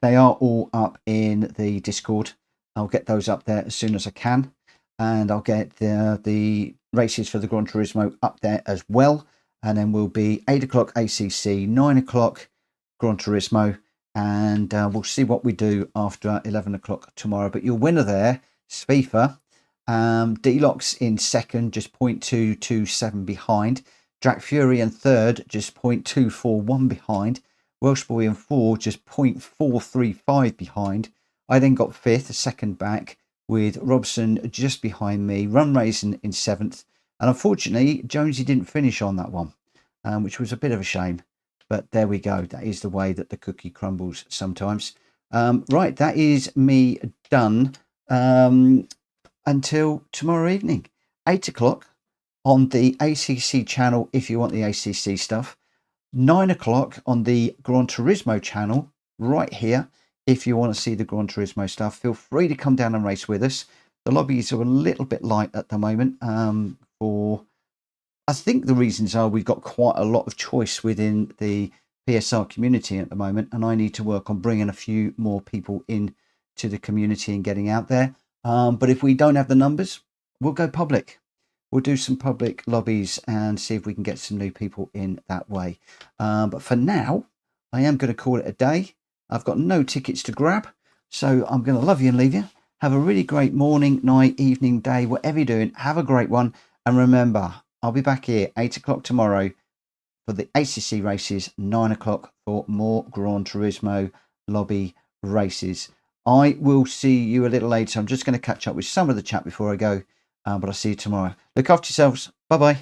they are all up in the Discord. I'll get those up there as soon as I can, and I'll get the races for the Gran Turismo up there as well. And then we'll be 8 o'clock ACC, 9 o'clock Gran Turismo, and we'll see what we do after 11 o'clock tomorrow. But your winner there, Spifa. D-Locks in second, just 0.227 behind. Drac Fury in third, just 0.241 behind. Welsh Boy in fourth, just 0.435 behind. I then got fifth, a second back, with Robson just behind me. Run Raisin in seventh. And unfortunately, Jonesy didn't finish on that one, which was a bit of a shame. But there we go. That is the way that the cookie crumbles sometimes. Right, that is me done. Until tomorrow evening, 8 o'clock on the ACC channel if you want the ACC stuff, 9 o'clock on the Gran Turismo channel right here if you want to see the Gran Turismo stuff. Feel free to come down and race with us. The lobbies are a little bit light at the moment. I think the reasons are we've got quite a lot of choice within the PSR community at the moment, and I need to work on bringing a few more people in to the community and getting out there. But if we don't have the numbers, we'll go public. We'll do some public lobbies and see if we can get some new people in that way. But for now, I am going to call it a day. I've got no tickets to grab, so I'm going to love you and leave you. Have a really great morning, night, evening, day, whatever you're doing. Have a great one. And remember, I'll be back here 8 o'clock tomorrow for the ACC races, 9 o'clock for more Gran Turismo lobby races. I will see you a little later. I'm just going to catch up with some of the chat before I go, but I'll see you tomorrow. Look after yourselves. Bye-bye.